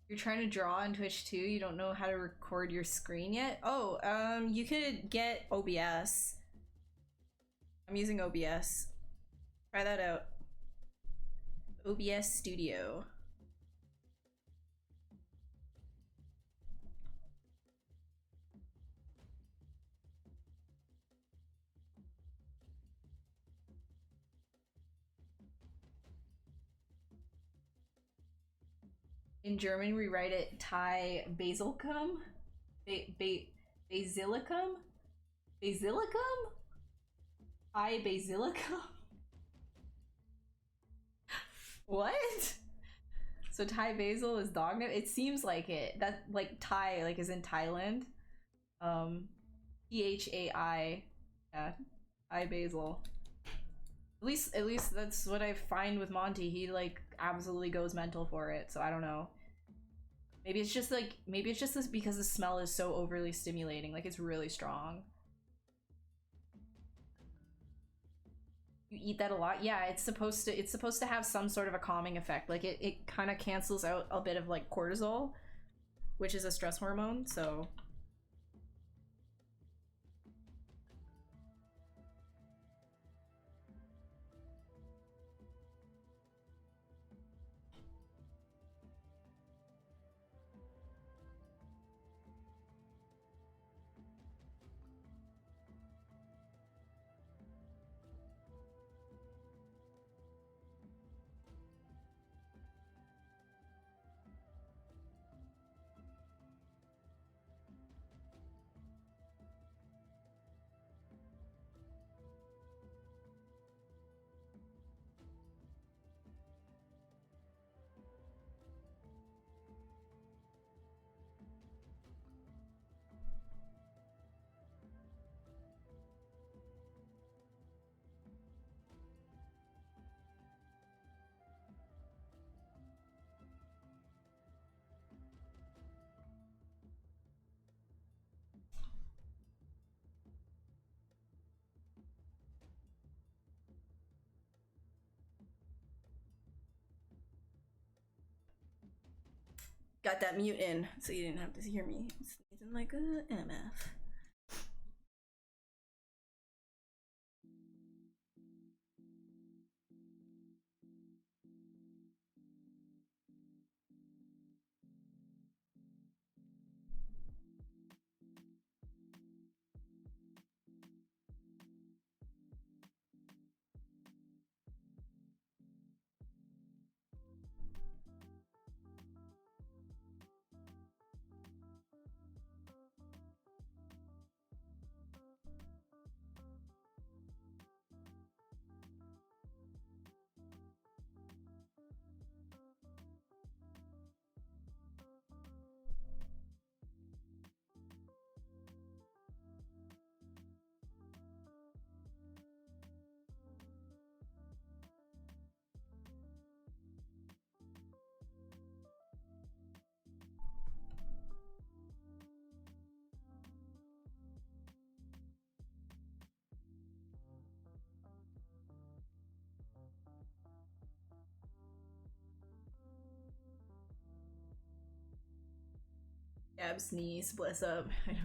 You're trying to draw on Twitch too. You don't know how to record your screen yet. Oh, you could get OBS. I'm using OBS. Try that out. OBS Studio. In German, we write it Thai basilicum. Basilicum? Basilicum? Thai basilicum? What? So Thai basil is dog nip? It seems like it. That like Thai, like is in Thailand. Thai. Yeah. Thai basil. At least that's what I find with Monty. He like absolutely goes mental for it. So I don't know. Maybe it's just this because the smell is so overly stimulating. Like it's really strong. You eat that a lot? Yeah, it's supposed to have some sort of a calming effect. Like it kind of cancels out a bit of like cortisol, which is a stress hormone, so got that mute in so you didn't have to hear me sneezing like a MF. Gab sneeze, bless up. I know.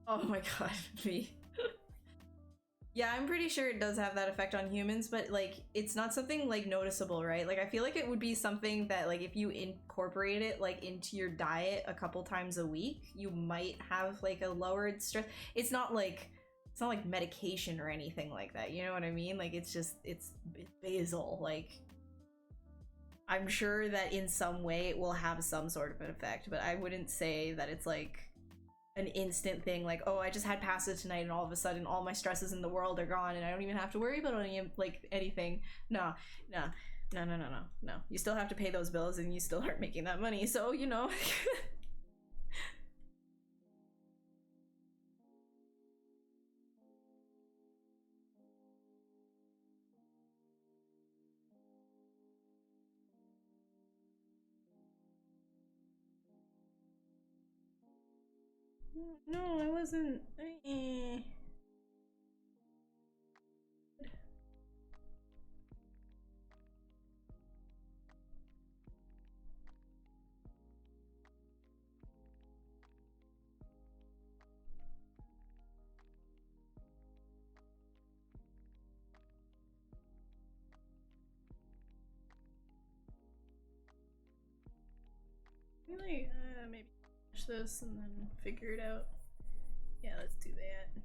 Oh my god, me. Yeah, I'm pretty sure it does have that effect on humans, but like it's not something like noticeable, right? Like I feel like it would be something that like if you incorporate it like into your diet a couple times a week, you might have like a lowered stress. It's not like medication or anything like that. You know what I mean? Like it's just it's basal. Like I'm sure that in some way it will have some sort of an effect, but I wouldn't say that it's like an instant thing like, oh, I just had pasta tonight and all of a sudden all my stresses in the world are gone and I don't even have to worry about any like anything. No. You still have to pay those bills and you still aren't making that money, so you know. No, I wasn't. Really, maybe finish this and then figure it out. Yeah, let's do that.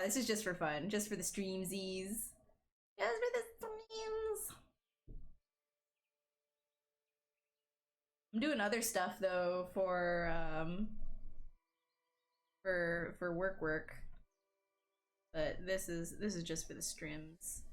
this is just for fun, just for the streamsies. Just for the streams. I'm doing other stuff though for work. But this is just for the streams.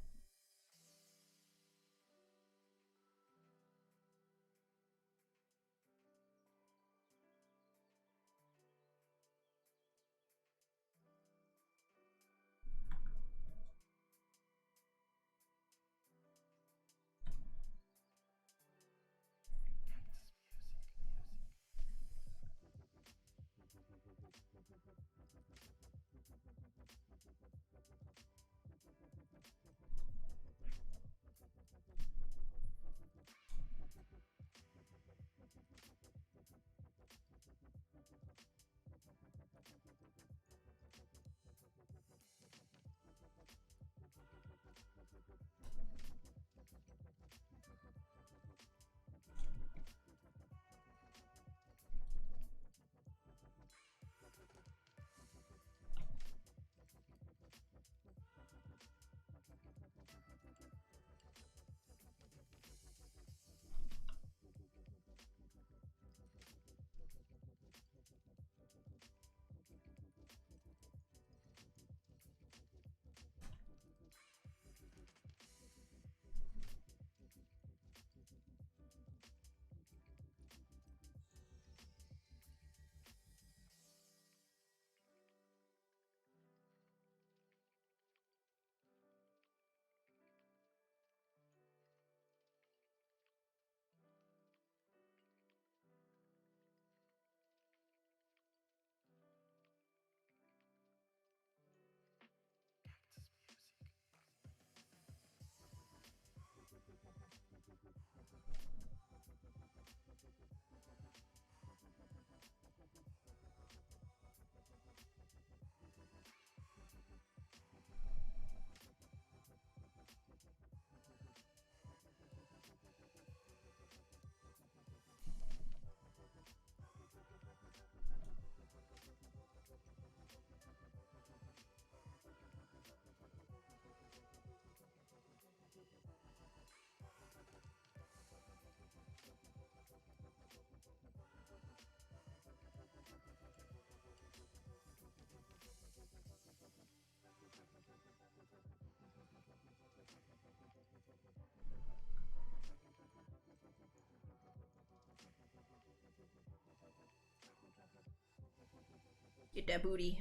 Get that booty.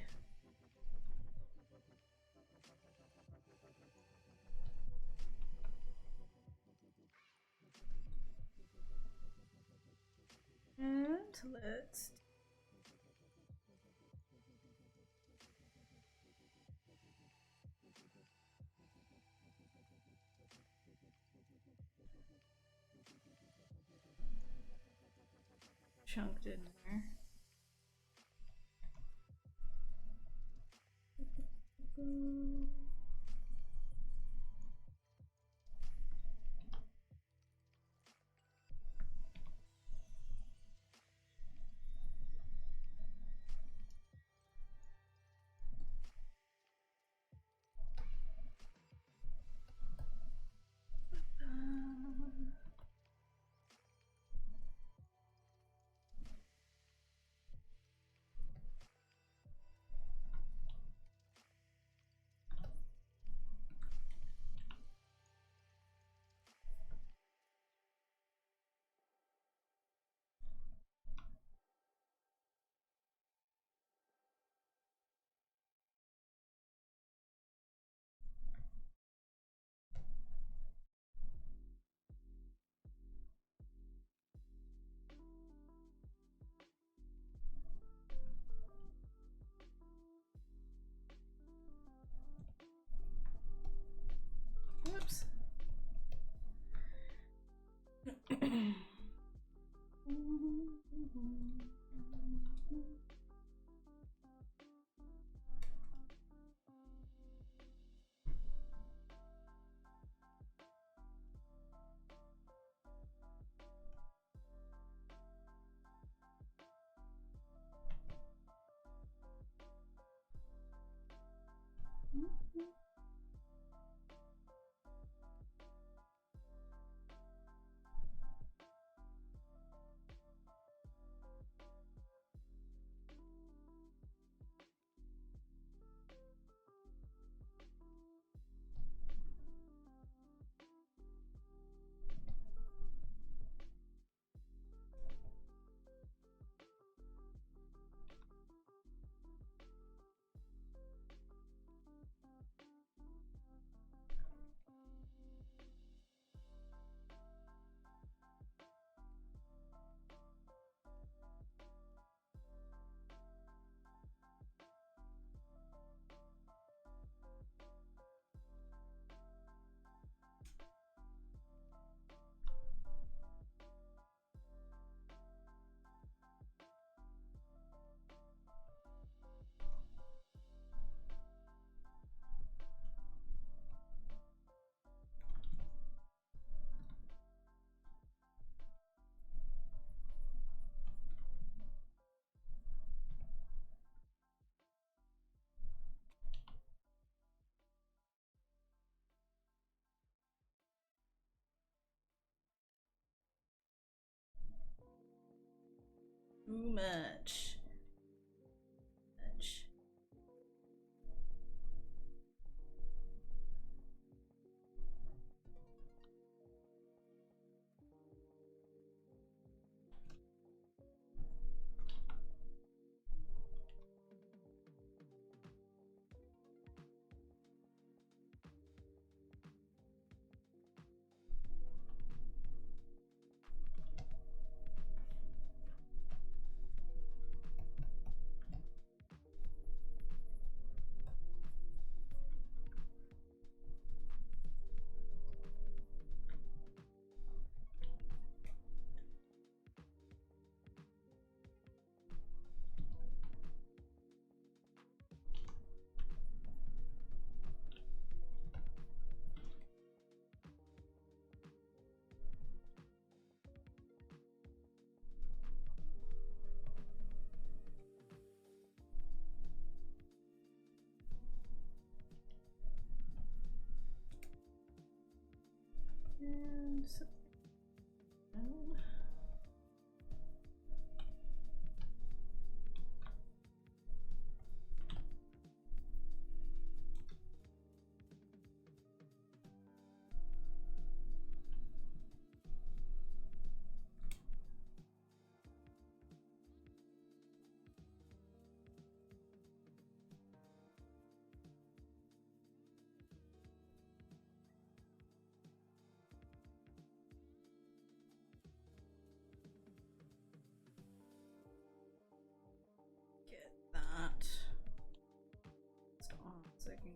And let's chunked in there. Too much. Much. And so, get that. Just on so I can.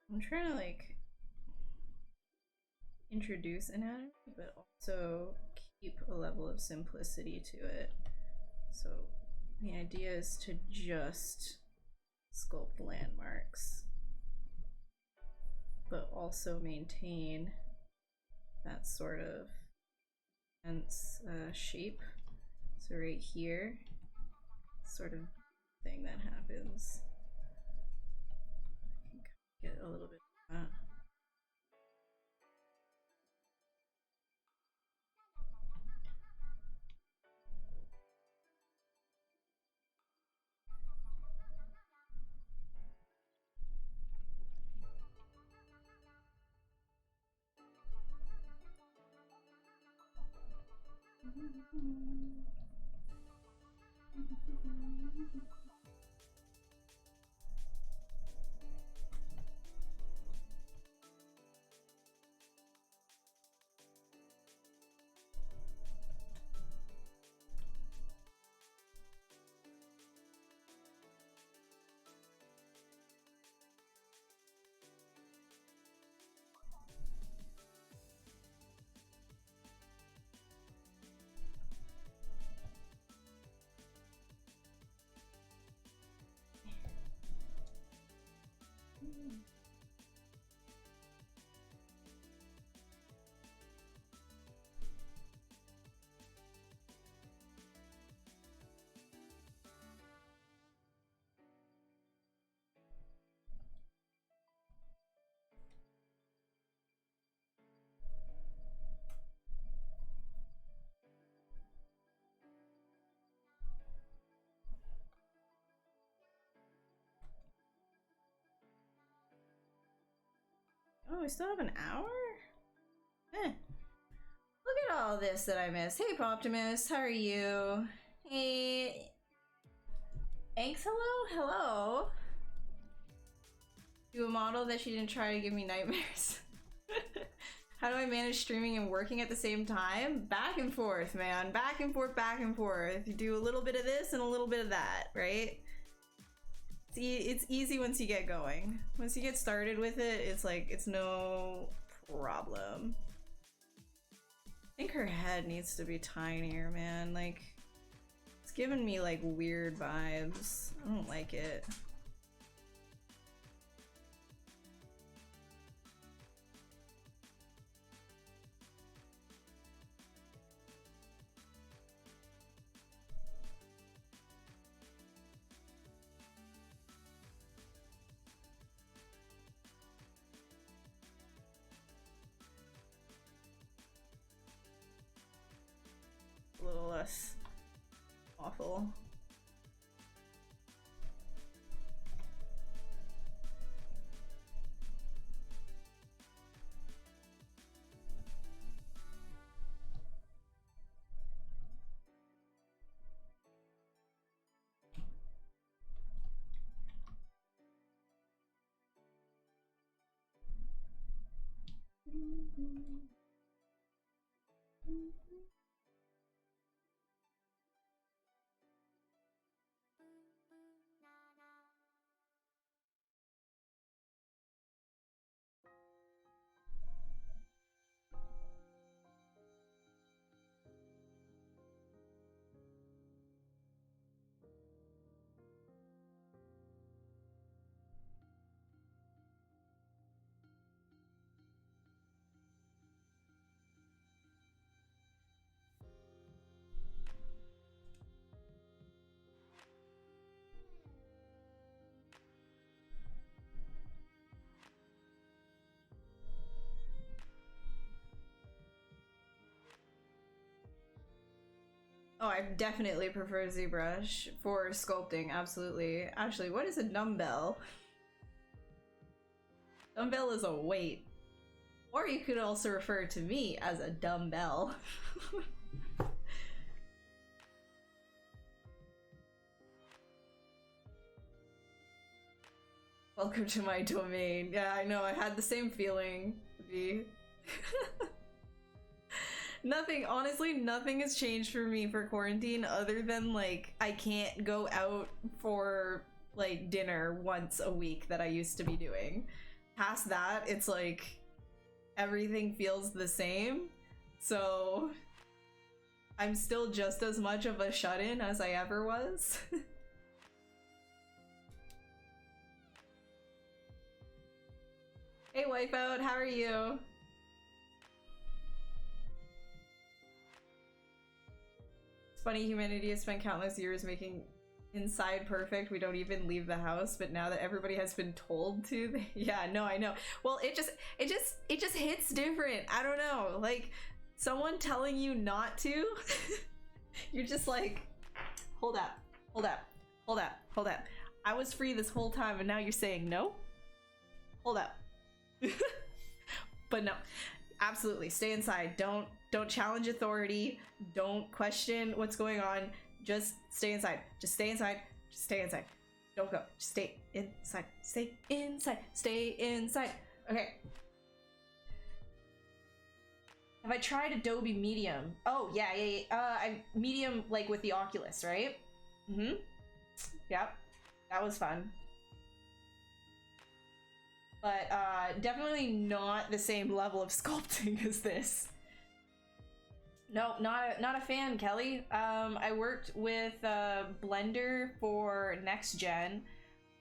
I'm trying to like introduce anatomy, but also keep a level of simplicity to it. So the idea is to just sculpt landmarks, but also maintain that sort of dense shape. So right here, sort of thing that happens. I can get a little bit of that. Oh, we still have an hour? Eh. Look at all this that I missed. Hey, Poptimus, how are you? Hey. Thanks, hello? Hello? Do a model that she didn't try to give me nightmares. How do I manage streaming and working at the same time? Back and forth, man. Back and forth, back and forth. You do a little bit of this and a little bit of that, right? See, it's easy once you get going. Once you get started with it, it's like, it's no problem. I think her head needs to be tinier, man. Like, it's giving me like weird vibes. I don't like it. A little less awful. Oh, I definitely prefer ZBrush for sculpting, absolutely. Actually, what is a dumbbell? Dumbbell is a weight. Or you could also refer to me as a dumbbell. Welcome to my domain. Yeah, I know, I had the same feeling, V. Nothing, honestly, nothing has changed for me for quarantine other than, like, I can't go out for, like, dinner once a week that I used to be doing. Past that, it's like, everything feels the same. So, I'm still just as much of a shut-in as I ever was. Hey, Wipeout, how are you? It's funny, humanity has spent countless years making inside perfect. We don't even leave the house, but now that everybody has been told to, yeah, no, I know. Well, it just hits different. I don't know. Like, someone telling you not to, you're just like, hold up, hold up, hold up, hold up. I was free this whole time, and now you're saying no? Hold up. But no, absolutely, stay inside. Don't challenge authority. Don't question what's going on. Just stay inside. Just stay inside. Just stay inside. Don't go. Just stay inside. Stay inside. Stay inside. Okay. Have I tried Adobe Medium? Oh yeah. I Medium, like with the Oculus, right? Mm-hmm. Yep. That was fun. But definitely not the same level of sculpting as this. No, not a fan, Kelly. I worked with Blender for next gen,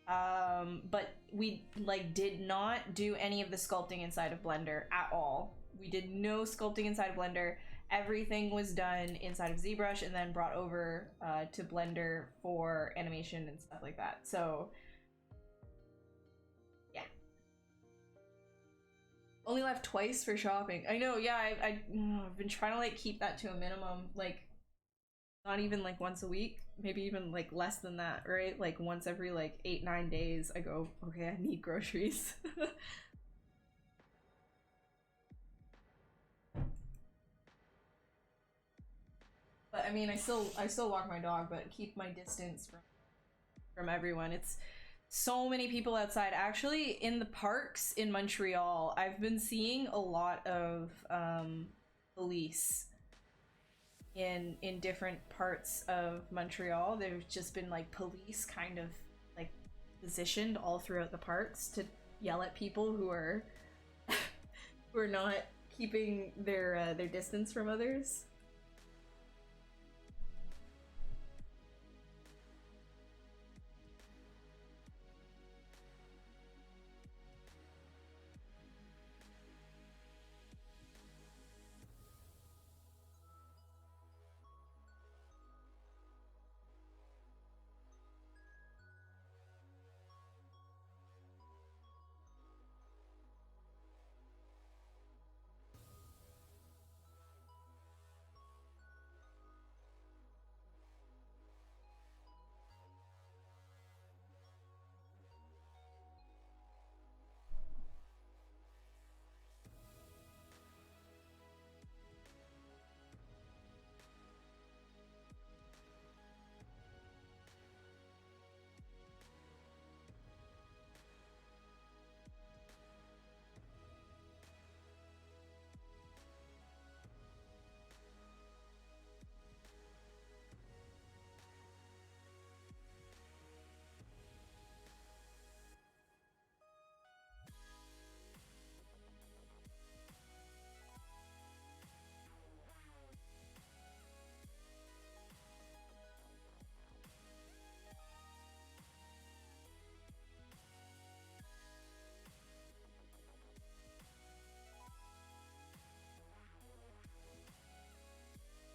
but we like did not do any of the sculpting inside of Blender at all. We did no sculpting inside of Blender. Everything was done inside of ZBrush and then brought over to Blender for animation and stuff like that. So only left twice for shopping. I know, yeah, I've been trying to like keep that to a minimum, like not even like once a week, maybe even like less than that, right? Like once every like 8-9 days I go, okay, I need groceries. But I mean, I still walk my dog, but keep my distance from everyone. So many people outside. Actually, in the parks in Montreal, I've been seeing a lot of police in different parts of Montreal. There's just been like police kind of like positioned all throughout the parks to yell at people who are who are not keeping their distance from others.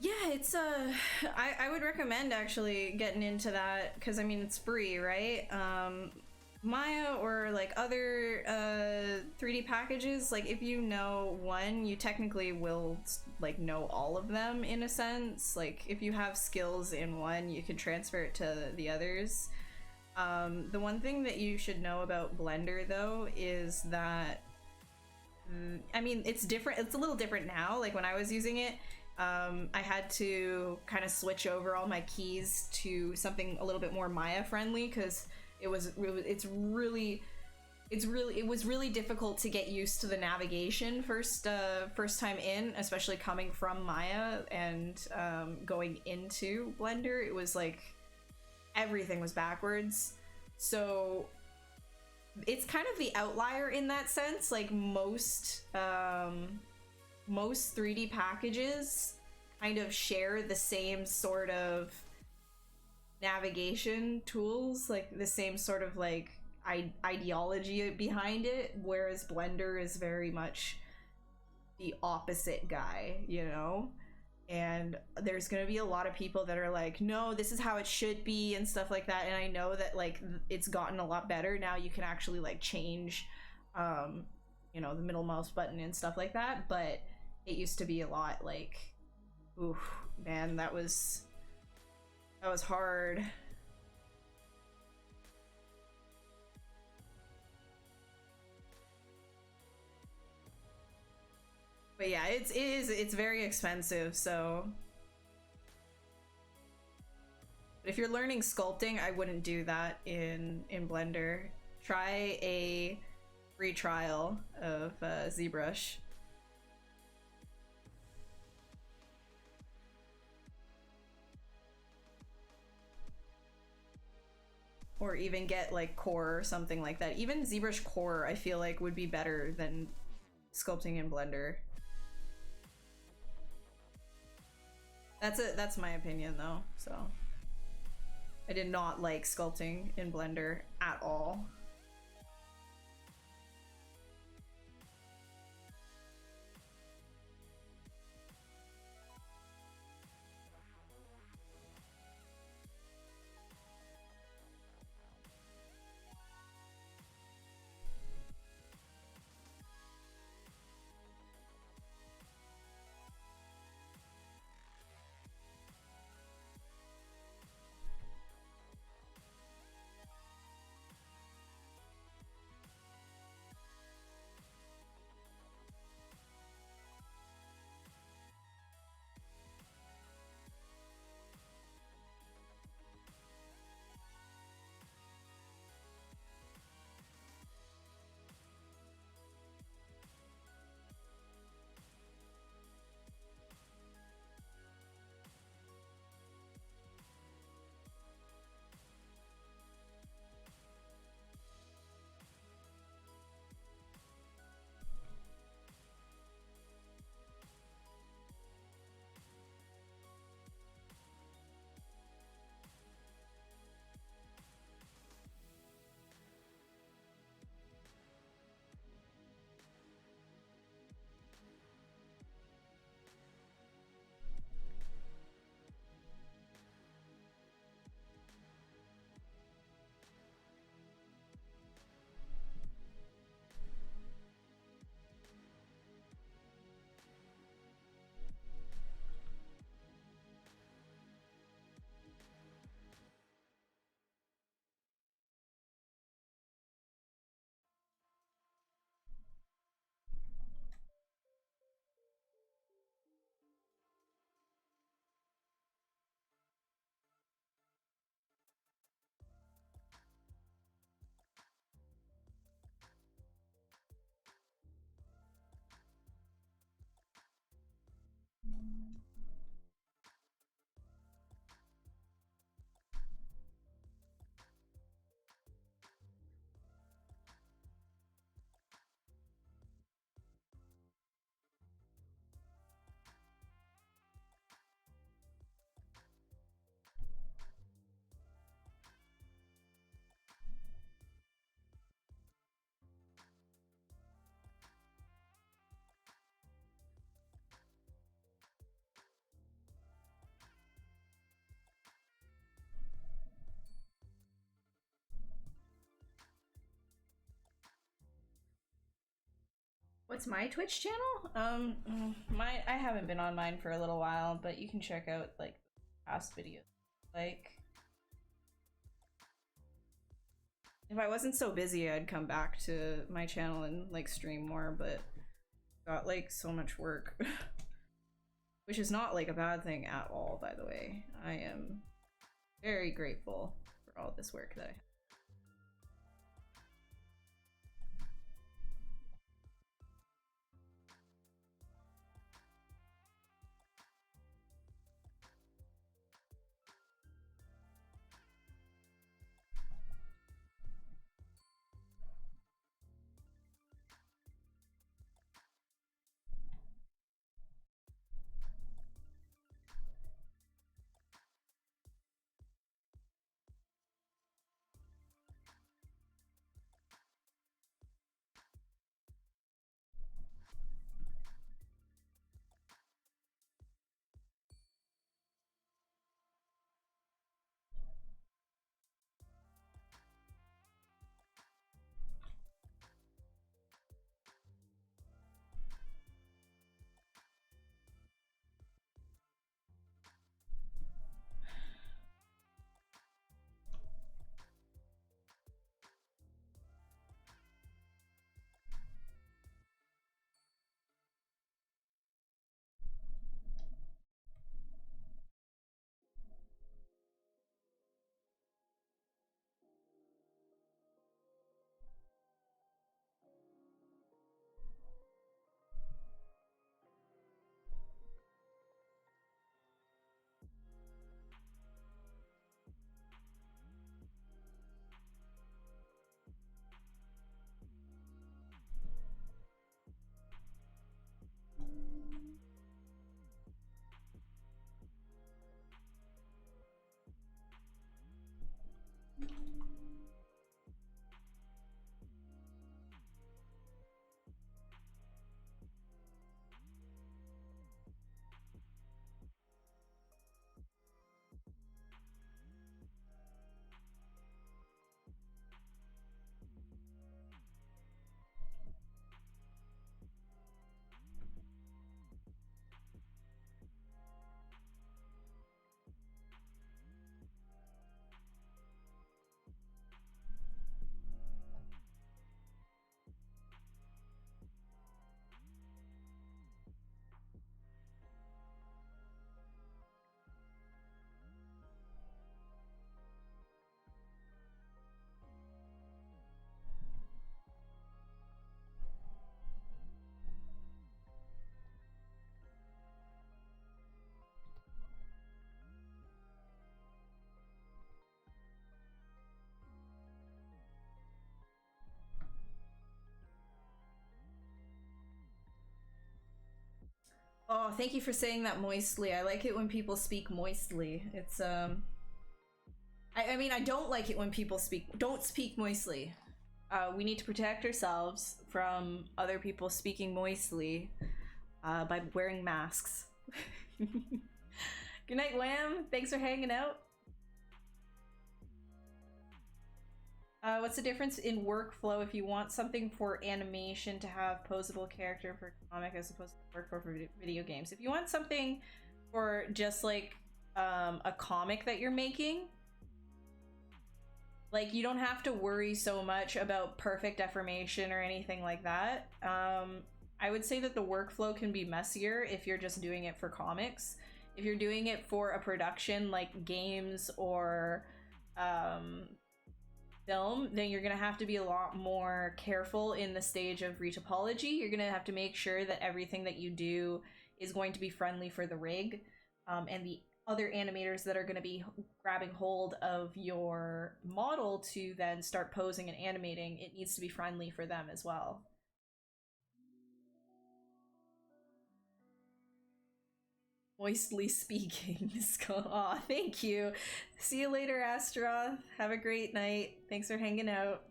Yeah, it's I would recommend actually getting into that because I mean it's free, right? Maya or like other 3D packages, like if you know one, you technically will like know all of them in a sense. Like if you have skills in one, you can transfer it to the others. The one thing that you should know about Blender though is that I mean it's different. It's a little different now. Like when I was using it, I had to kind of switch over all my keys to something a little bit more Maya friendly because it was really difficult to get used to the navigation first time in, especially coming from Maya and going into Blender. It was like everything was backwards. So it's kind of the outlier in that sense. Like most 3D packages kind of share the same sort of navigation tools, like the same sort of like ideology behind it, whereas Blender is very much the opposite guy, you know? And there's gonna be a lot of people that are like, no, this is how it should be and stuff like that. And I know that like it's gotten a lot better now. You can actually like change you know, the middle mouse button and stuff like that, but it used to be a lot like, ooh, man, that was hard. But yeah, it's very expensive, so but if you're learning sculpting, I wouldn't do that in Blender. Try a free trial of ZBrush. Or even get like Core or something like that. Even ZBrush Core I feel like would be better than sculpting in Blender. That's my opinion though, so. I did not like sculpting in Blender at all. what's my Twitch channel? I haven't been on mine for a little while, but you can check out like past videos. Like, if I wasn't so busy, I'd come back to my channel and like stream more, but got like so much work. Which is not like a bad thing at all, by the way. I am very grateful for all this work that I have. Oh, thank you for saying that moistly. I like it when people speak moistly. It's I mean, I don't like it when people don't speak moistly. We need to protect ourselves from other people speaking moistly by wearing masks. Good night, Wham. Thanks for hanging out. What's the difference in workflow if you want something for animation to have posable character for comic as opposed to workflow for video games? If you want something for just like a comic that you're making, like you don't have to worry so much about perfect deformation or anything like that. I would say that the workflow can be messier if you're just doing it for comics. If you're doing it for a production like games or film, then you're gonna have to be a lot more careful in the stage of retopology. You're gonna have to make sure that everything that you do is going to be friendly for the rig, and the other animators that are going to be grabbing hold of your model to then start posing and animating, it needs to be friendly for them as well. Moistly speaking. Aw, thank you. See you later, Astroth. Have a great night. Thanks for hanging out.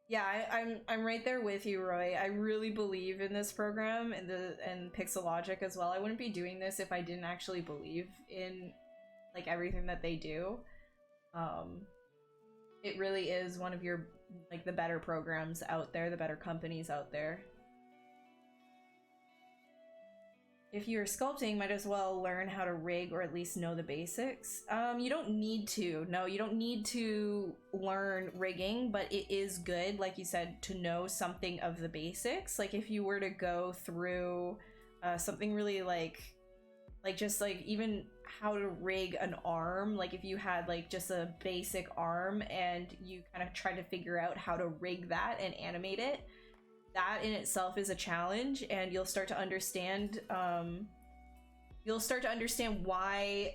Yeah, I'm right there with you, Roy. I really believe in this program and Pixelogic as well. I wouldn't be doing this if I didn't actually believe in like everything that they do. It really is one of your like the better programs out there, the better companies out there. If you're sculpting, might as well learn how to rig or at least know the basics. You don't need to. No, you don't need to learn rigging, but it is good, like you said, to know something of the basics. Like if you were to go through something really like just like even how to rig an arm, like if you had like just a basic arm and you kind of try to figure out how to rig that and animate it, that in itself is a challenge, and you'll start to understand why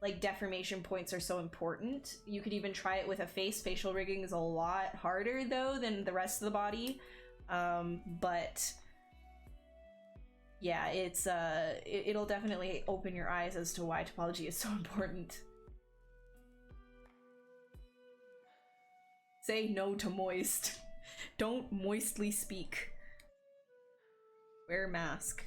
like deformation points are so important. You could even try it with a face. Facial rigging is a lot harder though than the rest of the body, but yeah, it's it'll definitely open your eyes as to why topology is so important. Say no to moist. Don't moistly speak. Wear mask.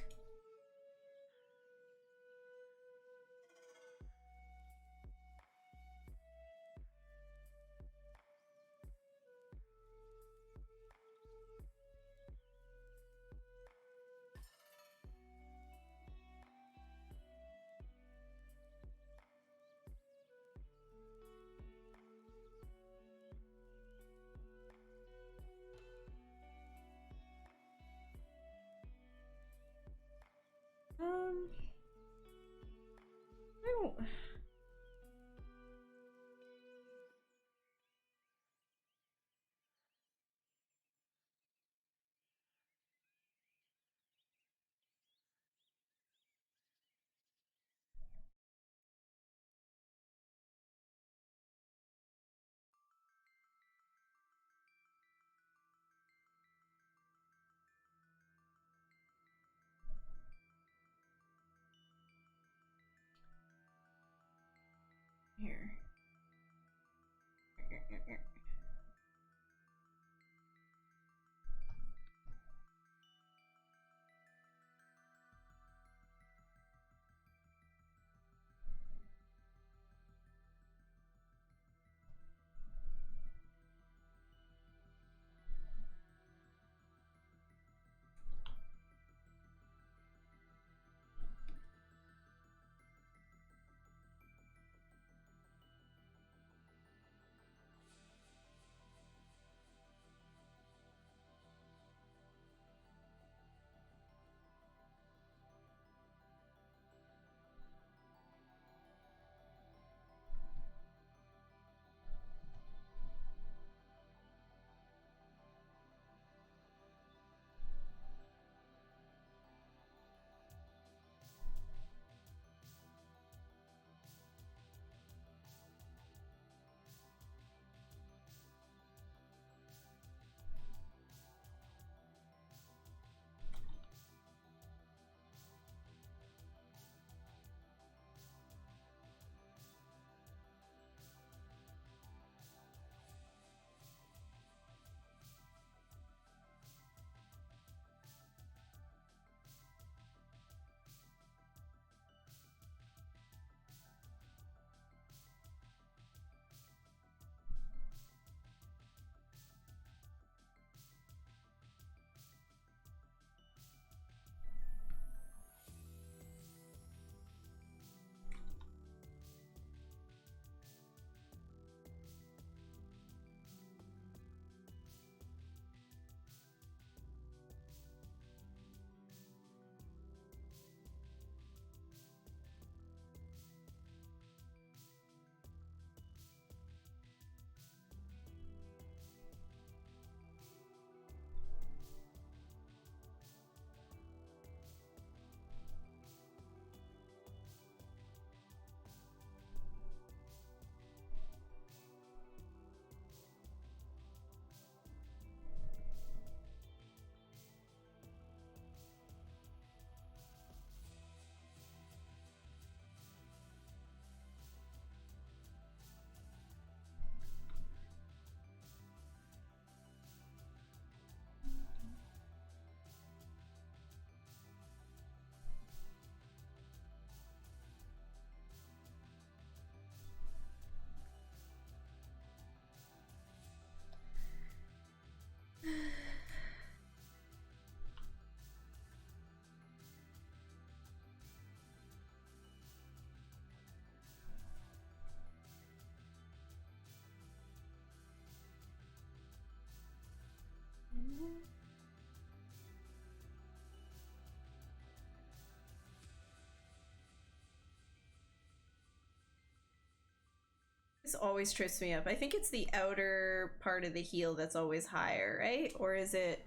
This always trips me up. I think it's the outer part of the heel that's always higher, right? Or is it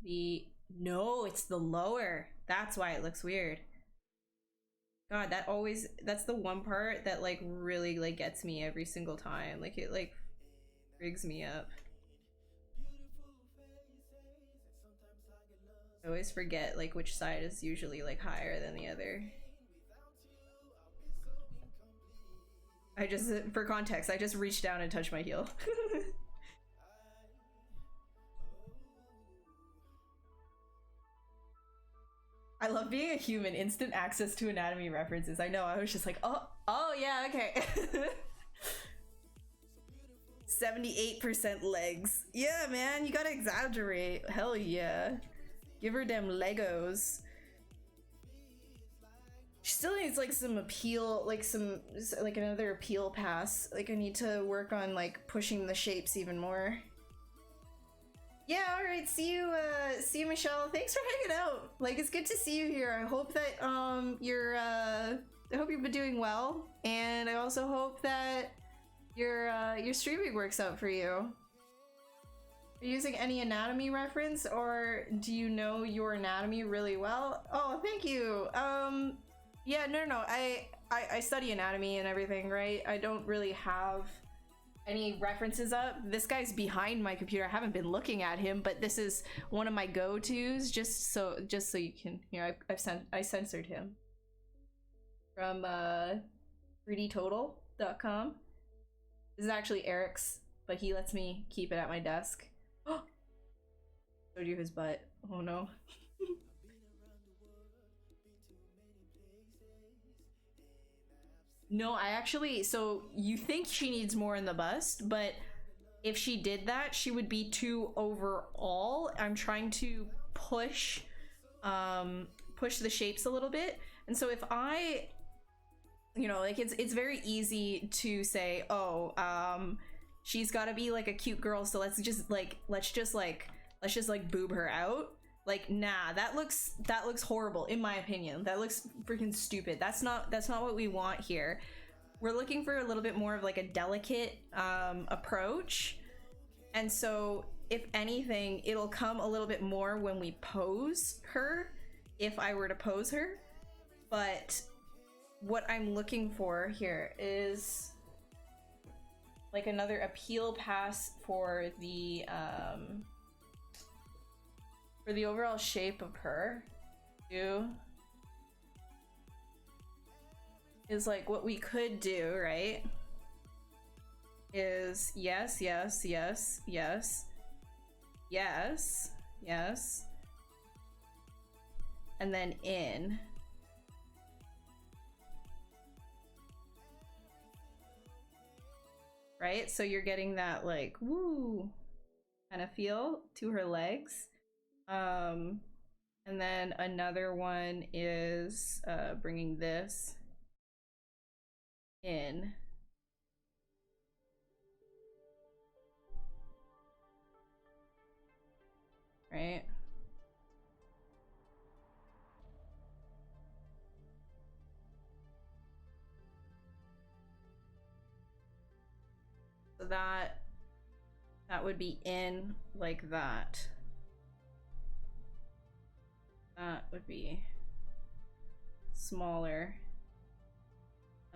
the... No, it's the lower. That's why it looks weird. God, that's the one part that like really like gets me every single time. Like it like rigs me up. I always forget like which side is usually like higher than the other. I just, for context, I just reached down and touched my heel. I love being a human. Instant access to anatomy references. I know, I was just like, oh yeah, okay. 78% legs. Yeah, man, you gotta exaggerate. Hell yeah. Give her them Legos. She still needs like some appeal, like another appeal pass. Like I need to work on like pushing the shapes even more. Yeah, all right. See you, Michelle. Thanks for hanging out. Like it's good to see you here. I hope that I hope you've been doing well, and I also hope that your streaming works out for you. Are you using any anatomy reference, or do you know your anatomy really well? Oh, thank you. Yeah, no. I study anatomy and everything, right? I don't really have any references up. This guy's behind my computer. I haven't been looking at him, but this is one of my go-tos. Just so you can, here, I censored him from 3dtotal.com. This is actually Eric's, but he lets me keep it at my desk. Showed you his butt. Oh no. No, I actually, so you think she needs more in the bust, but if she did that, she would be too overall. I'm trying to push the shapes a little bit. And so if I, you know, like it's very easy to say, oh, she's got to be like a cute girl, so let's just boob her out. Like, nah, that looks horrible in my opinion. That looks freaking stupid. That's not what we want here. We're looking for a little bit more of like a delicate approach. And so if anything, it'll come a little bit more when we pose her, if I were to pose her. But what I'm looking for here is like another appeal pass for the overall shape of her too. Is like what we could do, right? Is yes, and then in. Right? So you're getting that like woo kind of feel to her legs. And then another one is bringing this in. Right? So that would be in like that. That would be smaller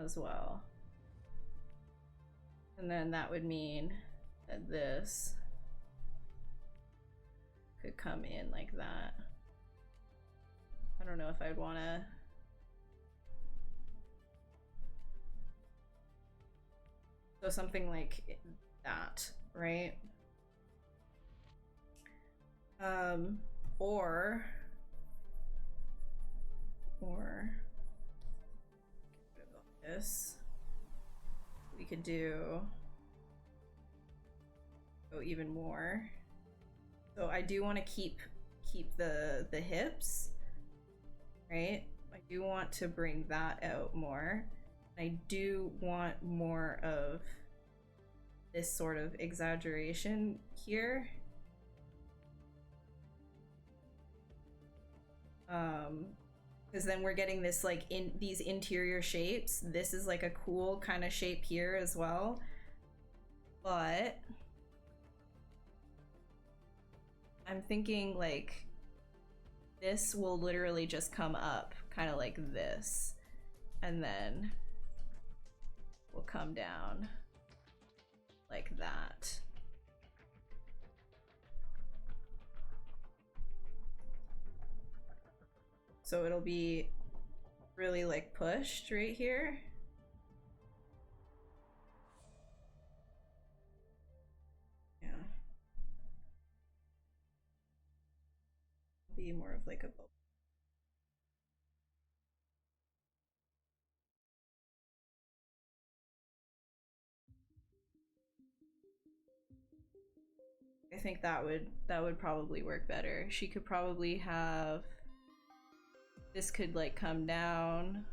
as well. And then that would mean that this could come in like that. I don't know if I'd want to. So something like that, right? Or this, we could go even more. So I do want to keep the hips, right? I do want to bring that out more. I do want more of this sort of exaggeration here. Because then we're getting this like in these interior shapes. This is like a cool kind of shape here as well. but I'm thinking like this will literally just come up kind of like this, and then will come down like that. So it'll be really like pushed right here. Yeah. Be more of like a bubble. I think that would probably work better. She could probably have this could like come down,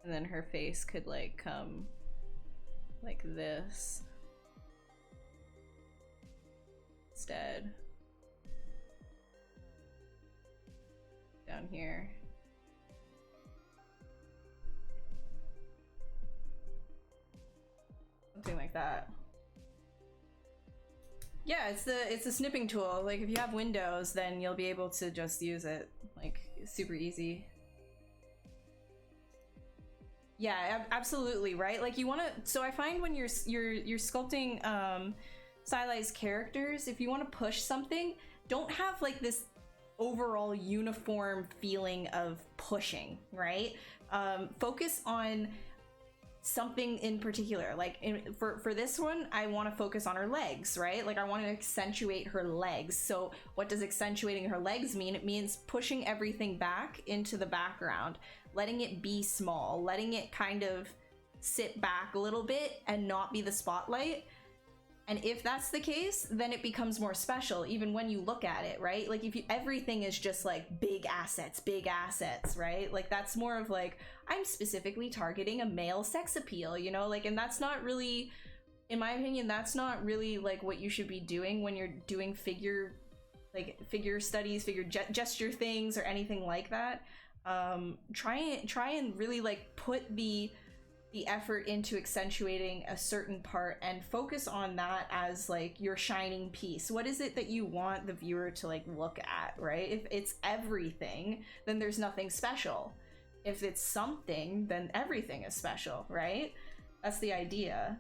and then her face could like come like this instead. Down here. Something like that. Yeah, it's a snipping tool. Like if you have Windows, then you'll be able to just use it. Like it's super easy. Yeah, absolutely, right? Like you want to. So I find when you're sculpting stylized characters, if you want to push something, don't have like this overall uniform feeling of pushing, right? Focus on something in particular. Like for this one, I want to focus on her legs, right? Like I want to accentuate her legs. So what does accentuating her legs mean? It means pushing everything back into the background, letting it be small, letting it kind of sit back a little bit and not be the spotlight. And if that's the case, then it becomes more special even when you look at it, right? Like if everything is just like big assets, right? Like that's more of like, I'm specifically targeting a male sex appeal, you know? Like, and that's not really, in my opinion, that's not really like what you should be doing when you're doing figure studies, gesture things or anything like that. Try and really like put the effort into accentuating a certain part and focus on that as like your shining piece. What is it that you want the viewer to like look at, right? If it's everything, then there's nothing special. If it's something, then everything is special, right? That's the idea.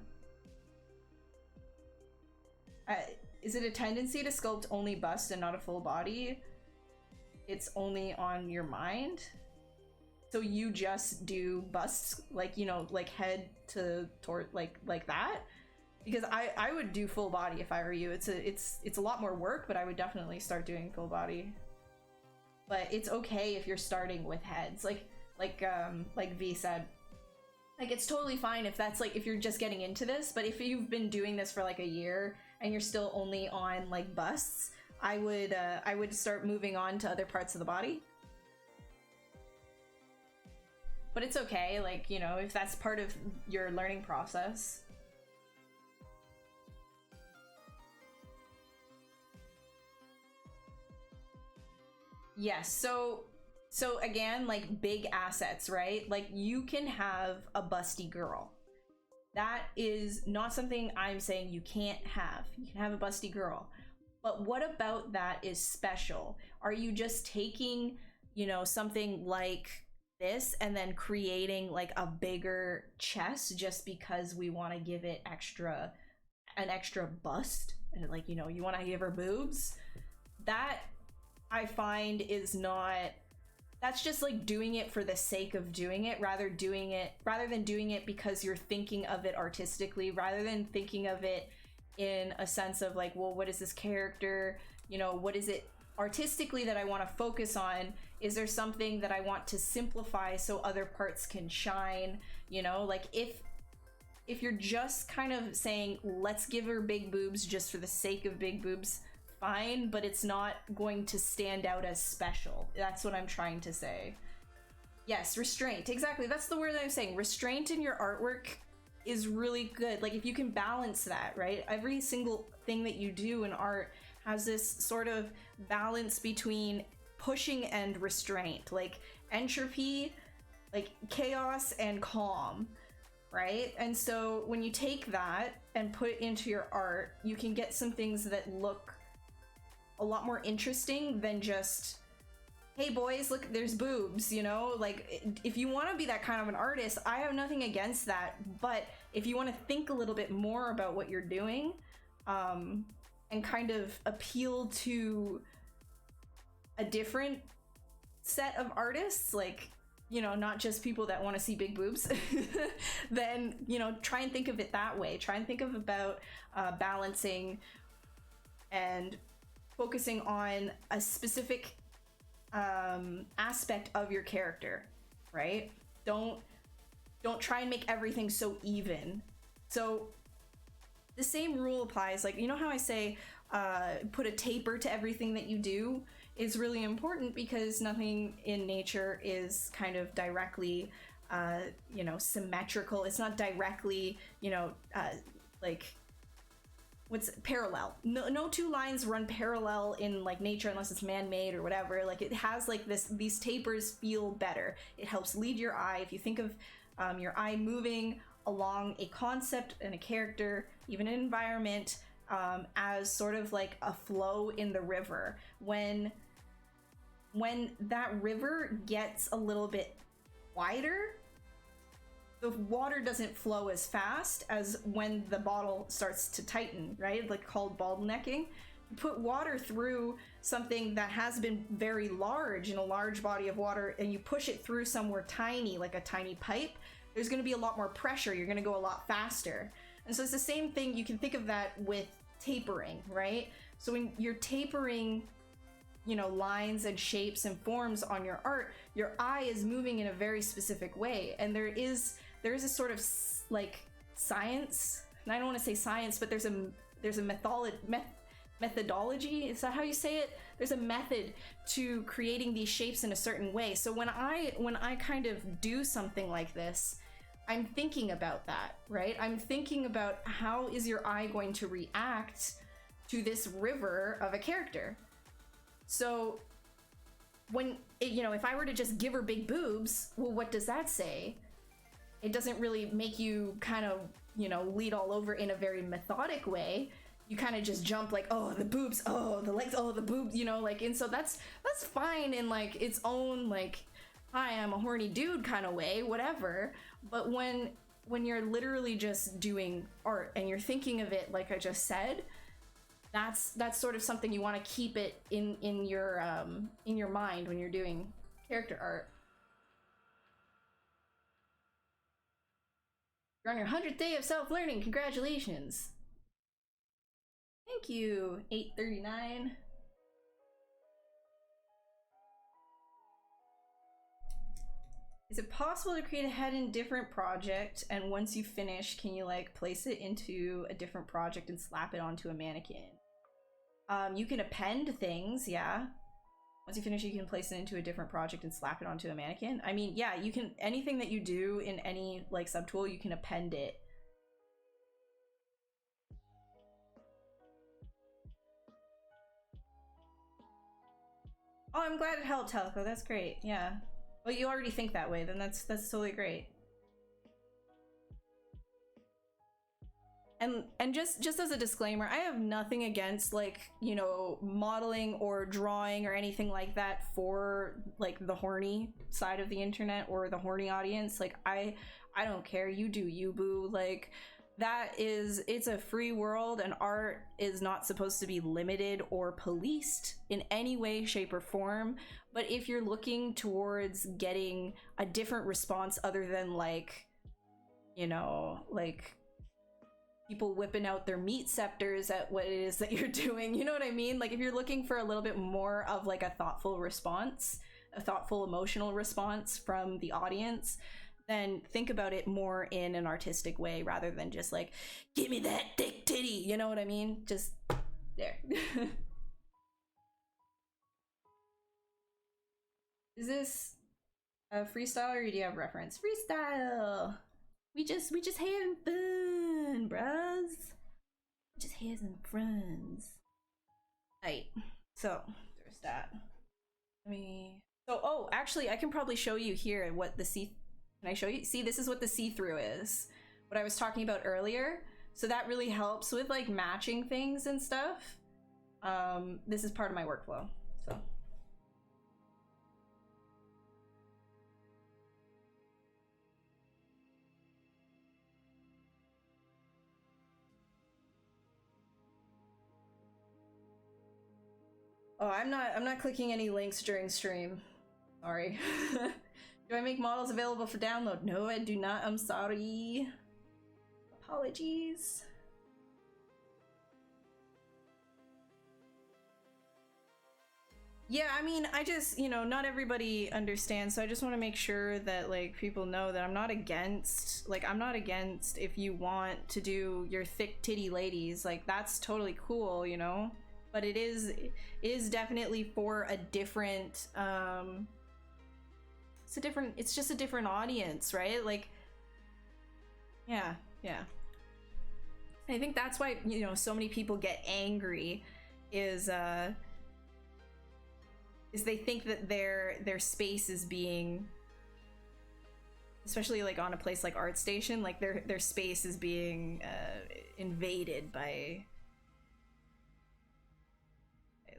Is it a tendency to sculpt only bust and not a full body? It's only on your mind? So you just do busts, like, you know, like head to toward like that? Because I would do full body if I were you. It's a lot more work, but I would definitely start doing full body. But it's okay if you're starting with heads, like V said. Like it's totally fine if that's like if you're just getting into this. But if you've been doing this for like a year and you're still only on like busts, I would start moving on to other parts of the body. But it's okay, like, you know, if that's part of your learning process. Yes, so again, like big assets, right? Like you can have a busty girl. That is not something I'm saying you can't have. You can have a busty girl. But what about that is special? Are you just taking, you know, something like this and then creating like a bigger chest just because we want to give it an extra bust, and like, you know, you want to give her boobs? That I find is not, that's just like doing it for the sake of doing it, rather than doing it because you're thinking of it artistically, rather than thinking of it in a sense of like, well, what is this character, you know, what is it artistically that I want to focus on? Is there something that I want to simplify so other parts can shine? You know, like if you're just kind of saying, let's give her big boobs just for the sake of big boobs, fine, but it's not going to stand out as special. That's what I'm trying to say. Yes, restraint. Exactly. That's the word I'm saying. Restraint in your artwork is really good. Like if you can balance that, right? Every single thing that you do in art has this sort of balance between pushing and restraint, like entropy, like chaos and calm, right? And so when you take that and put it into your art, you can get some things that look a lot more interesting than just, hey boys, look, there's boobs, you know? Like, if you want to be that kind of an artist, I have nothing against that. But if you want to think a little bit more about what you're doing, and kind of appeal to a different set of artists, like, you know, not just people that want to see big boobs, then, you know, try and think of it that way. Try and think of about balancing and focusing on a specific aspect of your character, right? Don't try and make everything so even. So the same rule applies. Like, you know how I say put a taper to everything that you do is really important, because nothing in nature is kind of directly you know, symmetrical. It's not directly, you know, like, what's parallel. No two lines run parallel in like nature unless it's man-made or whatever. Like, it has like these tapers feel better. It helps lead your eye. If you think of your eye moving along a concept and a character, even an environment, as sort of like a flow in the river, when that river gets a little bit wider, the water doesn't flow as fast as when the bottle starts to tighten, right? Like, called bottlenecking. You put water through something that has been very large, in a large body of water, and you push it through somewhere tiny, like a tiny pipe, there's going to be a lot more pressure. You're going to go a lot faster. And so it's the same thing. You can think of that with tapering, right? So when you're tapering, you know, lines and shapes and forms on your art, your eye is moving in a very specific way. And there is a sort of like science, and I don't want to say science, but there's a methodology. Is that how you say it? There's a method to creating these shapes in a certain way. So when I kind of do something like this, I'm thinking about that, right? I'm thinking about how is your eye going to react to this river of a character. So when you know, if I were to just give her big boobs, well, what does that say? It doesn't really make you kind of, you know, lead all over in a very methodic way. You kind of just jump like, oh, the boobs, oh, the legs, oh, the boobs, you know, like, and so that's fine in like its own like, hi, I'm a horny dude kind of way, whatever. But when you're literally just doing art and you're thinking of it like I just said, that's sort of something you want to keep it in your mind when you're doing character art. You're on your 100th day of self-learning. Congratulations. Thank you, 839. Is it possible to create a head in a different project, and once you finish, can you like place it into a different project and slap it onto a mannequin? You can append things, yeah. Once you finish, you can place it into a different project and slap it onto a mannequin. I mean, yeah, you can, anything that you do in any like subtool, you can append it. Oh, I'm glad it helped, Helco. That's great. Yeah. Well, you already think that way, then that's totally great. And just as a disclaimer, I have nothing against like, you know, modeling or drawing or anything like that for like the horny side of the internet or the horny audience. Like, I don't care. You do you, boo. Like, it's a free world, and art is not supposed to be limited or policed in any way, shape, or form. But if you're looking towards getting a different response other than like, you know, like people whipping out their meat scepters at what it is that you're doing, you know what I mean? Like, if you're looking for a little bit more of like a thoughtful response, a thoughtful emotional response from the audience, then think about it more in an artistic way rather than just like, give me that thick titty, you know what I mean? Just there. Is this a freestyle, or do you have reference? Freestyle! We just having fun, bros. Just having friends. Right. So there's that. Oh, actually, I can probably show you here what the can I show you? See, this is what the see-through is. what I was talking about earlier. So that really helps with like matching things and stuff. This is part of my workflow, so. Oh, I'm not clicking any links during stream. Sorry. Do I make models available for download? No, I do not. I'm sorry. Apologies. Yeah, I mean, I just, you know, not everybody understands, so I just want to make sure that, like, people know that I'm not against, like, I'm not against if you want to do your thick titty ladies, like, that's totally cool, you know? But it is definitely for a different, it's just a different audience, right? Like, yeah. I think that's why, you know, so many people get angry is they think that their space is being, especially like on a place like ArtStation, like their space is being invaded by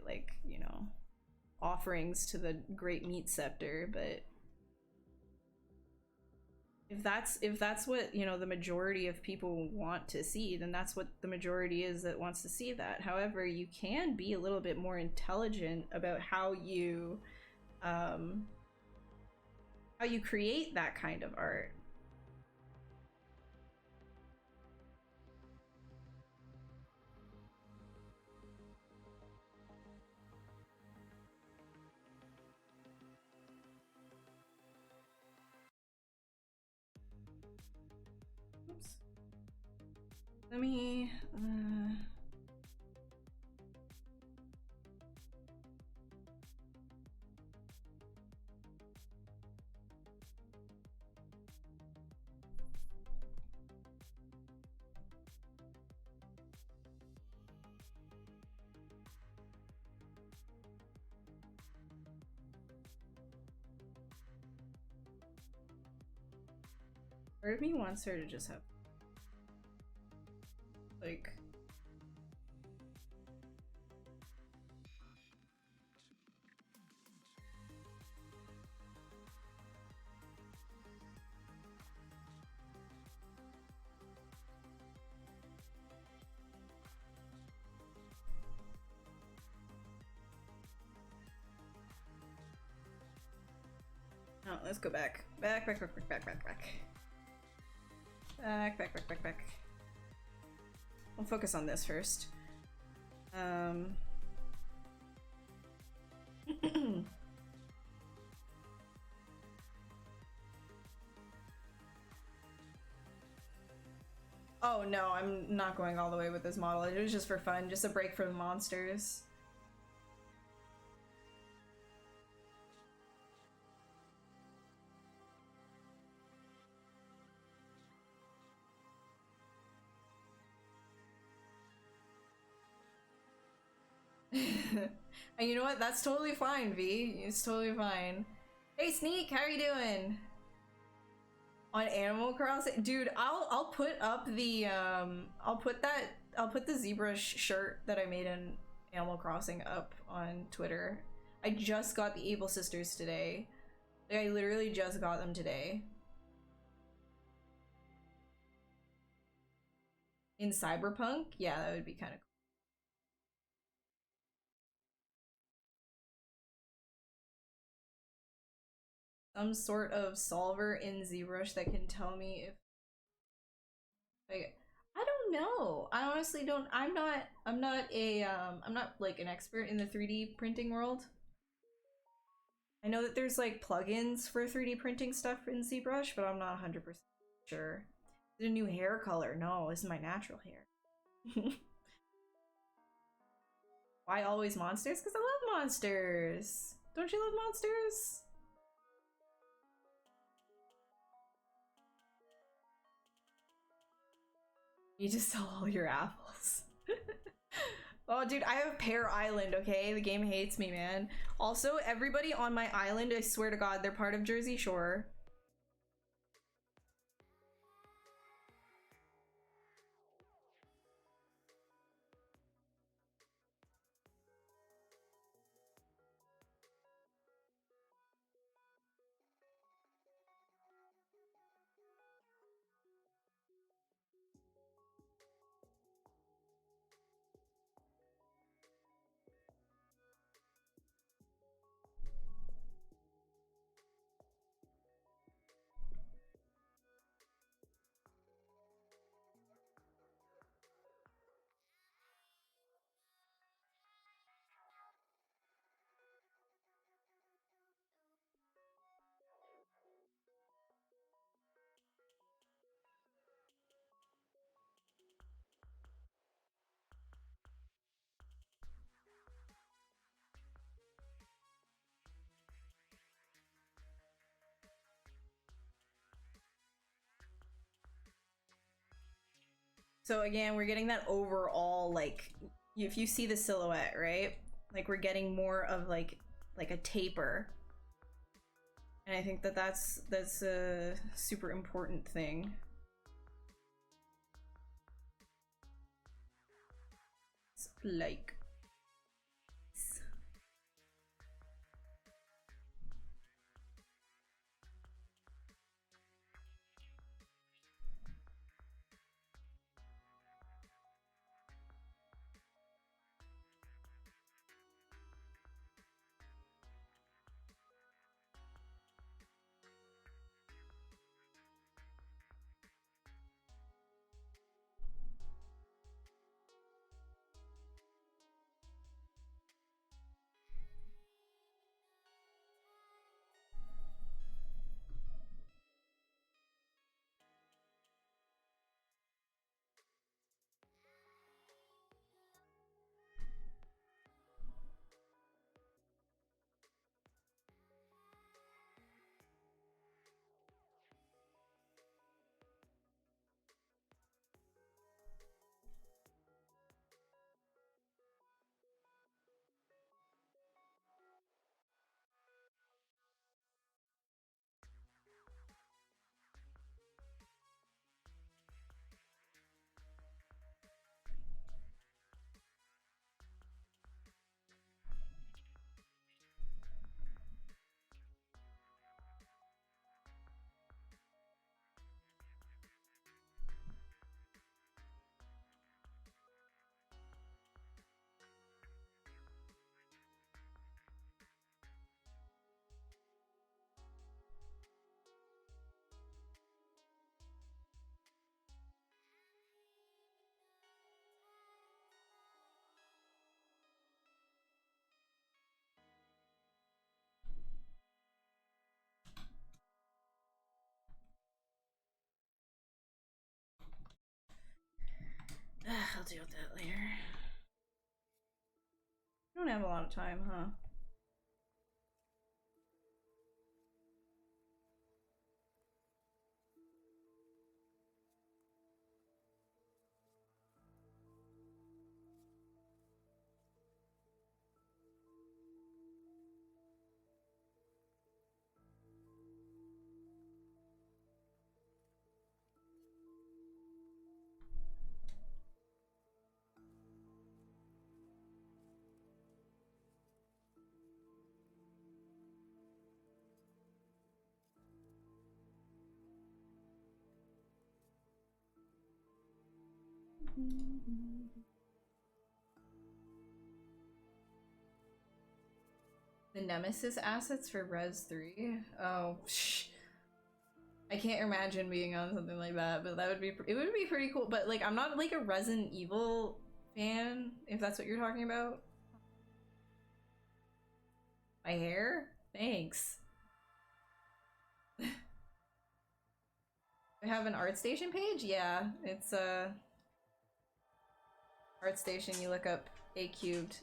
like, you know, offerings to the great meat scepter. But if that's what, you know, the majority of people want to see, then that's what the majority is that wants to see that. However, you can be a little bit more intelligent about how you create that kind of art. Oops. Let me part of me wants her to just have like oh, let's go back. Back. We'll focus on this first. Oh no, I'm not going all the way with this model. It was just for fun, just a break from the monsters. And you know what? That's totally fine, V. It's totally fine. Hey, Sneak, how are you doing? On Animal Crossing, dude, I'll put up the I'll put the ZBrush shirt that I made in Animal Crossing up on Twitter. I just got the Able Sisters today. Like, I literally just got them today. In Cyberpunk? Yeah, that would be kind of cool. Some sort of solver in ZBrush that can tell me if, like, I don't know. I honestly don't. I'm not like an expert in the 3D printing world. I know that there's like plugins for 3D printing stuff in ZBrush, but I'm not 100% sure. Is it a new hair color? No, this is my natural hair. Why always monsters? Because I love monsters. Don't you love monsters? You just sell all your apples. Oh, dude, I have Pear Island, okay? The game hates me, man. Also, everybody on my island, I swear to God, they're part of Jersey Shore. So again, we're getting that overall, like, if you see the silhouette, right? Like, we're getting more of like a taper. And I think that that's a super important thing. It's like... I'll deal with that later. I don't have a lot of time, huh? The Nemesis assets for Res 3? Oh, I can't imagine being on something like that, but that would be, it would be pretty cool. But like, I'm not like a Resident Evil fan, if that's what you're talking about. My hair? Thanks. I have an ArtStation page? Yeah, it's ArtStation, you look up A cubed.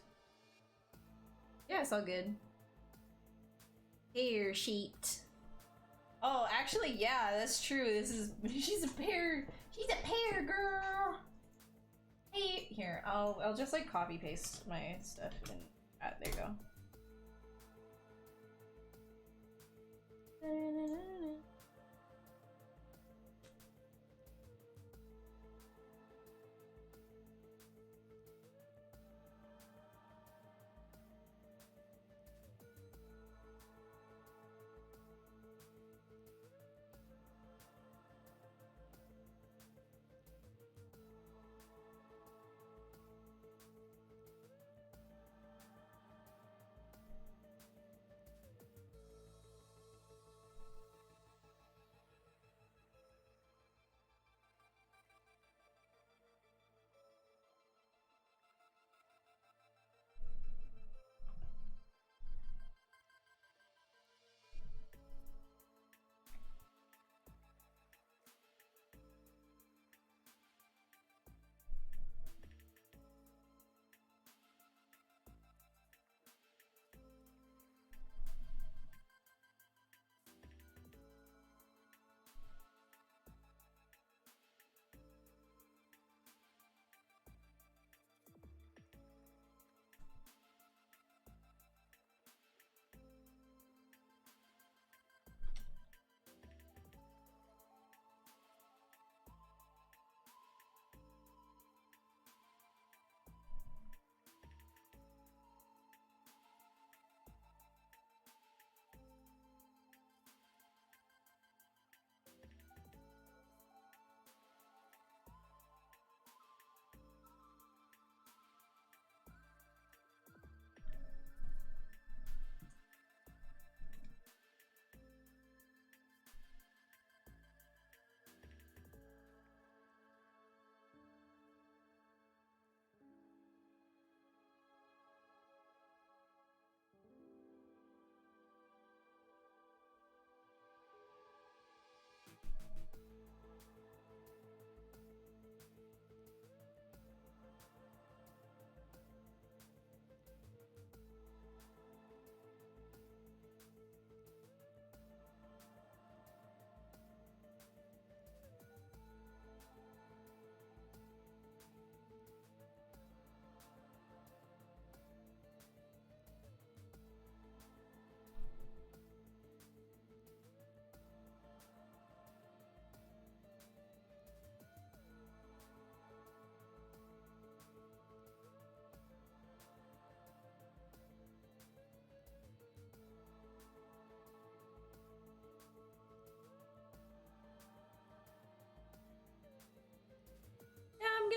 Yeah, it's all good. Hair sheet. Oh, actually, yeah, that's true. This is, she's a pear girl. Hey, here, I'll just like copy paste my stuff and there you go.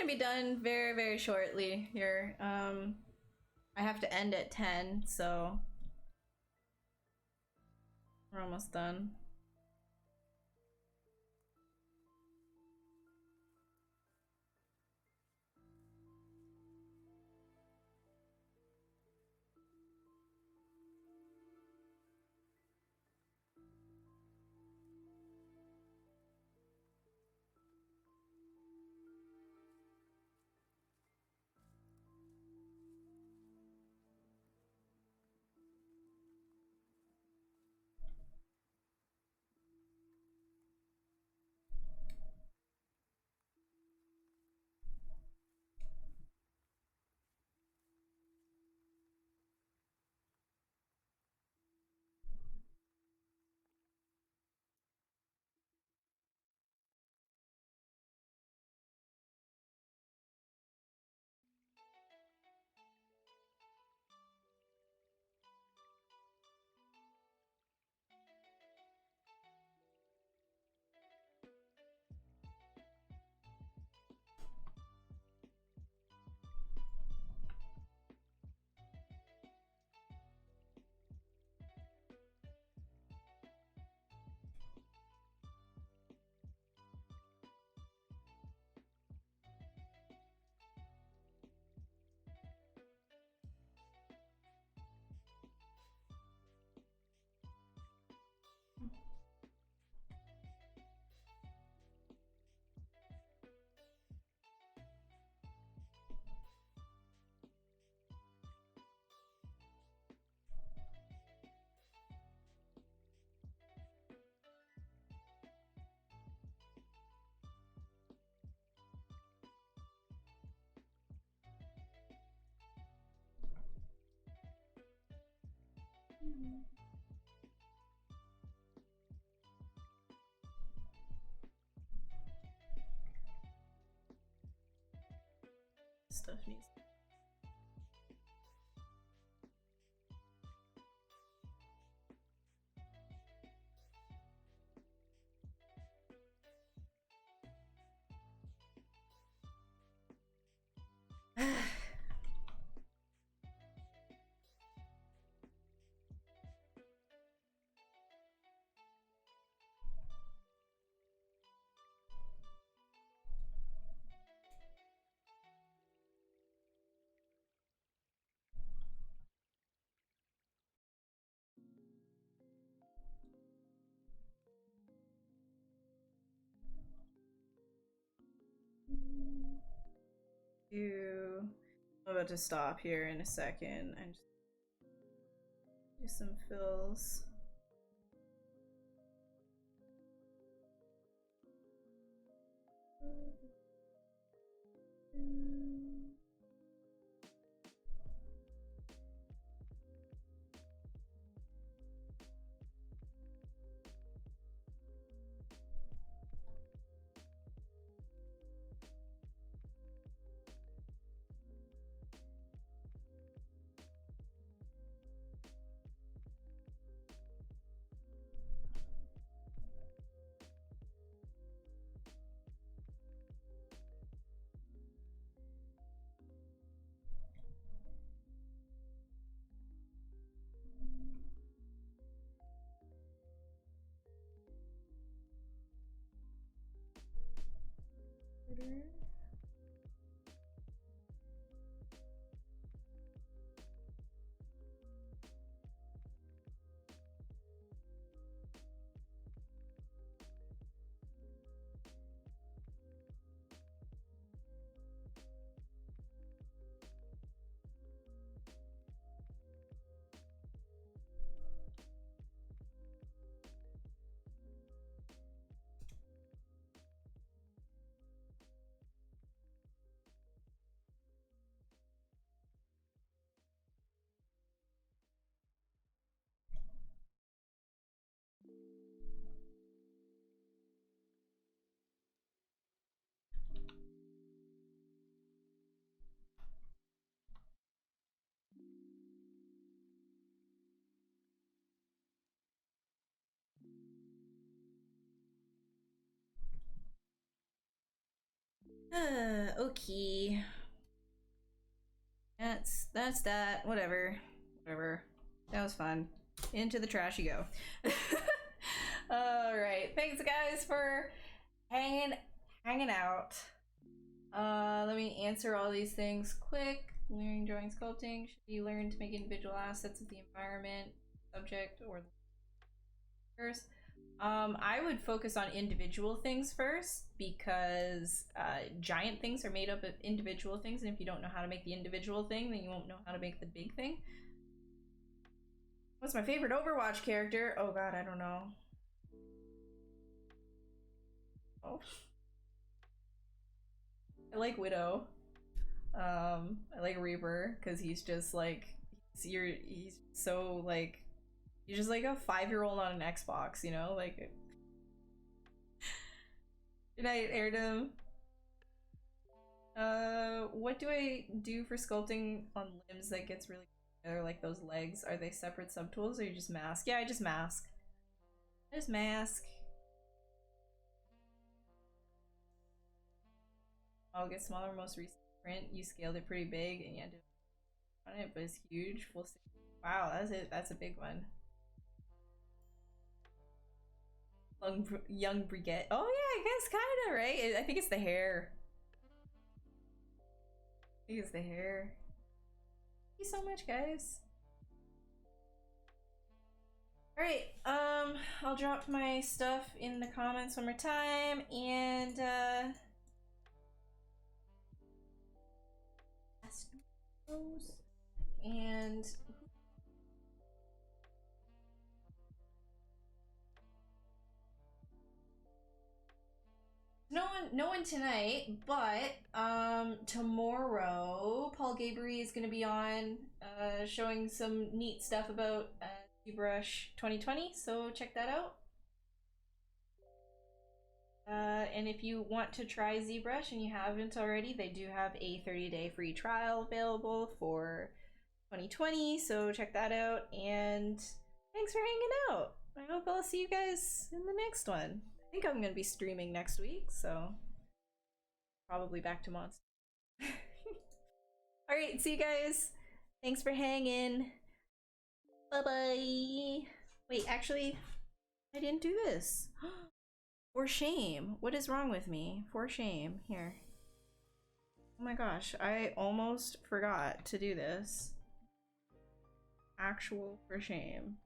gonna be done very, very shortly here. I have to end at 10, so we're almost done. Stuff needs. I'm about to stop here in a second and just do some fills. Okay. That's that. Whatever. That was fun. Into the trash you go. All right. Thanks guys for hanging out. Let me answer all these things quick. Learning drawing sculpting. Should you learn to make individual assets of the environment, subject, or the first? I would focus on individual things first because giant things are made up of individual things, and if you don't know how to make the individual thing, then you won't know how to make the big thing. What's my favorite Overwatch character? Oh god, I don't know. Oh. I like Widow. I like Reaper because he's just like he's so like he's just like a 5-year-old on an Xbox, you know? Like good night, Airdom. What do I do for sculpting on limbs that gets really together, like those legs? Are they separate subtools or you just mask? Yeah, I just mask. I'll get smaller. Most recent print, you scaled it pretty big and you had to on it, but it's huge. We'll see. Wow, that's it. That's a big one. Young Brigette. Oh yeah, I guess kind of right. I think it's the hair. Thank you so much, guys. All right. I'll drop my stuff in the comments one more time, and no one tonight, but tomorrow Paul Gabriel is gonna be on showing some neat stuff about ZBrush 2020, so check that out. And if you want to try ZBrush and you haven't already, they do have a 30-day free trial available for 2020, so check that out. And thanks for hanging out. I hope I'll see you guys in the next one. I think I'm gonna be streaming next week, so probably back to Monster. All right, see you guys. Thanks for hanging. Bye-bye. Wait, actually, I didn't do this. For shame. What is wrong with me? For shame. Here. Oh my gosh, I almost forgot to do this. Actual for shame.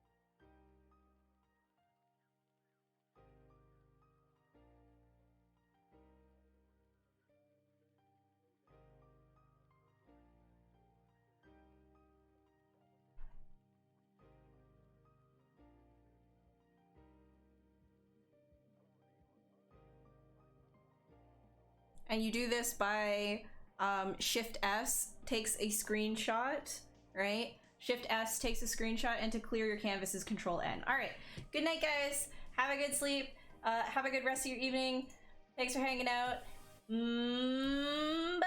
And you do this by Shift S takes a screenshot, right? Shift S takes a screenshot, and to clear your canvas is Control N. All right, good night, guys. Have a good sleep. Have a good rest of your evening. Thanks for hanging out. Bye-bye.